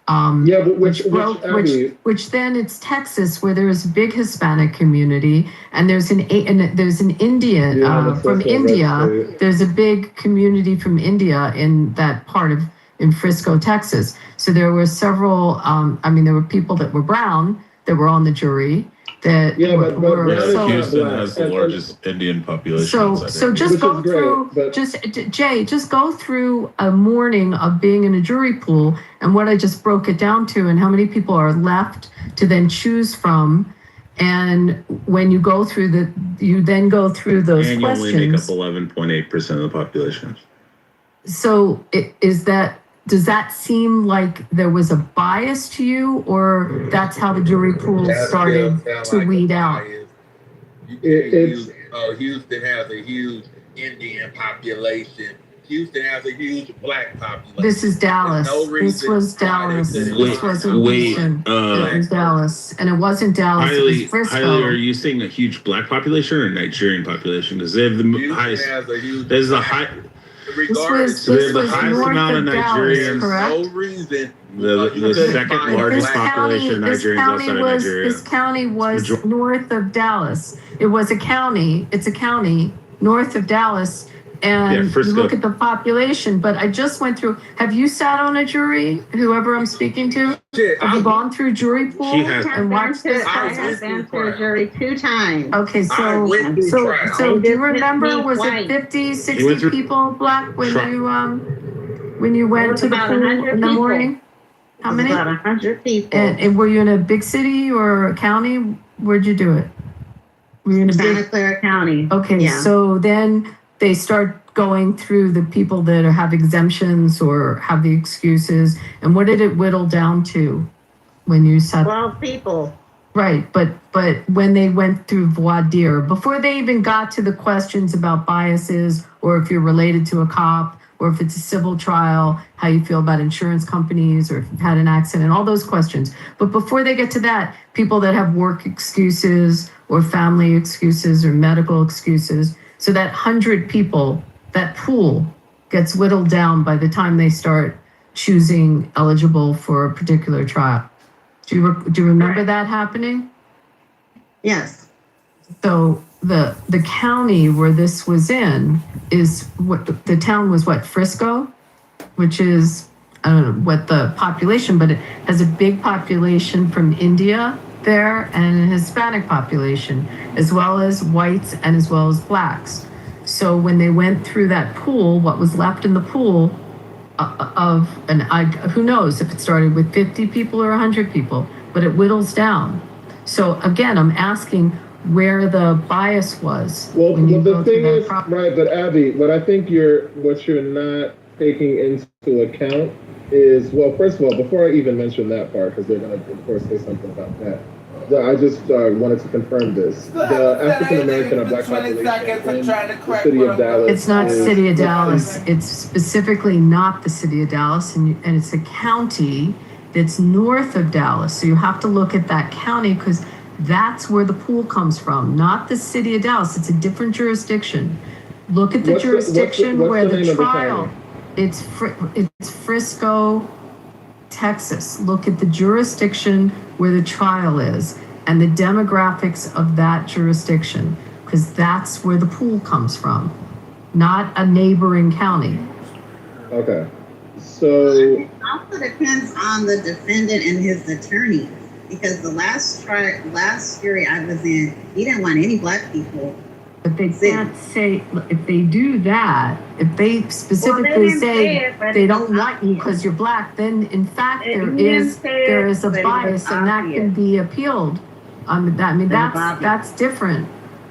Which then it's Texas, where there's a big Hispanic community, and there's an Indian from India. There's a big community from India in that part in Frisco, Texas. So there were several. There were people that were brown that were on the jury, that were Houston has the largest Indian population. so just go through just go through a morning of being in a jury pool and what I just broke it down to and how many people are left to then choose from. And when you go through you then go through those and questions. you only make up 11.8% of the population. So does that seem like there was a bias to you, or that's how the jury pool started to weed out? Houston has a huge Indian population. Houston has a huge black population. This is Dallas. This was Dallas. This wasn't Houston. It was Dallas, and it wasn't Dallas. It was Frisco. Highly, are you saying a huge black population or Nigerian population? Because they have the highest. There's the high. Regardless, there's the highest amount of Nigerians. No reason. The second largest population of Nigerians outside of Nigeria. This county was north of Dallas. It was a county. It's a county north of Dallas. And you look at the population, but I just went through. Have you sat on a jury? Whoever I'm speaking to, have you gone through jury pool and watched this? I have been to a jury 2 times. Okay, so do you remember? Was it 50, 60 people black when you went to the pool in the morning? How many? About 100 people. And were you in a big city or a county? Where'd you do it? Were you in Santa Clara County. Okay, yeah. So then they start going through the people that have exemptions or have the excuses. And what did it whittle down to when you said 12 people? Right, but when they went through voir dire, before they even got to the questions about biases or if you're related to a cop or if it's a civil trial, how you feel about insurance companies or if you've had an accident, all those questions. But before they get to that, people that have work excuses or family excuses or medical excuses, so that 100 people, that pool gets whittled down by the time they start choosing eligible for a particular trial. Do you remember that happening? Yes. So the county where this was in is the town was Frisco, which is I don't know what the population, but it has a big population from India there and a Hispanic population, as well as whites and as well as blacks. So when they went through that pool, what was left in the pool who knows if it started with 50 people or 100 people, but it whittles down. So again, I'm asking where the bias was. Well, the thing is, right, but Abby, what I think what you're not taking into account is, well, first of all, before I even mention that part, because they're going to, of course, say something about that. I just wanted to confirm this. The African American or black population in the city of Dallas. It's not city of Dallas. It's specifically not the city of Dallas, and it's a county that's north of Dallas. So you have to look at that county because that's where the pool comes from, not the city of Dallas. It's a different jurisdiction. Look at the jurisdiction where the trial. It's Frisco, Texas. Look at the jurisdiction where the trial is and the demographics of that jurisdiction, because that's where the pool comes from, not a neighboring county. Okay. So it also depends on the defendant and his attorney, because the last jury I was in, he didn't want any black people. But they can't say, if they do that, if they specifically say they don't want you because you're black, then in fact there is a bias and that can be appealed. That's different.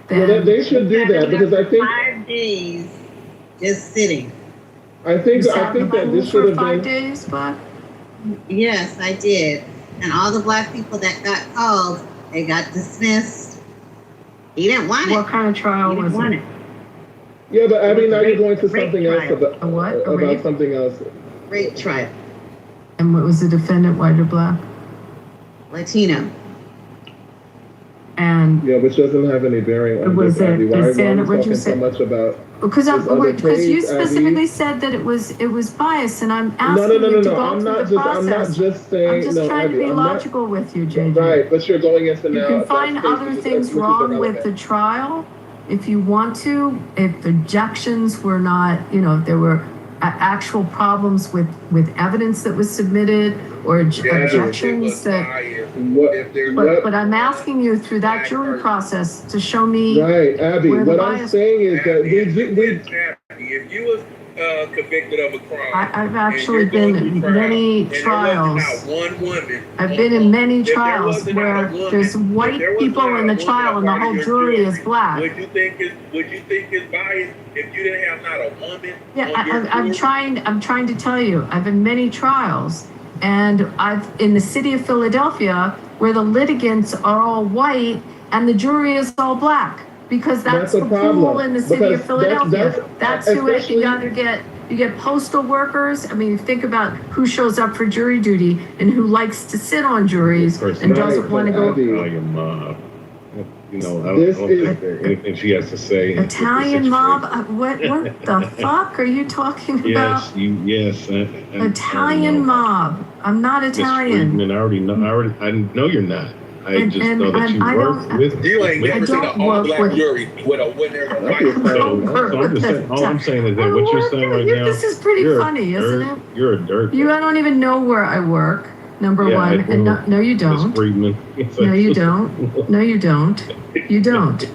They should do that because I think 5 days just sitting. I think that this should have been 5 days, but yes, I did. And all the black people that got called, they got dismissed. He didn't want it. What kind of trial was it? Yeah, but I mean, now you're going to something else about what? About something else. Rape trial. And what was the defendant, white or black? Latino. And yeah, which doesn't have any bearing on this. Why are you talking so much about? Because you specifically said that it was biased, and I'm asking you to go through the process. I'm not just saying. I'm just trying to be logical with you, JJ. Right, but you're going into now. You can find other things wrong with the trial if you want to. If the objections were not, if there were actual problems with evidence that was submitted or objections that. But I'm asking you through that jury process to show me. Right, Abby. What I'm saying is that if you was convicted of a crime, I've actually been in many trials. One woman. I've been in many trials where there's white people in the trial and the whole jury is black. Would you think it's biased if you didn't have not a woman? Yeah, I'm trying to tell you, I've been many trials, and I've in the city of Philadelphia where the litigants are all white and the jury is all black. Because that's the pool in the city of Philadelphia. That's who it, you get postal workers. I mean, think about who shows up for jury duty and who likes to sit on juries and doesn't want to go. Your mom. You know, I don't think anything she has to say. Italian mob? What the fuck are you talking about? Yes. Italian mob. I'm not Italian. I already know. I know you're not. I just know that you work with. You ain't never seen an all-black jury with a winner. All I'm saying is that what you're saying right now. This is pretty funny, isn't it? You're a dirt. I don't even know where I work. Number one, and no, you don't. No, you don't. No, you don't. You don't.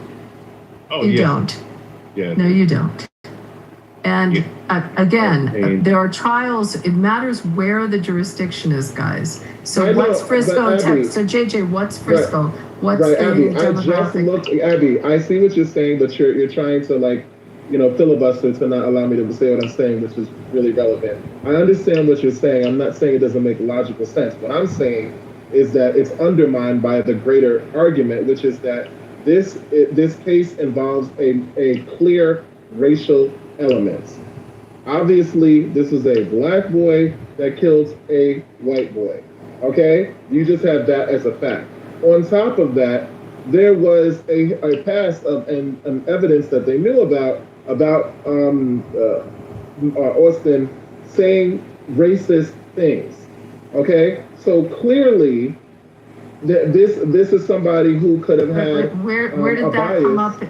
Oh, you don't. Yeah. No, you don't. And again, there are trials. It matters where the jurisdiction is, guys. So what's Frisco, Texas? So JJ, what's Frisco? What's the Abby, demographic? Abby, I see what you're saying, but you're trying to filibuster to not allow me to say what I'm saying, which is really relevant. I understand what you're saying. I'm not saying it doesn't make logical sense. What I'm saying is that it's undermined by the greater argument, which is that this case involves a clear racial element. Obviously, this is a black boy that killed a white boy. Okay? You just have that as a fact. On top of that, there was a past of and evidence that they knew about Austin saying racist things. Okay? So clearly, this is somebody who could have had where did that bias. come up?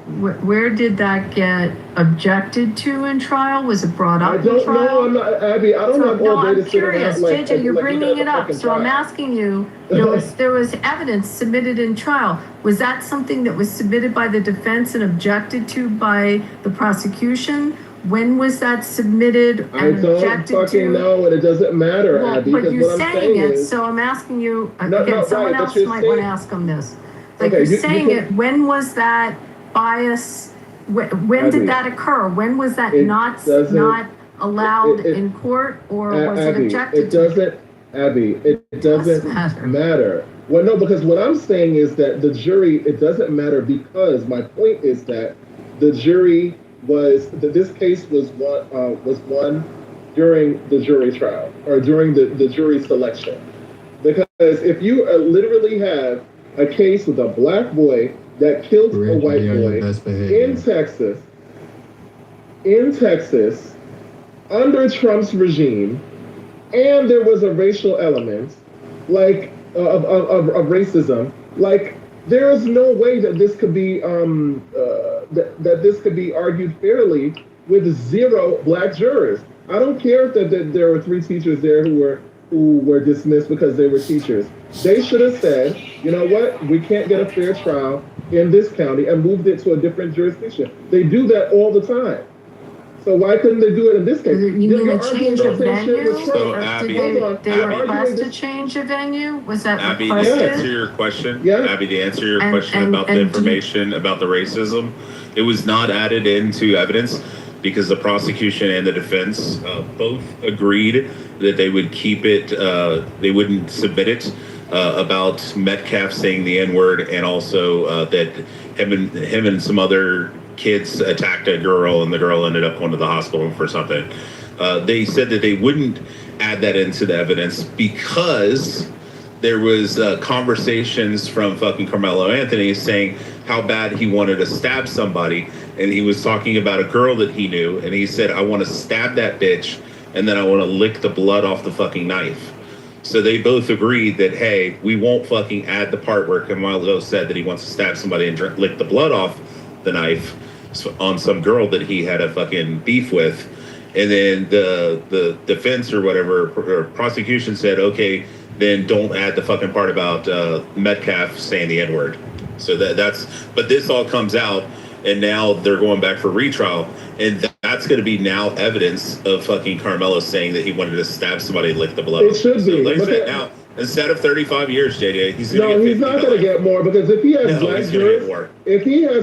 Where did that get objected to in trial? Was it brought up in trial? I don't know. I'm not, Abby. I don't have all day to sit around. JJ, you're bringing it up, so I'm asking you. There was evidence submitted in trial. Was that something that was submitted by the defense and objected to by the prosecution? When was that submitted and objected to? I don't fucking know, and it doesn't matter, Abby. But you're saying it, so I'm asking you, someone else might want to ask him this. You're saying it, when was that bias, when did that occur? When was that not allowed in court, or was it objected to? Abby, it doesn't matter. Well, no, because what I'm saying is that the jury, it doesn't matter, because my point is that the jury this case was won during the jury trial, or during the jury selection. Because if you literally have a case with a black boy that killed a white boy in Texas, under Trump's regime, and there was a racial element, of racism, there is no way that this could be that this could be argued fairly with 0 black jurors. I don't care if there were 3 teachers there who were dismissed because they were teachers. They should have said, you know what, we can't get a fair trial in this county, and moved it to a different jurisdiction. They do that all the time. So why couldn't they do it in this case? You mean a change of venue? So, Abby, did they request a change of venue? Was that Abby, requested? to answer your question, Abby, to answer your question about the information about the racism, it was not added into evidence because the prosecution and the defense both agreed that they would keep it, they wouldn't submit it about Metcalf saying the N-word, and also that him and some other kids attacked a girl, and the girl ended up going to the hospital for something. They said that they wouldn't add that into the evidence because there was conversations from fucking Carmelo Anthony saying how bad he wanted to stab somebody, and he was talking about a girl that he knew, and he said, I want to stab that bitch, and then I want to lick the blood off the fucking knife. So they both agreed that, hey, we won't fucking add the part where Carmelo said that he wants to stab somebody and lick the blood off the knife on some girl that he had a fucking beef with. And then the defense or whatever, or prosecution said, okay, then don't add the fucking part about Metcalf saying the N-word. So but this all comes out, and now they're going back for retrial, and that's going to be now evidence of fucking Carmelo saying that he wanted to stab somebody and lick the blood. It should be. Like I said, now, instead of 35 years, JJ, he's going to get 50. He's not going to get more, because if he has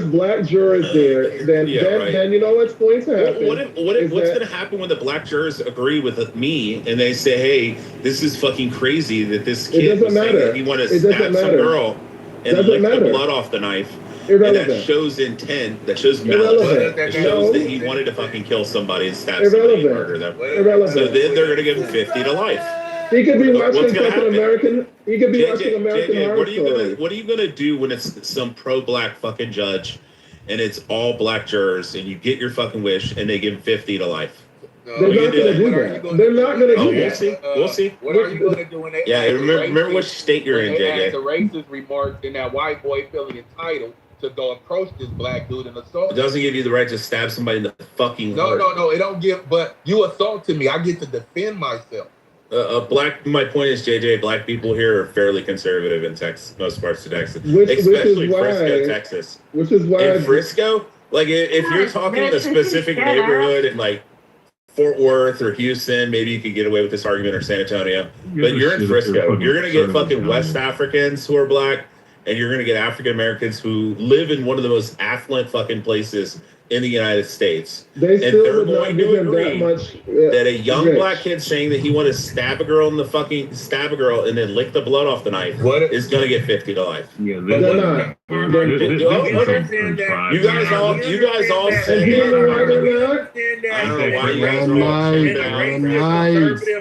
black jurors there, then you know what's going to happen. What's going to happen when the black jurors agree with me and they say, hey, this is fucking crazy that this kid was saying that he wanted to stab some girl and lick the blood off the knife? Irrelevant. And that shows intent, that shows malice, it shows that he wanted to fucking kill somebody and stab somebody and murder them. So then they're going to give him 50 to life. He could be watching fucking American. He could be watching American Horror Story. What are you gonna do when it's some pro-black fucking judge, and it's all black jurors, and you get your fucking wish, and they give him 50 to life? They're not going to do that. They're not going to do that. We'll see. What are you going to do when they? Yeah, remember which state you're in, JJ. The racist remark and that white boy feeling entitled to go approach this black dude and assault. It doesn't give you the right to stab somebody in the fucking heart. No. It don't give. But you assaulted me. I get to defend myself. My point is, JJ, black people here are fairly conservative in most parts of Texas, especially Frisco, Texas. Which is why in Frisco, like if you're talking a specific neighborhood in like Fort Worth or Houston, maybe you could get away with this argument, or San Antonio. But you're in Frisco, you're gonna get fucking West Africans who are black, and you're gonna get African Americans who live in one of the most affluent fucking places in the United States. They're going to agree that a young black kid saying that he wanted to stab a girl and then lick the blood off the knife is going to get 50 to life. Yeah, they're not. You guys all said I don't know why you guys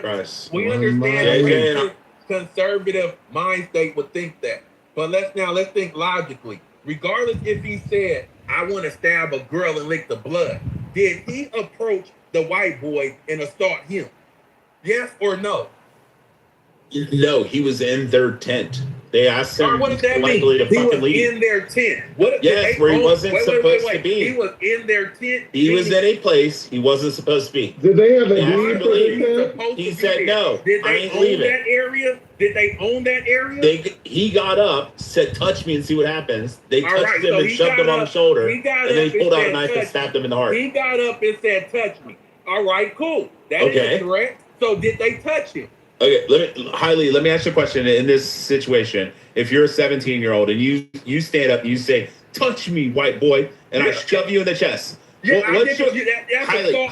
are We understand conservative mind state would think that. But let's think logically. Regardless if he said, I want to stab a girl and lick the blood, did he approach the white boy and assault him? Yes or no? No, he was in their tent. They asked him what does that mean? to He fucking was leave. in their tent. Yes, where he wasn't supposed to be. He was in their tent. He was in a place he wasn't supposed to be. Did they have a deed for the tent? He said no. Did I they ain't own leaving. that area? Did they own that area? He got up, said, touch me and see what happens. They All touched right, him so and he shoved him got on the up- shoulder. he got And then up he pulled and out a said, knife and touch stabbed him in the heart. He got up and said, touch me. All right, cool. That Okay. is correct. So did they touch him? Okay, let me ask you a question. In this situation, if you're a 17-year-old and you stand up and you say, touch me, white boy, and I shove you in the chest. Yeah, What's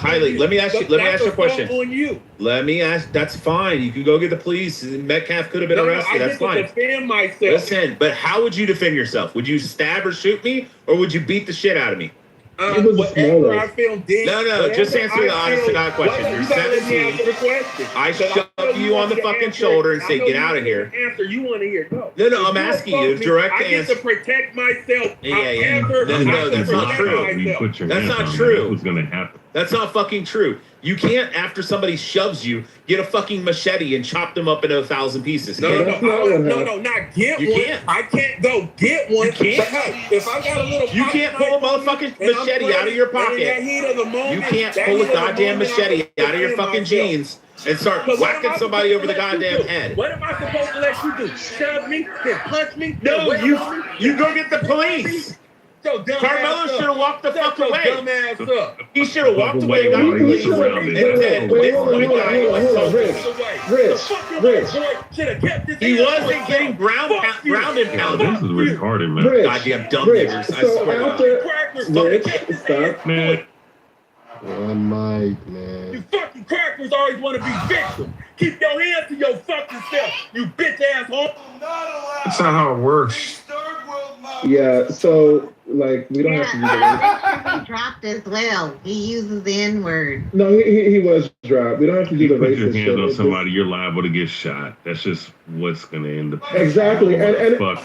Hailey, let me ask you a question. On you. Let me ask, that's fine. You can go get the police. Metcalf could have been arrested. That's fine. I get to defend myself. Listen, but how would you defend yourself? Would you stab or shoot me, or would you beat the shit out of me? Whatever I feel dead. No, just answer the honest to God question. You're 17. I shove you on the fucking shoulder and say, get out of here. Answer you want to hear? No, I'm asking you direct I get answer. to protect myself. Yeah. No, that's not true. That's not true. What's going to happen? That's not fucking true. You can't, after somebody shoves you, get a fucking machete and chop them up into 1,000 pieces. No, not get You one. can't. I can't go get one. You can't. But hey, if I got a little, You can't pull a motherfucking machete out of your pocket. You can't pull a goddamn machete out of your fucking jeans and start whacking somebody over the goddamn head. What am I supposed to let you do? Shove me? Then punch me? No, you go get the police. Carmelo should have walked the fuck away. He should have walked away, got the police, He wasn't getting ground and pounded. This is retarded, man. Goddamn dumb niggers. I swear to God. Stop. Man. One mic, man. You fucking crackers always want to be victims. Keep your hands to your fucking self, you bitch asshole. That's not how it works. Yeah, so like we don't have to do the He dropped as well. He uses the N-word. No, he was dropped. We don't have to do the Put racist your hands on shit. somebody, you're liable to get shot. That's just what's gonna end up. Exactly, and Fuck.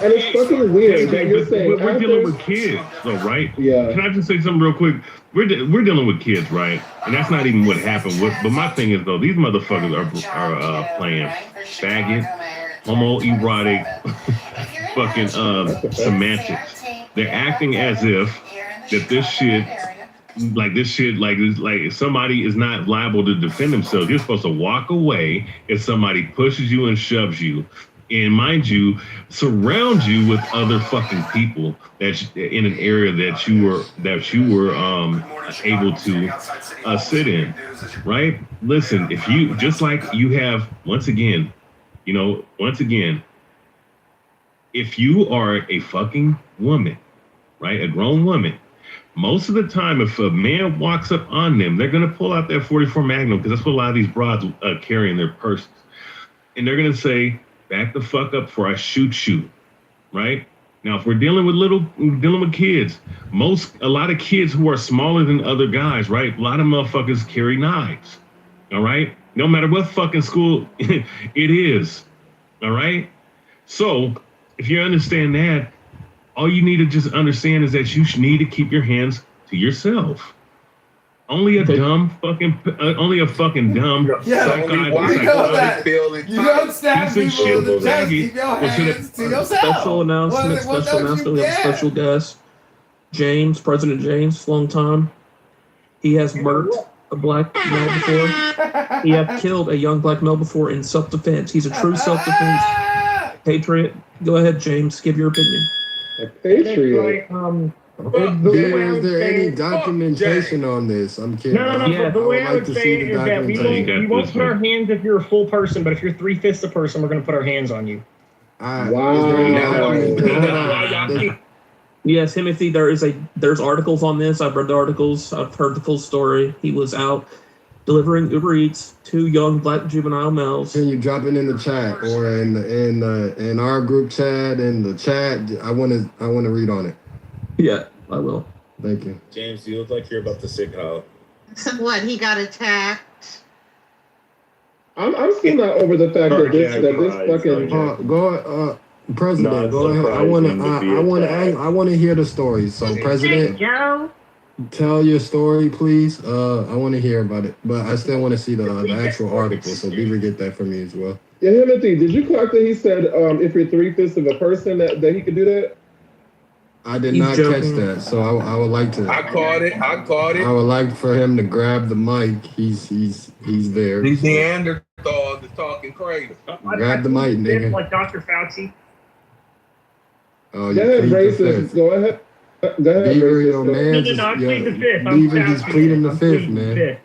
and it's fucking weird that you're saying We're dealing with kids, though, right? Yeah. Can I just say something real quick? We're dealing with kids, right? And that's not even what happened. But my thing is, though, these motherfuckers are playing faggot, homoerotic, fucking semantics. They're acting as if that this shit like this shit, like if somebody is not liable to defend themselves, you're supposed to walk away if somebody pushes you and shoves you. And mind you, surround you with other fucking people that in an area that you were able to sit in, right? Listen, if you just like you have once again, if you are a fucking woman, right, a grown woman, most of the time, if a man walks up on them, they're gonna pull out that 44 Magnum because that's what a lot of these broads carry in their purses, and they're gonna say, "Back the fuck up before I shoot you," right? Now, if we're dealing with kids, a lot of kids who are smaller than other guys, right? A lot of motherfuckers carry knives, all right? No matter what fucking school it is, all right? So, if you understand that, all you need to just understand is that you need to keep your hands to yourself. Only a fucking dumb. Yeah, you know that. You don't stab people in the chest. Keep your hands to yourself. Special announcement. We have a special guest, James, President James, long time. He has murdered a black male before. He has killed a young black male before in self-defense. He's a true self-defense patriot. Go ahead, James. Give your opinion. A patriot. Is there any documentation on this? I'm kidding. No. Yeah, the way I would say it is that we won't put our hands if you're a full person, but if you're 3/5 a person, we're going to put our hands on you. Yes, Timothy. There's articles on this. I've read the articles. I've heard the full story. He was out delivering Uber Eats to young black juvenile males. Can you drop it in the chat or in our group chat in the chat? I want to read on it. Yeah, I will. Thank you. James, you look like you're about to say Kyle. So what? He got attacked. I'm still not over the fact that this fucking President, go ahead. I want to hear the story. So, President, Joe, tell your story, please. I want to hear about it, but I still want to see the actual article. So, Beaver, get that from me as well. Yeah, Timothy, did you clock that he said if you're 3/5 of a person that he could do that? I did not catch that, so I would like to. I caught it. I would like for him to grab the mic. He's there. These Neanderthals is talking crazy. Grab the mic, nigga. like Dr. Fauci. Oh, go ahead, racist. Go ahead. Beaver, your man. I plead the fifth. Beaver just pleading the fifth, man.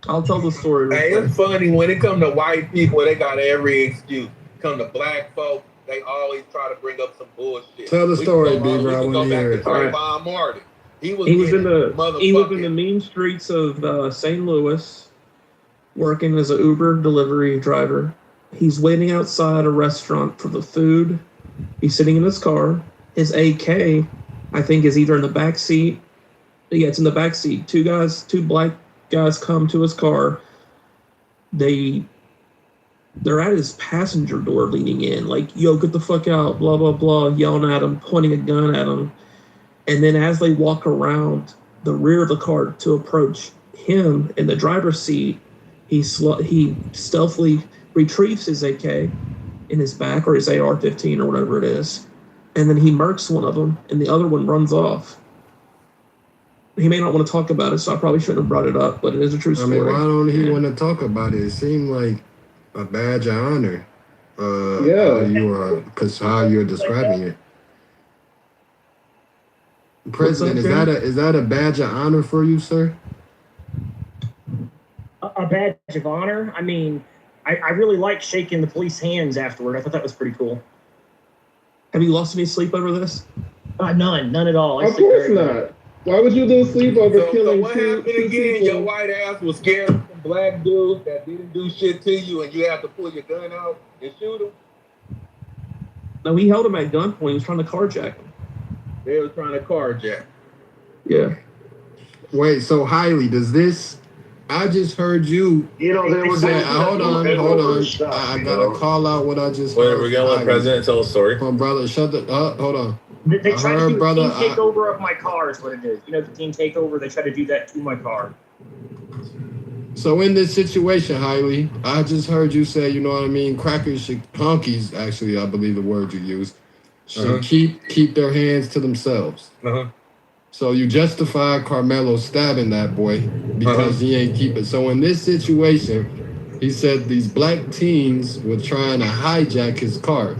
I'll tell the story. Hey, it's funny when it comes to white people, they got every excuse. Come to black folks, they always try to bring up some bullshit. Tell the story, Beaver. I want to hear it. Trayvon Martin. He was in the mean streets of St. Louis, working as an Uber delivery driver. He's waiting outside a restaurant for the food. He's sitting in his car. His AK, I think, is either in the back seat. Yeah, it's in the back seat. Two black guys come to his car. They're at his passenger door leaning in, like, yo, get the fuck out, blah, blah, blah, yelling at him, pointing a gun at him. And then as they walk around the rear of the car to approach him in the driver's seat, he stealthily retrieves his AK in his back, or his AR-15 or whatever it is. And then he murks one of them, and the other one runs off. He may not want to talk about it, so I probably shouldn't have brought it up, but it is a true story. I mean, why don't he want to talk about it? It seemed like a badge of honor. Because how you're describing it. President, is that a badge of honor for you, sir? A badge of honor? I mean, I really like shaking the police hands afterward. I thought that was pretty cool. Have you lost any sleep over this? None at all. Of course not. Why would you lose sleep over killing so what happened again? Your white ass was scared of some black dudes that didn't do shit to you, and you have to pull your gun out and shoot them? No, he held him at gunpoint. He was trying to carjack him. They were trying to carjack. Yeah. Wait, so Hailey, does this... I just heard you. You know, they were saying, hold on. I gotta call out what I just heard. We're gonna let the president tell a story. Come on, brother, shut the hold on. They try to do the team takeover of my car is what it is. You know, the team takeover, they try to do that to my car. So in this situation, Hailey, I just heard you say, you know what I mean, crackers, honkies, actually, I believe the word you used, should keep their hands to themselves. So you justify Carmelo stabbing that boy because he ain't keep it. So in this situation, he said these black teens were trying to hijack his car.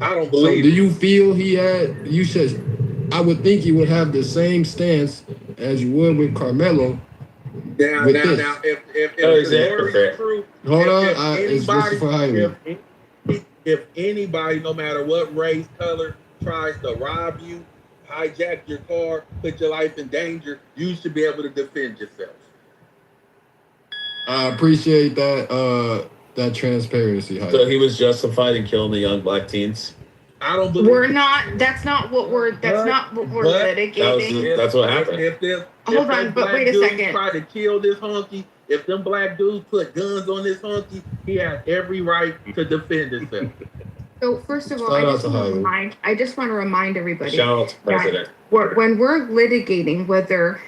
I don't So believe do you feel you should, I would think you would have the same stance as you would with Carmelo. Now, if the story is true, if anybody, no matter what race, color, tries to rob you, hijack your car, put your life in danger, you should be able to defend yourself. I appreciate that transparency. So he was justified in killing the young black teens. I don't believe we're not. That's not what we're litigating. That's what happened. Hold on, but wait a second. Try to kill this honky. If them black dudes put guns on this honky, he has every right to defend himself. So first of all, I just want to remind everybody. Shout out to the president. When we're litigating whether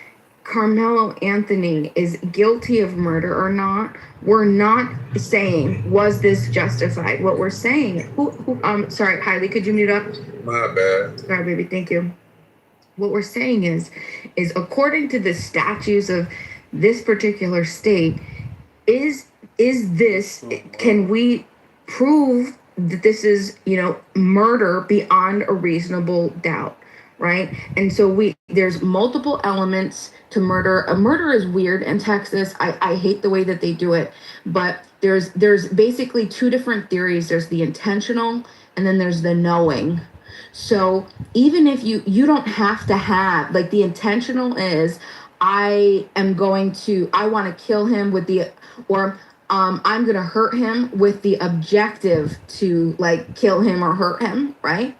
Carmelo Anthony is guilty of murder or not, we're not saying was this justified. What we're saying, sorry, Hailey, could you mute up? My bad. Sorry, baby, thank you. What we're saying is according to the statutes of this particular state, can we prove that this is, murder beyond a reasonable doubt, right? And so there's multiple elements to murder. A murder is weird in Texas. I hate the way that they do it, but there's basically two different theories. There's the intentional, and then there's the knowing. So even if you don't have to have, like, the intentional is, I want to kill him I'm going to hurt him with the objective to, like, kill him or hurt him, right?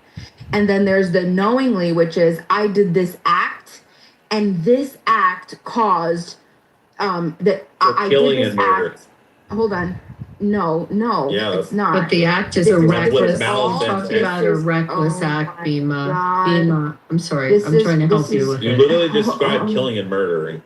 And then there's the knowingly, which is, I did this act, and this act caused I did this act. Hold on. No, it's not. But the act is a reckless. Talking about a reckless act, Bima. I'm sorry. I'm trying to help you with it. You literally described killing and murdering.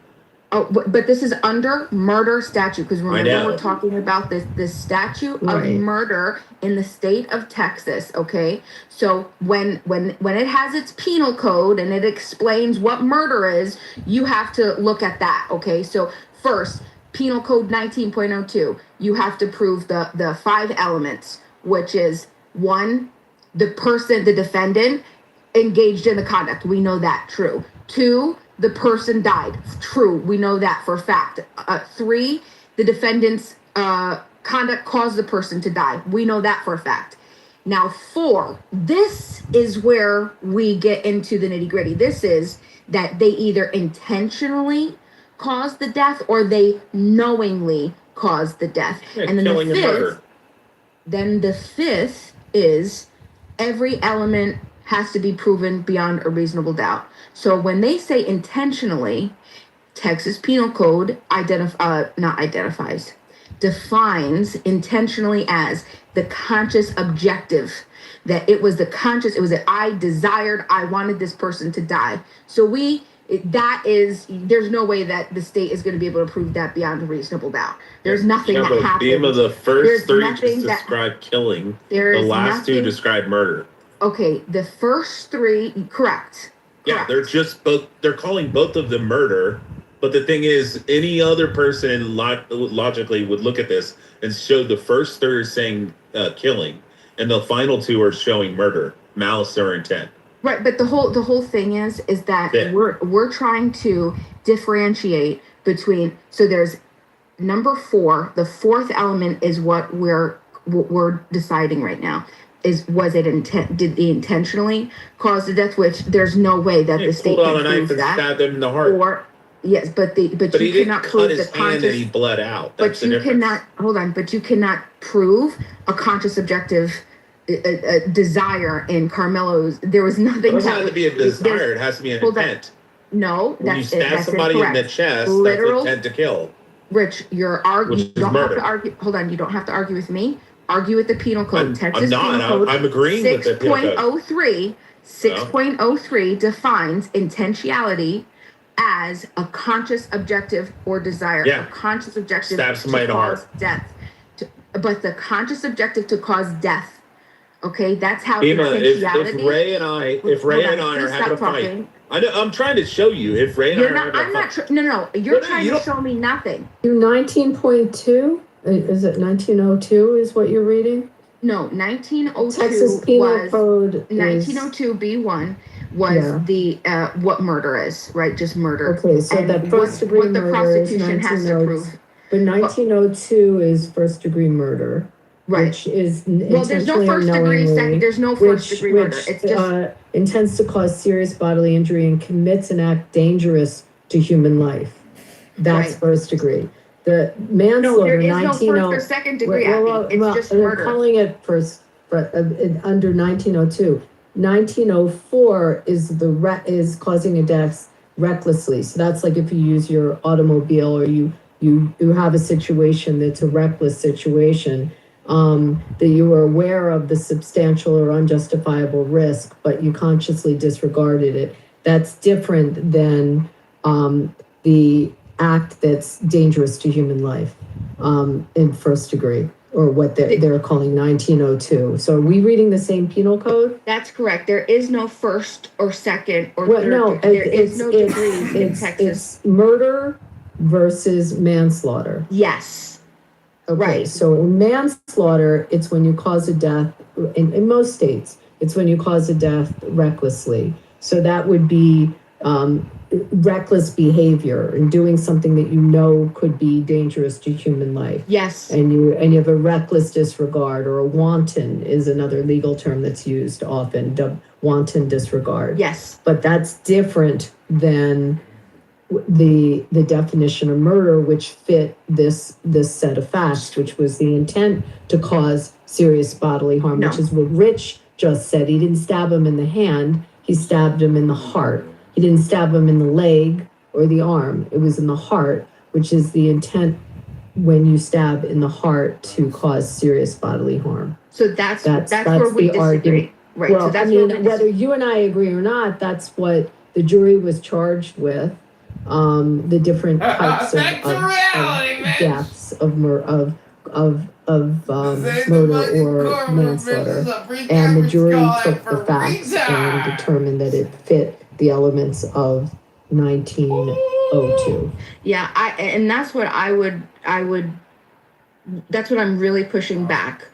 Oh, but this is under murder statute, because remember we're talking about this statute of murder in the state of Texas. Okay, so when it has its penal code and it explains what murder is, you have to look at that. Okay, so first, Penal Code 19.02, you have to prove the 5 elements, which is 1, the defendant engaged in the conduct. We know that, true. 2, the person died. True. We know that for a fact. 3, the defendant's conduct caused the person to die. We know that for a fact. Now, 4, this is where we get into the nitty gritty. This is that they either intentionally caused the death or they knowingly caused the death. And then the fifth is every element has to be proven beyond a reasonable doubt. So when they say intentionally, Texas Penal Code defines intentionally as the conscious objective, that it was that I wanted this person to die. So there's no way that the state is going to be able to prove that beyond a reasonable doubt. There's nothing that happened. The first 3 just described killing. The last 2 described murder. Okay, the first 3, correct. Yeah, they're calling both of them murder. But the thing is, any other person logically would look at this and show the first 3 saying killing, and the final 2 are showing murder, malice or intent. Right, but the whole thing is that we're trying to differentiate between. So there's number 4. The 4th element is what we're deciding right now. Did they intentionally cause the death? Which there's no way that the state can prove that. Stabbed him in the heart. Yes, but you cannot prove the conscious. And he bled out. But you cannot But you cannot prove a conscious subjective desire in Carmelo's. There was nothing. It doesn't have to be a desire. It has to be an intent. No, when you stab somebody in the chest, literal, that's intent to kill. Rich, you're arguing. You don't have to argue. Hold on, you don't have to argue with me. Argue with the Penal Code. I'm not. I'm agreeing with the Penal Code. 6.03 defines intentionality as a conscious objective or desire. Yeah. A conscious objective stab somebody to in the cause heart. Death. But the conscious objective to cause death, Okay, that's how Bima, if intentionality. Ray and I are having a fight, I'm trying to show you if Ray and I are having a fight. I'm not. No. You're trying to show me nothing. 19.2 is it 1902 is what you're reading? No, 1902 Texas Penal was Code. 1902 B1 was the what murder is, right? Just murder. Okay, so And that first degree what the murder is prosecution has to 1902. prove. But 1902 is first degree murder, Right. which is Well, there's no intentionally or first degree, knowingly, there's no first degree murder. It's just intends to cause serious bodily injury and commits an act dangerous to human life. That's Right. first degree. The manslaughter, no, there is no 19 first or second degree. Abby. It's just they're murder. calling it first, but under 1902. 1904 is is causing a death recklessly. So that's like if you use your automobile or you have a situation that's a reckless situation, that you were aware of the substantial or unjustifiable risk, but you consciously disregarded it. That's different than the act that's dangerous to human life in first degree, or what they're calling 1902. So are we reading the same penal code? That's correct. There is no first or second or third. No, there is no degrees in Texas. It's murder versus manslaughter. Yes. Okay, Right. so in manslaughter, it's when you cause a death, in most states, it's when you cause a death recklessly. So that would be reckless behavior and doing something that you know could be dangerous to human life. Yes. And you have a reckless disregard, or a wanton is another legal term that's used often, wanton disregard. Yes. But that's different than the definition of murder, which fit this set of facts, which was the intent to cause serious bodily harm, which is what Rich just said. He didn't stab him in the hand, he stabbed him in the heart. He didn't stab him in the leg or the arm. It was in the heart, which is the intent when you stab in the heart to cause serious bodily harm. So that's where we disagree. Argument. Right. Well, So that's whether you and I agree or not, that's what the jury was charged with. The different types of deaths of murder or manslaughter, and the jury took the facts and determined that it fit the elements of 1902. Yeah, and that's what that's what I'm really pushing back.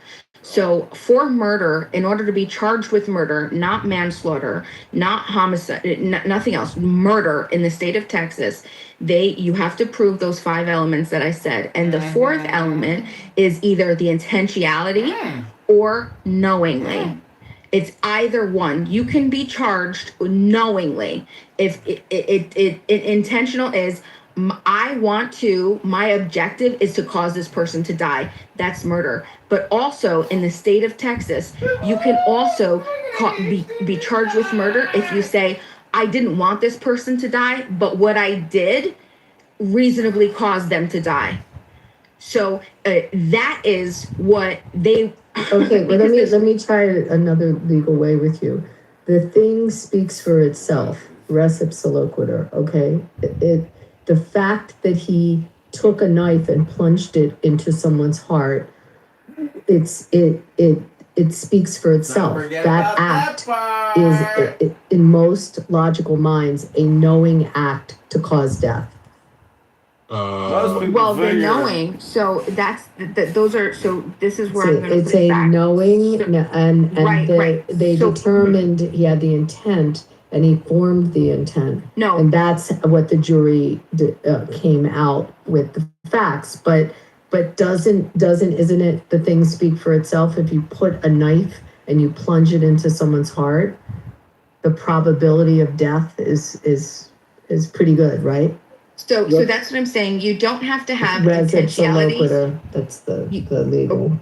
So for murder, in order to be charged with murder, not manslaughter, not homicide, nothing else, murder in the state of Texas, you have to prove those 5 elements that I said. And the 4th element is either the intentionality or knowingly. It's either one. You can be charged knowingly. If it intentional is, my objective is to cause this person to die. That's murder. But also in the state of Texas, you can also be charged with murder if you say, I didn't want this person to die, but what I did reasonably caused them to die. So that is what they... Okay, well, let me try another legal way with you. The thing speaks for itself. Res ipsa loquitur, okay? The fact that he took a knife and plunged it into someone's heart, it speaks for itself. That act is, in most logical minds, a knowing act to cause death. Well, the knowing, so that's those are, so this is where I'm going to it's a back. knowing, and Right. they determined he had the intent, and he formed the intent. No. And that's what the jury came out with the facts. But isn't it the thing speak for itself? If you put a knife and you plunge it into someone's heart, the probability of death is pretty good, right? So that's what I'm saying. You don't have to have Res ipsa intentionality. loquitur, that's the legal.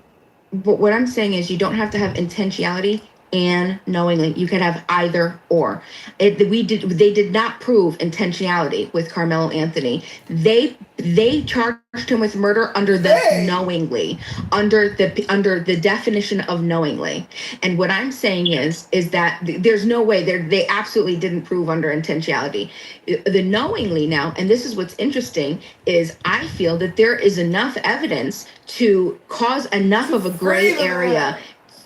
But what I'm saying is you don't have to have intentionality and knowingly. You can have either or. They did not prove intentionality with Carmelo Anthony. They charged him with murder under the knowingly, under the definition of knowingly. And what I'm saying is that there's no way they absolutely didn't prove under intentionality. The knowingly now, and this is what's interesting, is I feel that there is enough evidence to cause enough of a gray area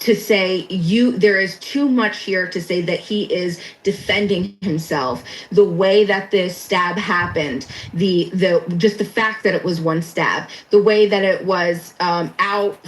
to say there is too much here to say that he is defending himself. The way that this stab happened, just the fact that it was one stab, the way that it was out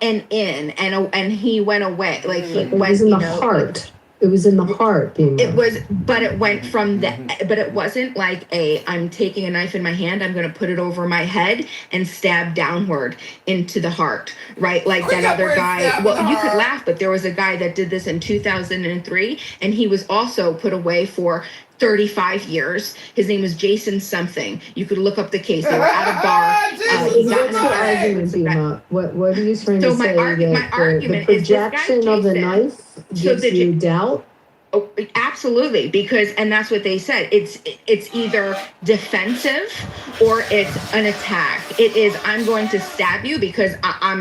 and in, and he went away, like he It went, was in the heart. It was in the heart. It was, but it went from but it wasn't like I'm taking a knife in my hand, I'm going to put it over my head and stab downward into the heart, right? Like that other guy. Well, you could laugh, but there was a guy that did this in 2003, and he was also put away for 35 years. His name was Jason something. You could look up the case. They were at a bar. What's your argument, Bima? What are you trying to say? My argument the is this guy projection of the Jason, knife gives you doubt? Oh, absolutely, because that's what they said. It's either defensive or it's an attack. It is, I'm going to stab you because I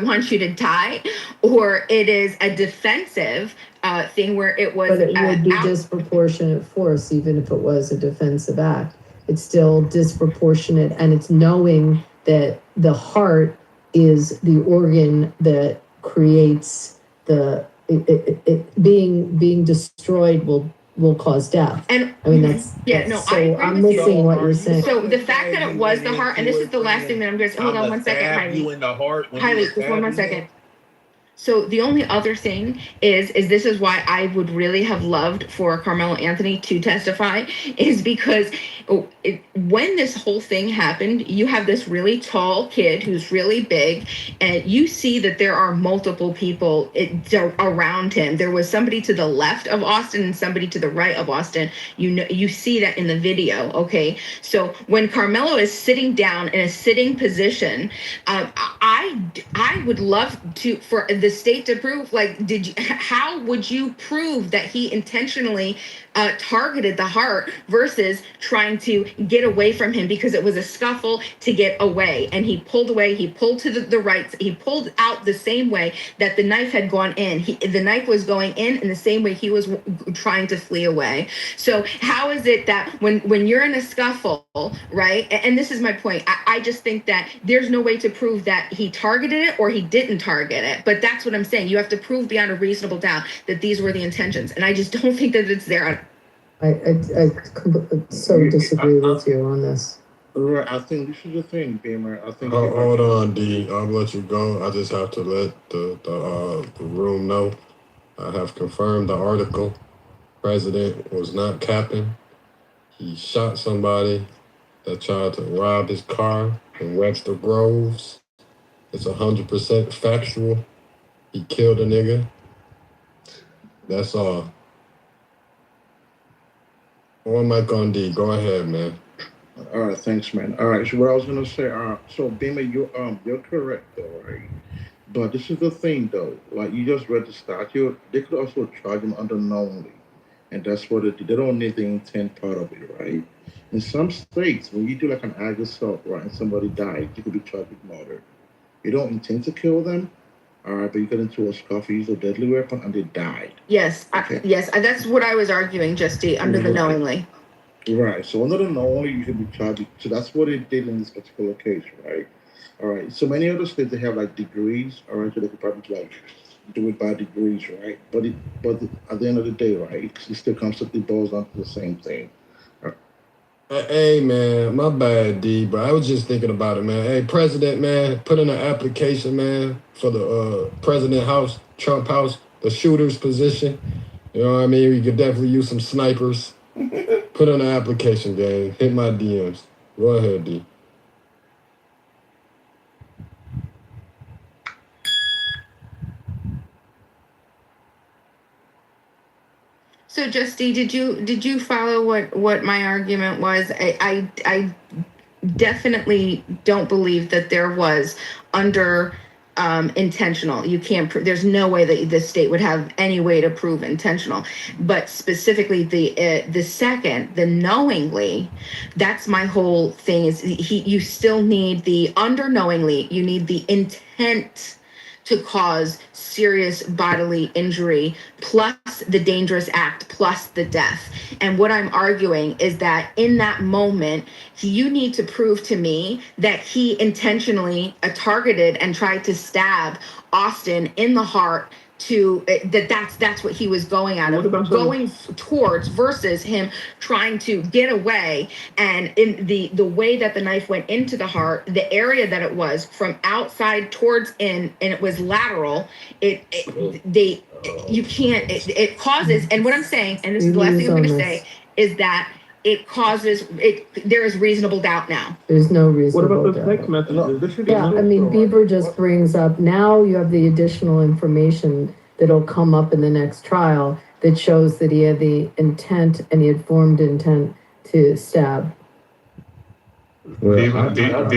want you to die, or it is a defensive thing where it was. But it would be disproportionate force, even if it was a defensive act. It's still disproportionate, and it's knowing that the heart is the organ that creates it being destroyed will cause death. And I mean I'm missing what you're saying. So the fact that it was the heart, and this is the last thing that I'm going to say. Hold on one second, Heidi. You in the heart. Heidi, just one more second. So the only other thing is this is why I would really have loved for Carmelo Anthony to testify, is because when this whole thing happened, you have this really tall kid who's really big, and you see that there are multiple people around him. There was somebody to the left of Austin and somebody to the right of Austin. You see that in the video, okay? So when Carmelo is sitting down in a sitting position, I would love for the state to prove, like, how would you prove that he intentionally targeted the heart versus trying to get away from him, because it was a scuffle to get away, and he pulled away, he pulled to the right, he pulled out the same way that the knife had gone in. The knife was going in the same way he was trying to flee away. So how is it that when you're in a scuffle, right, and this is my point, I just think that there's no way to prove that he targeted it or he didn't target it. But that's what I'm saying. You have to prove beyond a reasonable doubt that these were the intentions, and I just don't think that it's there. I so disagree with you on this. Right, I think this is the thing, Beamer. I think. Hold on, D. I'll let you go. I just have to let the room know. I have confirmed the article. President was not capping. He shot somebody that tried to rob his car in Webster Groves. It's 100% factual. He killed a nigga. That's all. One mic on D. Go ahead, man. All right, thanks, man. All right, so what I was gonna say, so Beamer, you're correct though, right? But this is the thing though, like you just read the statute, they could also charge him under knowingly, and that's what they don't need the intent part of it, right? In some states, when you do like an ag assault, right, and somebody died, you could be charged with murder. You don't intend to kill them, all right, but you get into a scuffle, use a deadly weapon, and they died. Yes, Okay. yes, that's what I was arguing, Justy, under the knowingly. Right. So under the knowingly, you should be charged. So that's what it did in this particular case, right? All right. So many other states, they have like degrees, all right, so they could probably like do it by degrees, right? But at the end of the day, right, it still constantly boils down to the same thing. Hey, man, my bad, D, but I was just thinking about it, man. Hey, President, man, put in an application, man, for the President House, Trump House, the shooter's position. You know what I mean? We could definitely use some snipers. Put in an application, gang. Hit my DMs. Go ahead, D. So, Justy, did you follow what my argument was? I definitely don't believe that there was under intentional. You can't. There's no way that the state would have any way to prove intentional. But specifically, the second, the knowingly, that's my whole thing. Is you still need the under knowingly. You need the intent to cause serious bodily injury, plus the dangerous act, plus the death. And what I'm arguing is that in that moment, you need to prove to me that he intentionally targeted and tried to stab Austin in the heart, to that's what he was going out of, going towards, versus him trying to get away. And in the way that the knife went into the heart, the area that it was from outside towards in, and it was lateral, it causes, and what I'm saying, and this is the last thing I'm going to say, is that it causes there is reasonable doubt now. There's no reasonable doubt. What about the text messages? Yeah, I mean, Bieber just brings up, now you have the additional information that'll come up in the next trial that shows that he had the intent and he had formed intent to stab. Well, But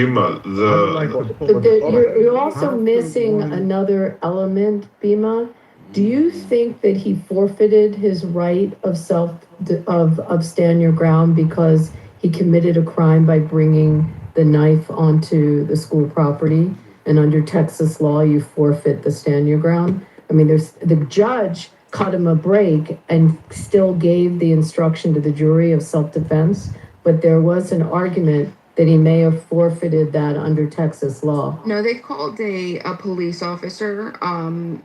you're also missing another element, Bima. Do you think that he forfeited his right of stand your ground because he committed a crime by bringing the knife onto the school property? And under Texas law, you forfeit the stand your ground. I mean, the judge cut him a break and still gave the instruction to the jury of self-defense, but there was an argument that he may have forfeited that under Texas law. No, they called a police officer,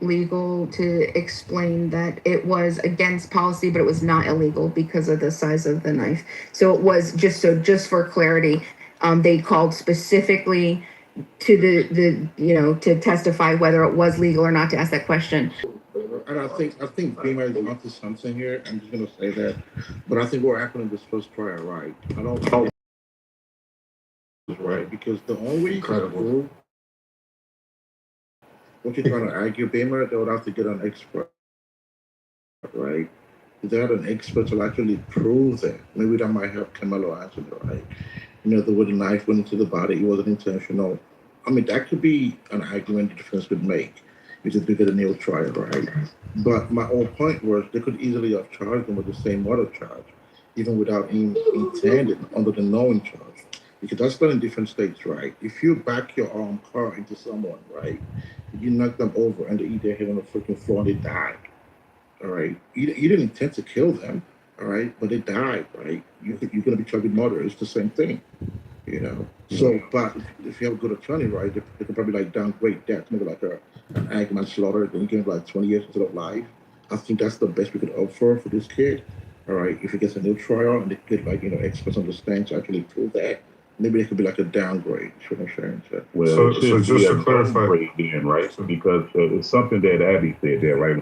legal, to explain that it was against policy, but it was not illegal because of the size of the knife. So it was just for clarity, they called specifically to to testify whether it was legal or not, to ask that question. And I think Bima is onto something here. I'm just gonna say that, but I think what happened in this first trial, right? I don't think it's right, because the only way you can prove what you're trying to argue, Bima, they would have to get an expert, right? If they had an expert to actually prove that, maybe that might help Camelo answer it, right? The way the knife went into the body, it wasn't intentional. I mean, that could be an argument the defense could make if they get a new trial, right? But my whole point was they could easily have charged him with the same murder charge, even without him intending under the knowing charge. Because that's done in different states, right? If you back your car into someone, right, you knock them over and they eat their head on the freaking floor and they die, all right? You didn't intend to kill them, all right, but they died, right? You're going to be charged with murder. It's the same thing, So, but if you have a good attorney, right, they can probably downgrade that, maybe like an ag manslaughter, then you give him 20 years instead of life. I think that's the best we could offer for this kid, all right? If he gets a new trial and they get experts on the stand to actually prove that, maybe it could be a downgrade. What I'm saying. Well, so just to clarify, then, right? Because it's something that Abby said there, right?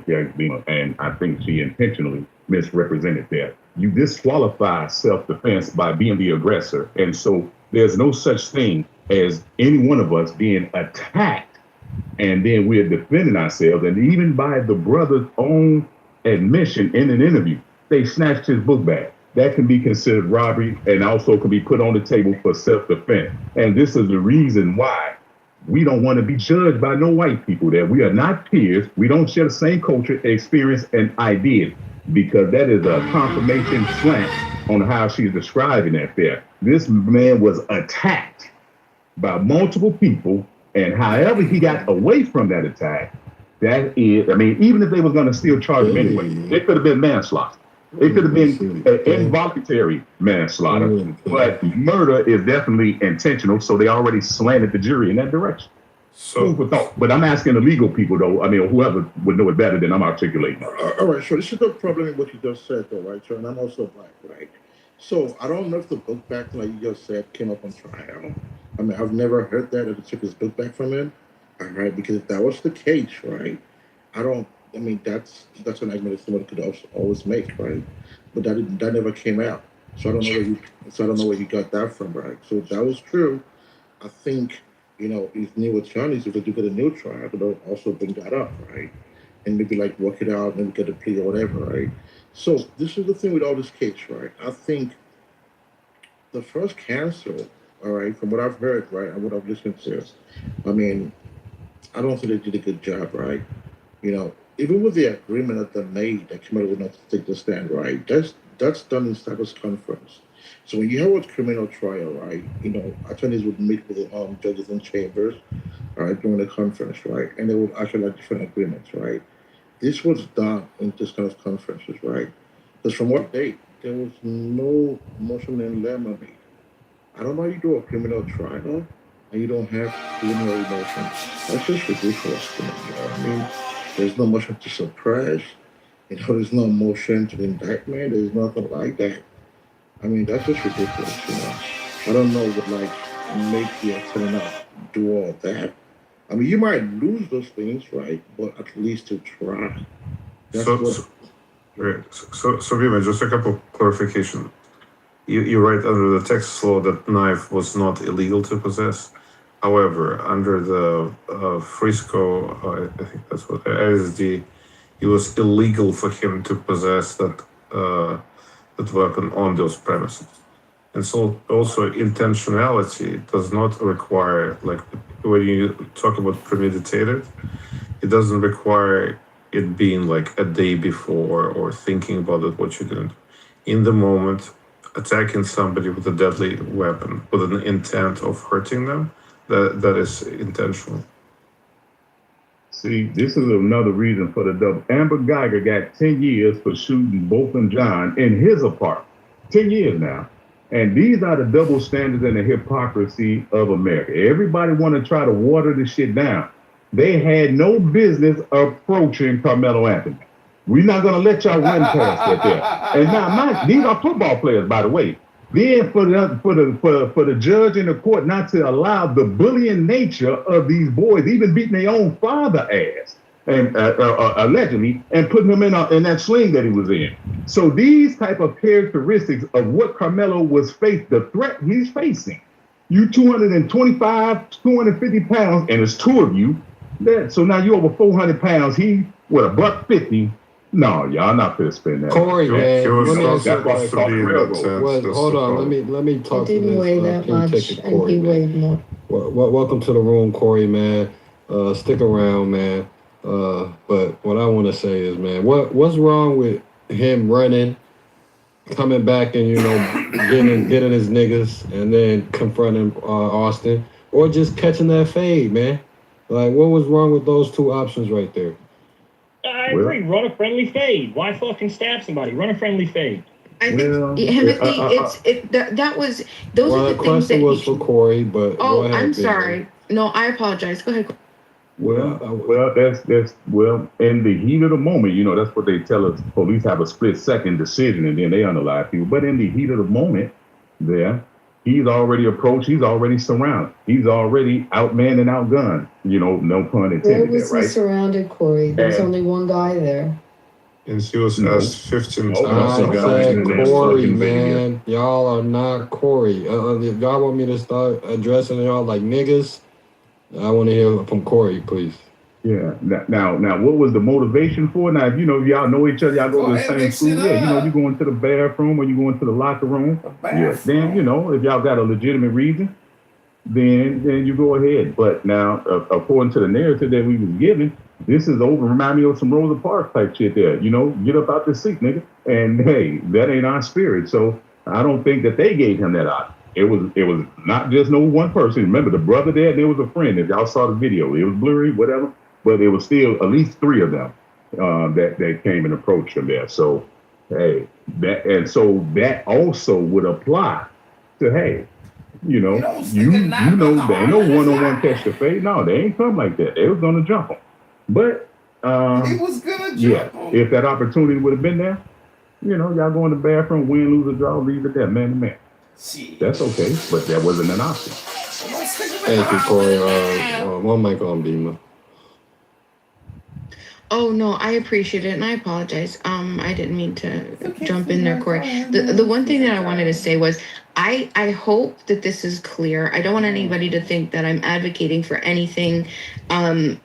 And I think she intentionally misrepresented that. You disqualify self-defense by being the aggressor, and so there's no such thing as any one of us being attacked, and then we're defending ourselves. And even by the brother's own admission in an interview, they snatched his book bag. That can be considered robbery and also can be put on the table for self-defense. And this is the reason why we don't want to be judged by no white people, that we are not peers. We don't share the same culture, experience, and ideas, because that is a confirmation slant on how she's describing that there. This man was attacked by multiple people, and however he got away from that attack, that is, I mean, even if they was going to still charge him anyway, it could have been manslaughter. It could have been involuntary manslaughter, but murder is definitely intentional. So they already slanted the jury in that direction. But I'm asking the legal people, though. I mean, whoever would know it better than I'm articulating. All right, so this is the problem with what you just said, though, right? So, and I'm also black, right? So I don't know if the book back, like you just said, came up on trial. I mean, I've never heard that they took his book back from him. All right, because if that was the case, right? I mean, that's an argument that somebody could always make, right? But that never came out. So I don't know where you got that from, right? So if that was true, I think, if new attorneys, if they do get a new trial, they'll also bring that up, right? And maybe work it out, maybe get a plea or whatever, right? So this is the thing with all this case, right? I think the first counsel, all right, from what I've heard, right, and what I've listened to, I mean, I don't think they did a good job, right? Even with the agreement that they made that Camelo would not take the stand, right? That's done in status conference. So when you have a criminal trial, right, attorneys would meet with the judges in chambers, right, during the conference, right? And they would actually have different agreements, right? This was done in this kind of conferences, right? Because from what date, there was no motion in lemon made. I don't know you do a criminal trial and you don't have criminal motion. That's just ridiculous to me. You know what I mean? There's no motion to suppress. You know, there's no motion to indictment. There's nothing like that. I mean, that's just ridiculous, you know. I don't know what like make the attorney not do all that. I mean, you might lose those things, right? But at least to try. That's So, Viva, just a couple of clarification. You write under the Texas law that knife was not illegal to possess. However, under the Frisco, I think that's what ISD, it was illegal for him to possess that weapon on those premises. And so also intentionality does not require, like when you talk about premeditated, it doesn't require it being like a day before or thinking about it, what you're doing. In the moment, attacking somebody with a deadly weapon with an intent of hurting them, that is intentional. See, this is another reason for the double. Amber Geiger got 10 years for shooting Bolton John in his apartment. 10 years now. And these are the double standards and the hypocrisy of America. Everybody want to try to water this shit down. They had no business approaching Carmelo Anthony. We're not going to let y'all run past that there. And now, these are football players, by the way. Then for the judge in the court not to allow the bullying nature of these boys, even beating their own father ass, and allegedly, and putting him in that sling that he was in. So these type of characteristics of what Carmelo was the threat he's facing. You 225, 250 pounds, and it's two of you. So now you over 400 pounds. He with a $150. No, y'all not gonna spend that. Corey, man, hold on. Let me talk to this. Didn't weigh that much, and he weighed more. Welcome to the room, Corey, man. Stick around, man. But what I want to say is, man, what's wrong with him running, coming back, and getting his niggas, and then confronting Austin, or just catching that fade, man? Like, what was wrong with those two options right there? I agree. Run a friendly fade. Why fucking stab somebody? Run a friendly fade. I think that was those are the things question that was for Corey, but oh, I'm sorry. No, I apologize. Go ahead. That's in the heat of the moment, that's what they tell us. Police have a split-second decision, and then they unalive people. But in the heat of the moment, he's already approached. He's already surrounded. He's already outmanned and outgunned. No pun intended. Where was he surrounded, Corey? There's only one guy there. And he was asked 15 times. Corey, man. Y'all are not Corey. If y'all want me to start addressing y'all like niggas, I want to hear from Corey, please. Yeah. Now, what was the motivation for? Now, if y'all know each other, y'all go to the same school. Yeah, you go into the bathroom or you go into the locker room. Yeah. Then, if y'all got a legitimate reason, then you go ahead. But now, according to the narrative that we was given, this is over. Remind me of some Rosa Parks type shit there. Get up out the seat, nigga. And hey, that ain't our spirit. So I don't think that they gave him that option. It was not just no one person. Remember the brother there, and there was a friend. If y'all saw the video, it was blurry, whatever. But there was still at least three of them that came and approached him there. So, hey, that also would apply to, hey, there ain't no one-on-one catch the fade. No, they ain't come like that. They was gonna jump him. But he was gonna jump him. If that opportunity would have been there, y'all go in the bathroom, win, lose, or draw, leave it there, man to man. That's okay, but that wasn't an option. Thank you, Corey. One mic on Beamer. Oh no, I appreciate it and I apologize. I didn't mean to jump in there, Corey. The one thing that I wanted to say was I hope that this is clear. I don't want anybody to think that I'm advocating for anything. I'm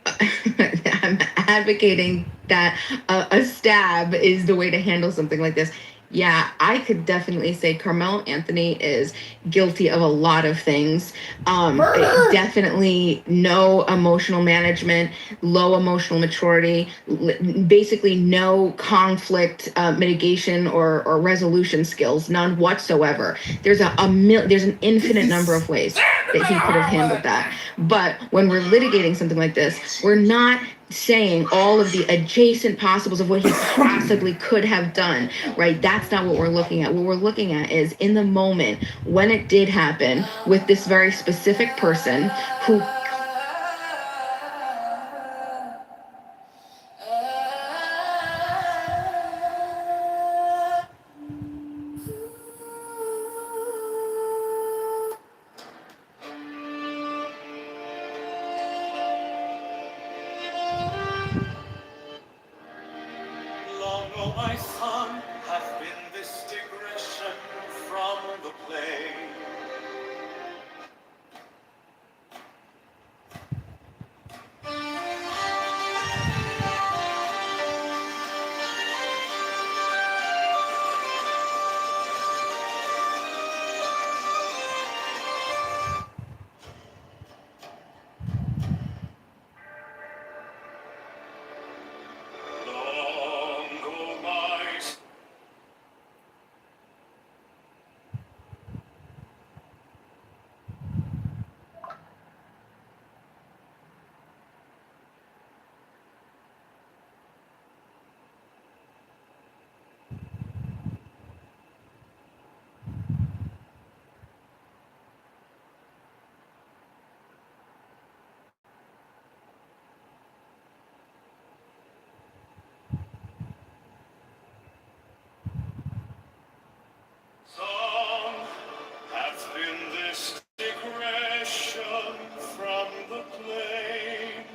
advocating that a stab is the way to handle something like this. Yeah, I could definitely say Carmelo Anthony is guilty of a lot of things. Definitely no emotional management, low emotional maturity, basically no conflict mitigation or resolution skills, none whatsoever. There's there's an infinite number of ways that he could have handled that. But when we're litigating something like this, we're not saying all of the adjacent possibles of what he possibly could have done, right? That's not what we're looking at. What we're looking at is in the moment when it did happen with this very specific person who my son hath been this digression from the play. Song hath been this digression from the play.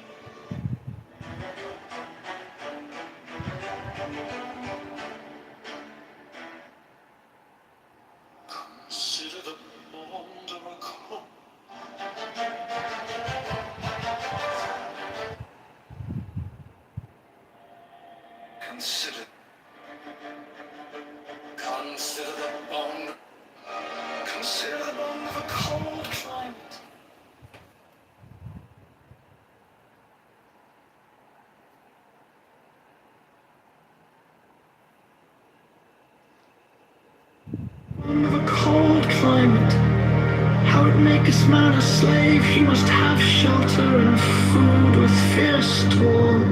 Consider the bond of a coat. Consider the bond. Consider the bond of a cold climate. Of a cold climate, how it maketh man a slave. He must have shelter and food with fierce toil.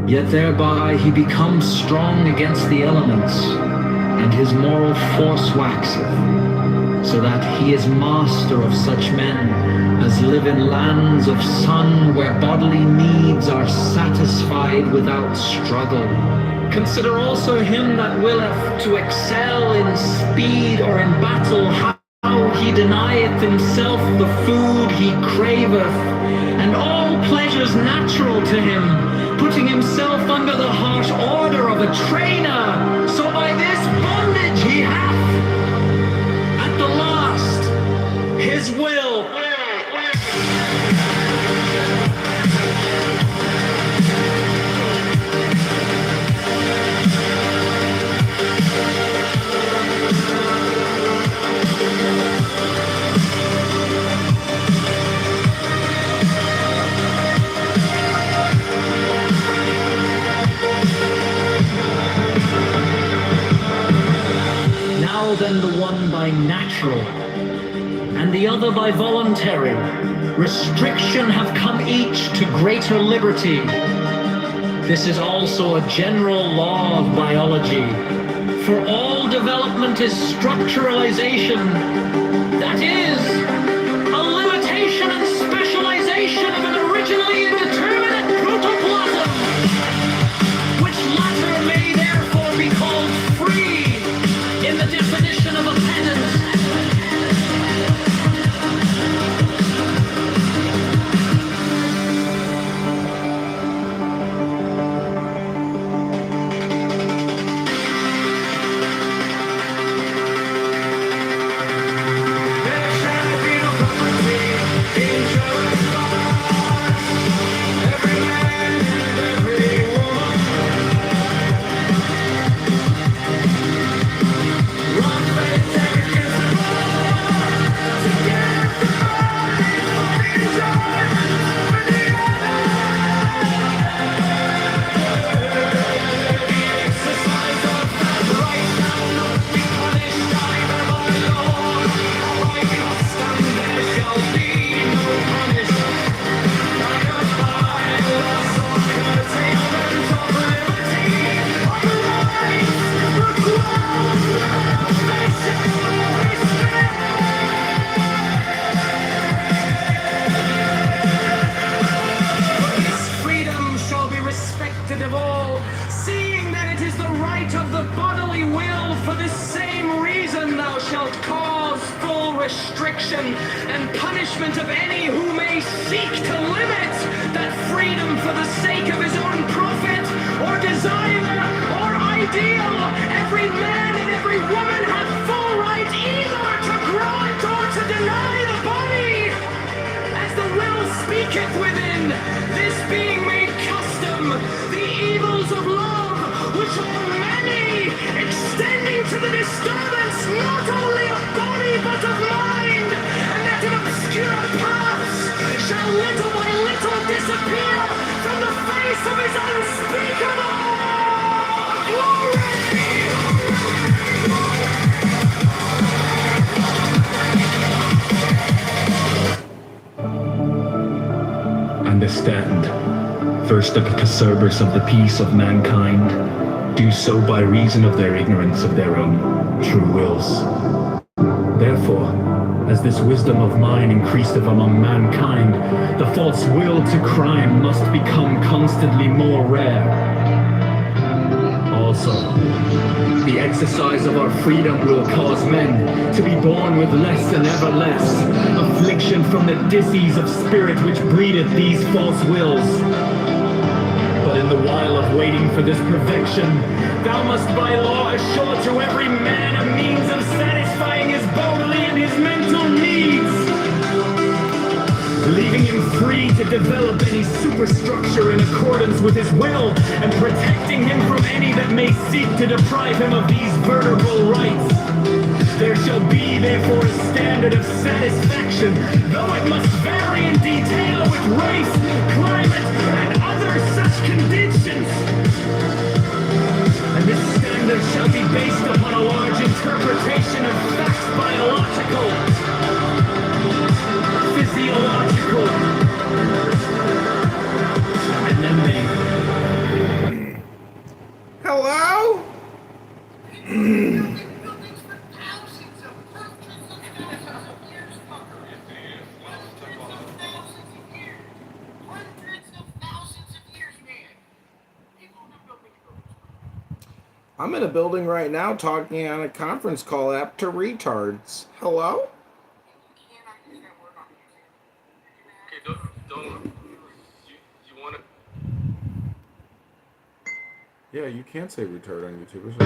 Yet thereby he becomes strong against the elements, and his moral force waxeth, so that he is master of such men as live in lands of sun, where bodily needs are satisfied without struggle. Consider also him that willeth to excel in speed or in battle, how he denieth himself the food he craveth, and all pleasures natural to him, putting himself under the harsh order of a trainer. So by this bondage he hath, at the last, his will. Now then the one by natural, and the other by voluntary, restriction have come each to greater liberty. This is also a general law of biology, for all development is structuralization, that is, a limitation and specialization of an originally indeterminate protoplasm, which latter may therefore be called free in the definition of a pedant. There shall judgment of any who may seek to limit that freedom for the sake of his own profit or desire or ideal. Every man and every woman have full right either to grant or to deny the body, as the will speaketh within, this being made custom, the evils of love, which are many, extending to the disturbance not only of body but of mind, and that in obscure paths shall little by little disappear from the face of his unspeakable glory. Understand, first the preservers of the peace of mankind do so by reason of their ignorance of their own true wills. Therefore, as this wisdom of mine increaseth among mankind, the false will to crime must become constantly more rare. Also, the exercise of our freedom will cause men to be born with less and ever less affliction from the disease of spirit which breedeth these false wills. But in the while of waiting for this perfection, thou must by law assure to every man a means of satisfying his bodily and his mental needs, leaving him free to develop any superstructure in accordance with his will, and protecting him from any that may seek to deprive him of these vertebral rights. There shall be, therefore, a standard of satisfaction, though it must vary in detail with race, climate, and other such conditions. And this standard shall be based upon a large interpretation of facts biological, physiological, and then they... Hello? I'm in a building right now talking on a conference call app to retards. Hello? Okay, don't you want to? Yeah, you can't say retard on YouTube.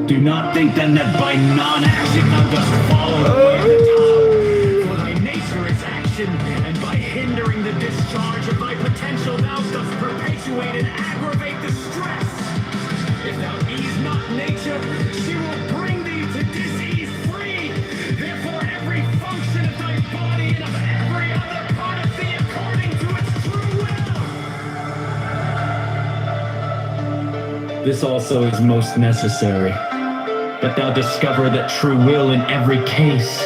Do not think then that by non-action thou dost follow the way of the tongue. For thy nature is action, and by hindering the discharge of thy potential thou dost perpetuate and aggravate the stress. If thou ease not nature, she will bring thee to disease free. Therefore every function of thy body and of every other part of thee according to its true will. This also is most necessary, that thou discover that true will in every case.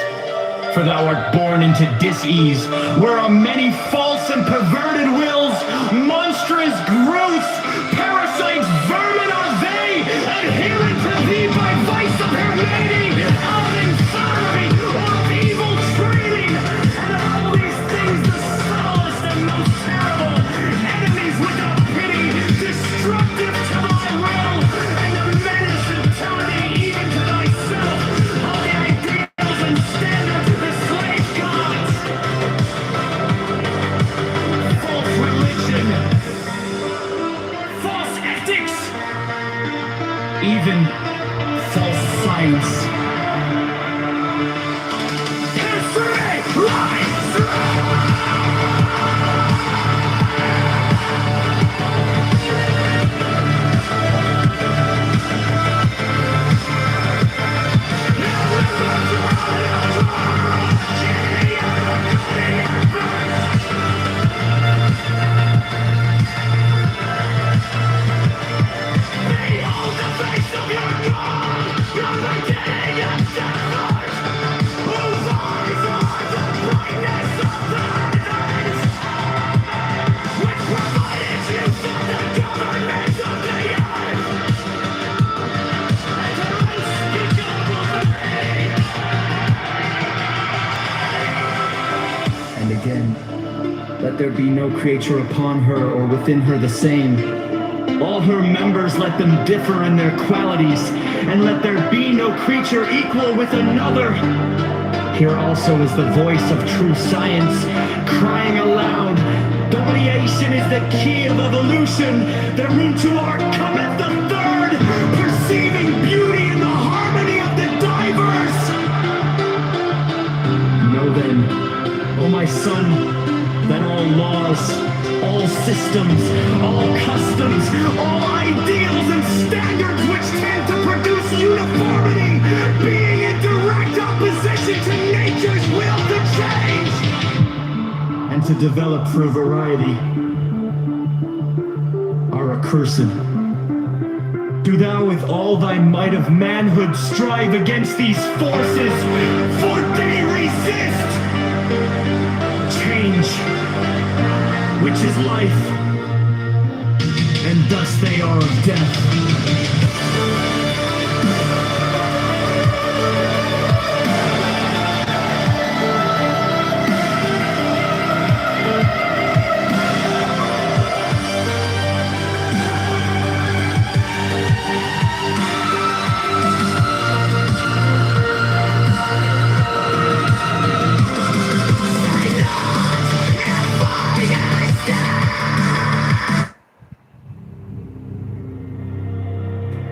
For thou art born into dis-ease, where are many false and perverted wills, monstrous growths, parasites, vermin are they, adherent to thee by vice of her mating, out of infirmity or of evil training, and of all these things the subtlest and most terrible, enemies without pity, destructive to thy will, and the menace and tyranny even to thyself, all the ideals and standards of the slave gods. False religion, false ethics, even false science. History lies! And again, let there be no creature upon her or within her the same. All her members let them differ in their qualities, and let there be no creature equal with another. Here also is the voice of true science, crying aloud, delineation is the key of evolution, thereunto art cometh the third, perceiving beauty in the harmony of the diverse. Know then, O my son, that all laws, all systems, all customs, all ideals and standards which tend to produce uniformity, being in direct opposition to nature's will to change and to develop through variety, are accursed. Do thou with all thy might of manhood strive against these forces, for they resist change, which is life, and thus they are of death.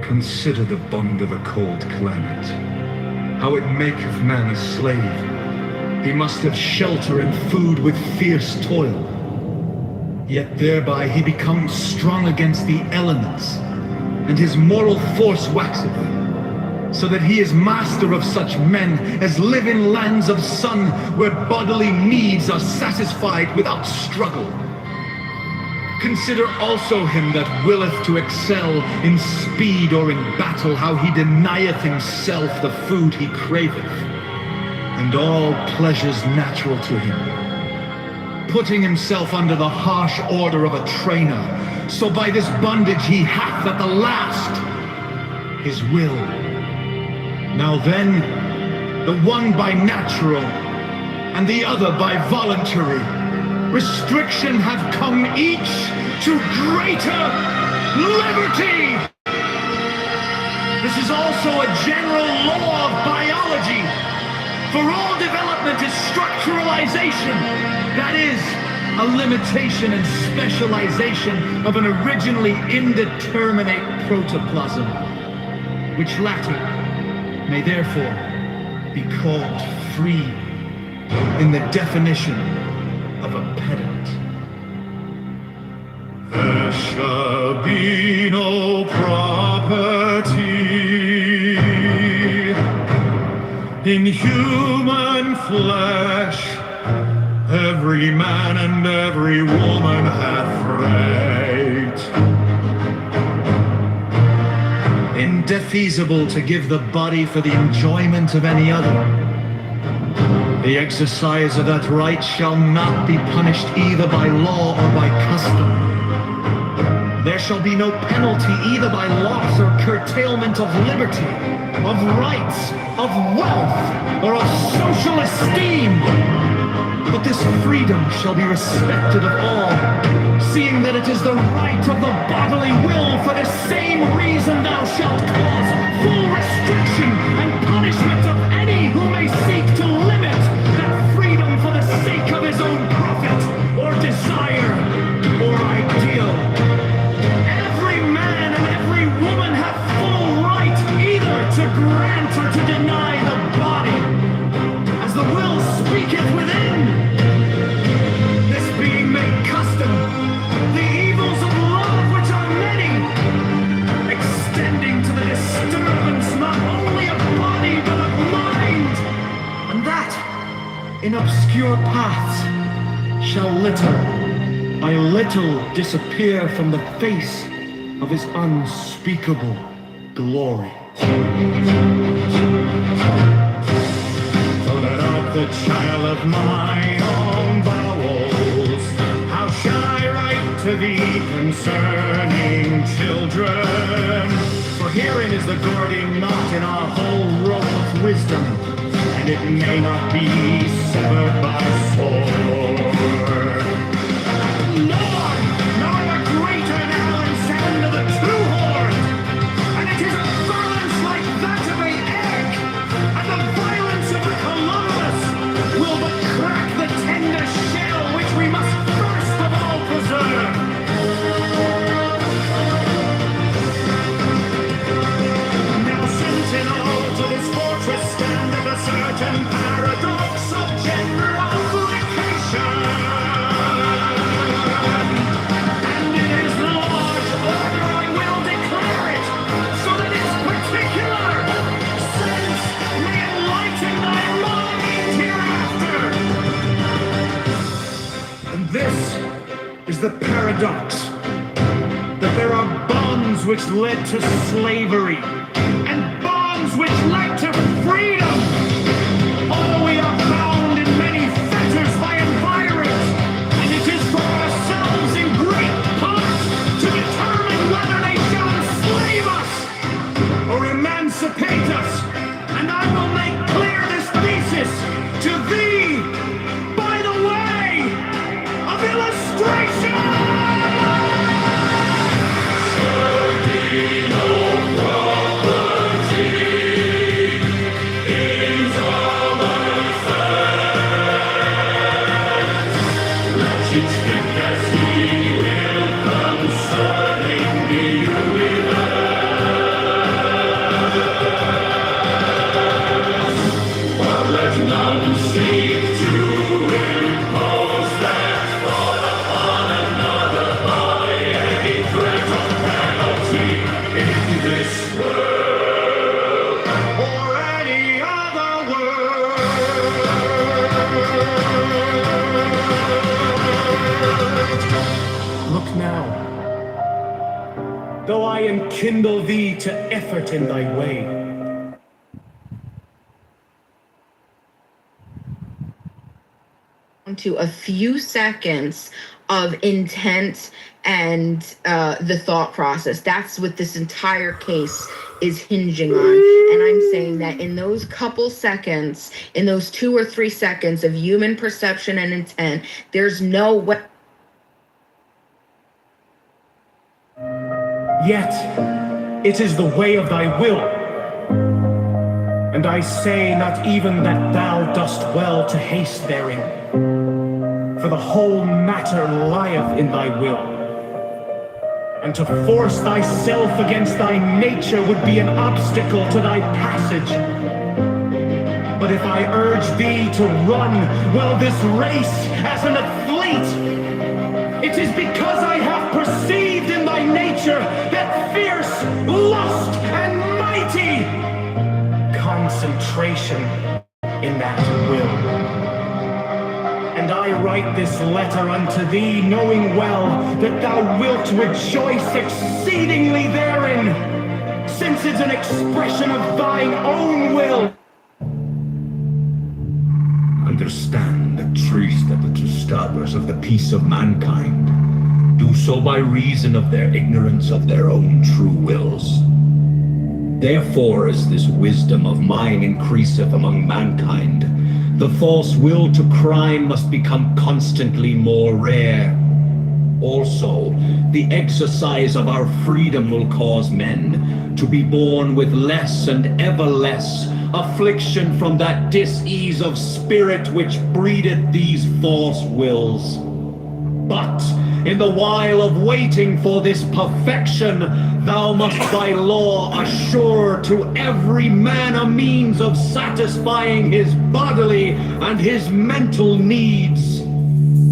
Consider the bond of a cold climate, how it maketh man a slave. He must have shelter and food with fierce toil, yet thereby he becomes strong against the elements, and his moral force waxeth, so that he is master of such men as live in lands of sun, where bodily needs are satisfied without struggle. Consider also him that willeth to excel in speed or in battle, how he denieth himself the food he craveth, and all pleasures natural to him, putting himself under the harsh order of a trainer, so by this bondage he hath at the last his will. Now then, the one by natural, and the other by voluntary, restriction have come each to greater liberty. This is also a general law of biology, for all development is structuralization, that is, a limitation and specialization of an originally indeterminate protoplasm, which latter may therefore be called free in the definition of a pedant. There shall be no property in human flesh. Every man and every woman hath right. Indefeasible to give the body for the enjoyment of any other. The exercise of that right shall not be punished either by law or by custom. There shall be no penalty either by loss or curtailment of liberty, of rights, of wealth, or of social esteem. But this freedom shall be respected of all, seeing that it is the right of the bodily will. For the same reason thou shalt cause full restriction and punishment of any who may seek to limit that freedom for the sake of his own profit, or desire, or ideal. Every man and every woman have full right either to grant or to deny the body, as the will speaketh within. This being made custom, the evils of love which are many, extending to the disturbance not only of body but of mind, and that in obscure paths shall little by little disappear from the face of his unspeakable glory. So let out the child of mine own bowels, how shall I write to thee concerning children? For herein is the Gordian knot in our whole rope of wisdom, and it may not be severed by sword. Nor the greater now and sound of the truth. paradox that there are bonds which led to slavery and bonds which led to freedom. All we are bound in many fetters by environs, and it is for ourselves in great part to determine whether they shall enslave us or emancipate us. And I will make clear this thesis to thee by the way of illustration. Look now, though I enkindle thee to effort in thy way, to a few seconds of intent and the thought process. That's what this entire case is hinging on. And I'm saying that in those couple seconds, in those 2 or 3 seconds of human perception and intent, there's no way. yet it is the way of thy will. And I say not even that thou dost well to haste therein, for the whole matter lieth in thy will. And to force thyself against thy nature would be an obstacle to thy passage. But if I urge thee to run, well, this race as an athlete, it is because I have perceived in thy nature that fierce lust and mighty concentration in that will. And I write this letter unto thee, knowing well that thou wilt rejoice exceedingly therein, since it's an expression of thine own will. Understand the trees that the disturbers of the peace of mankind do so by reason of their ignorance of their own true wills. Therefore, as this wisdom of mine increaseth among mankind, the false will to crime must become constantly more rare. Also, the exercise of our freedom will cause men to be born with less and ever less affliction from that dis-ease of spirit which breedeth these false wills. But in the while of waiting for this perfection, thou must by law assure to every man a means of satisfying his bodily and his mental needs,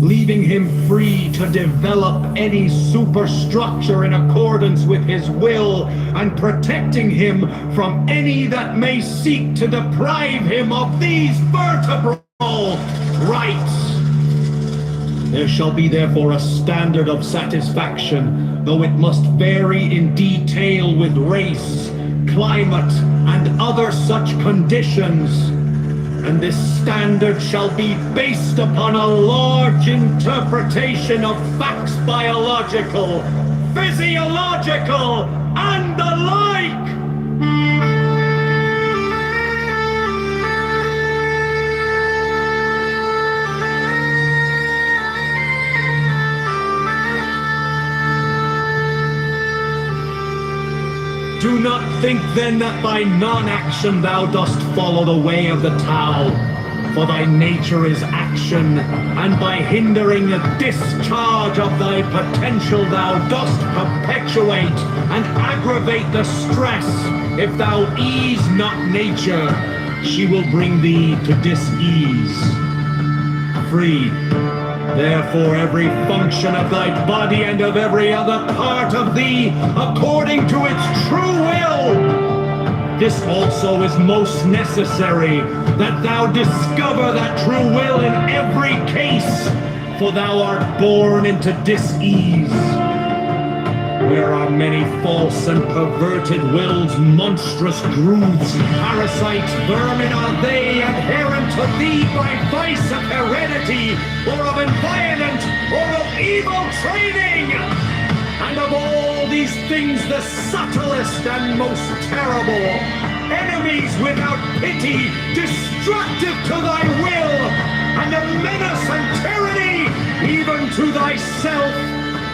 leaving him free to develop any superstructure in accordance with his will, and protecting him from any that may seek to deprive him of these vertebral rights. There shall be therefore a standard of satisfaction, though it must vary in detail with race, climate, and other such conditions. And this standard shall be based upon a large interpretation of facts biological, physiological, and the like. Do not think then that by non-action thou dost follow the way of the Tao, for thy nature is action, and by hindering the discharge of thy potential thou dost perpetuate and aggravate the stress. If thou ease not nature, she will bring thee to dis-ease. Free. Therefore, every function of thy body and of every other part of thee, according to its true will. This also is most necessary, that thou discover that true will in every case, for thou art born into dis-ease. Where are many false and perverted wills, monstrous grooves, parasites, vermin are they, adherent to thee by vice of heredity, or of environment, or of evil training. And of all these things the subtlest and most terrible, enemies without pity, destructive to thy will, and a menace and tyranny even to thyself,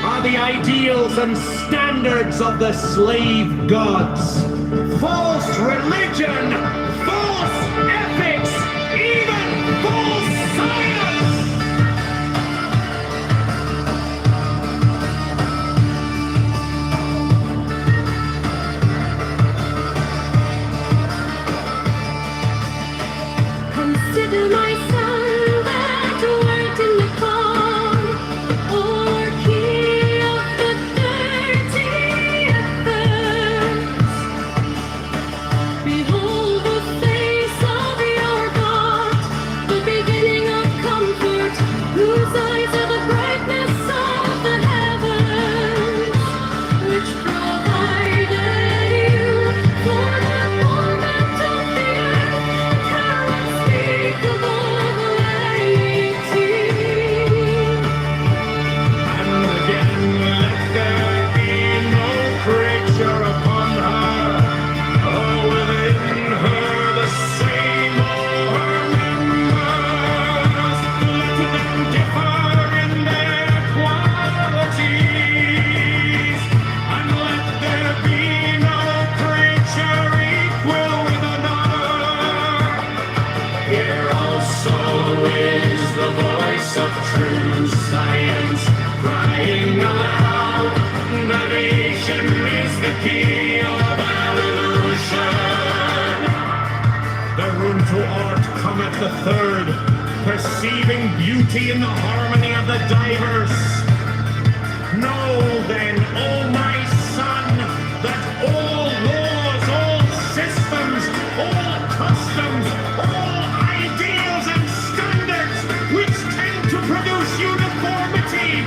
are the ideals and standards of the slave gods. False religion, false ethics, even false science! Consider my son that wert in the call, or key of the 30th verse. Behold the face of your God, the beginning of comfort, whose eyes are the brightness of the heavens, which provided you for the torment of the earth, unspeakable variety. And again, let there be no creature upon her, or within her the same all her members. Let them differ in their qualities, and let there be no creature equal with another. Here also is the voice of true science, crying aloud, navigation is the key of evolution. The room to art cometh the third, perceiving beauty in the harmony of the diverse. Know then, O my son, that all laws, all systems, all customs, all ideals and standards which tend to produce uniformity,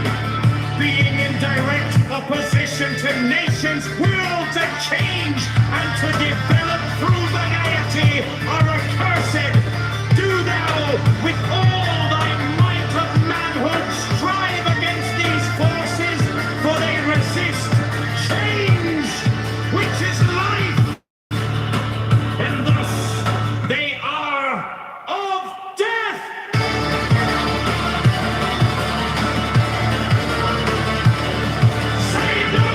being in direct opposition to nations' will to change and to develop through variety, are accursed. Do thou with all thy might of manhood strive against these forces, for they resist change, which is life, and thus they are of death. Save the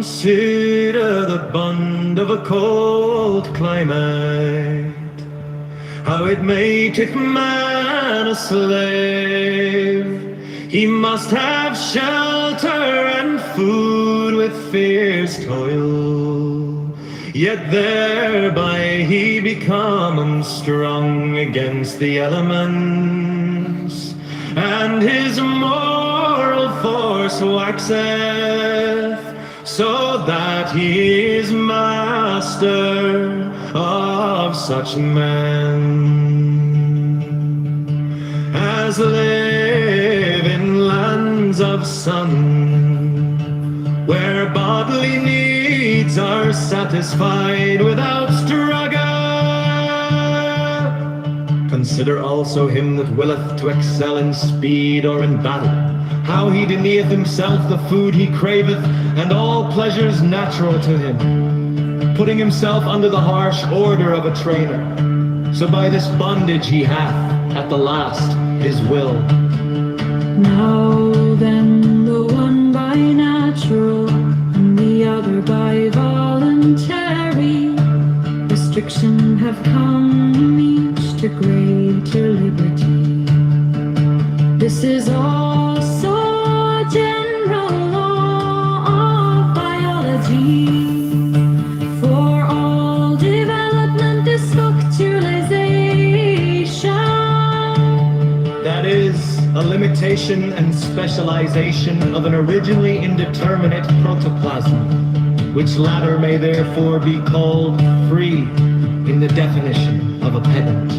Consider the bond of a cold climate, how it maketh man a slave. He must have shelter and food with fierce toil, yet thereby he becomes strong against the elements, and his moral force waxeth, so that he is master of such men as live in lands of sun, where bodily needs are satisfied without struggle. Consider also him that willeth to excel in speed or in battle, how he denieth himself the food he craveth, and all pleasures natural to him, putting himself under the harsh order of a trainer. So by this bondage he hath, at the last, his will. Now then, the one by natural, and the other by voluntary restriction have come each to greater liberty. This is also a general law of biology. For all development is structuralization. That is a limitation and specialization of an originally indeterminate protoplasm, which latter may therefore be called free in the definition of a pedant.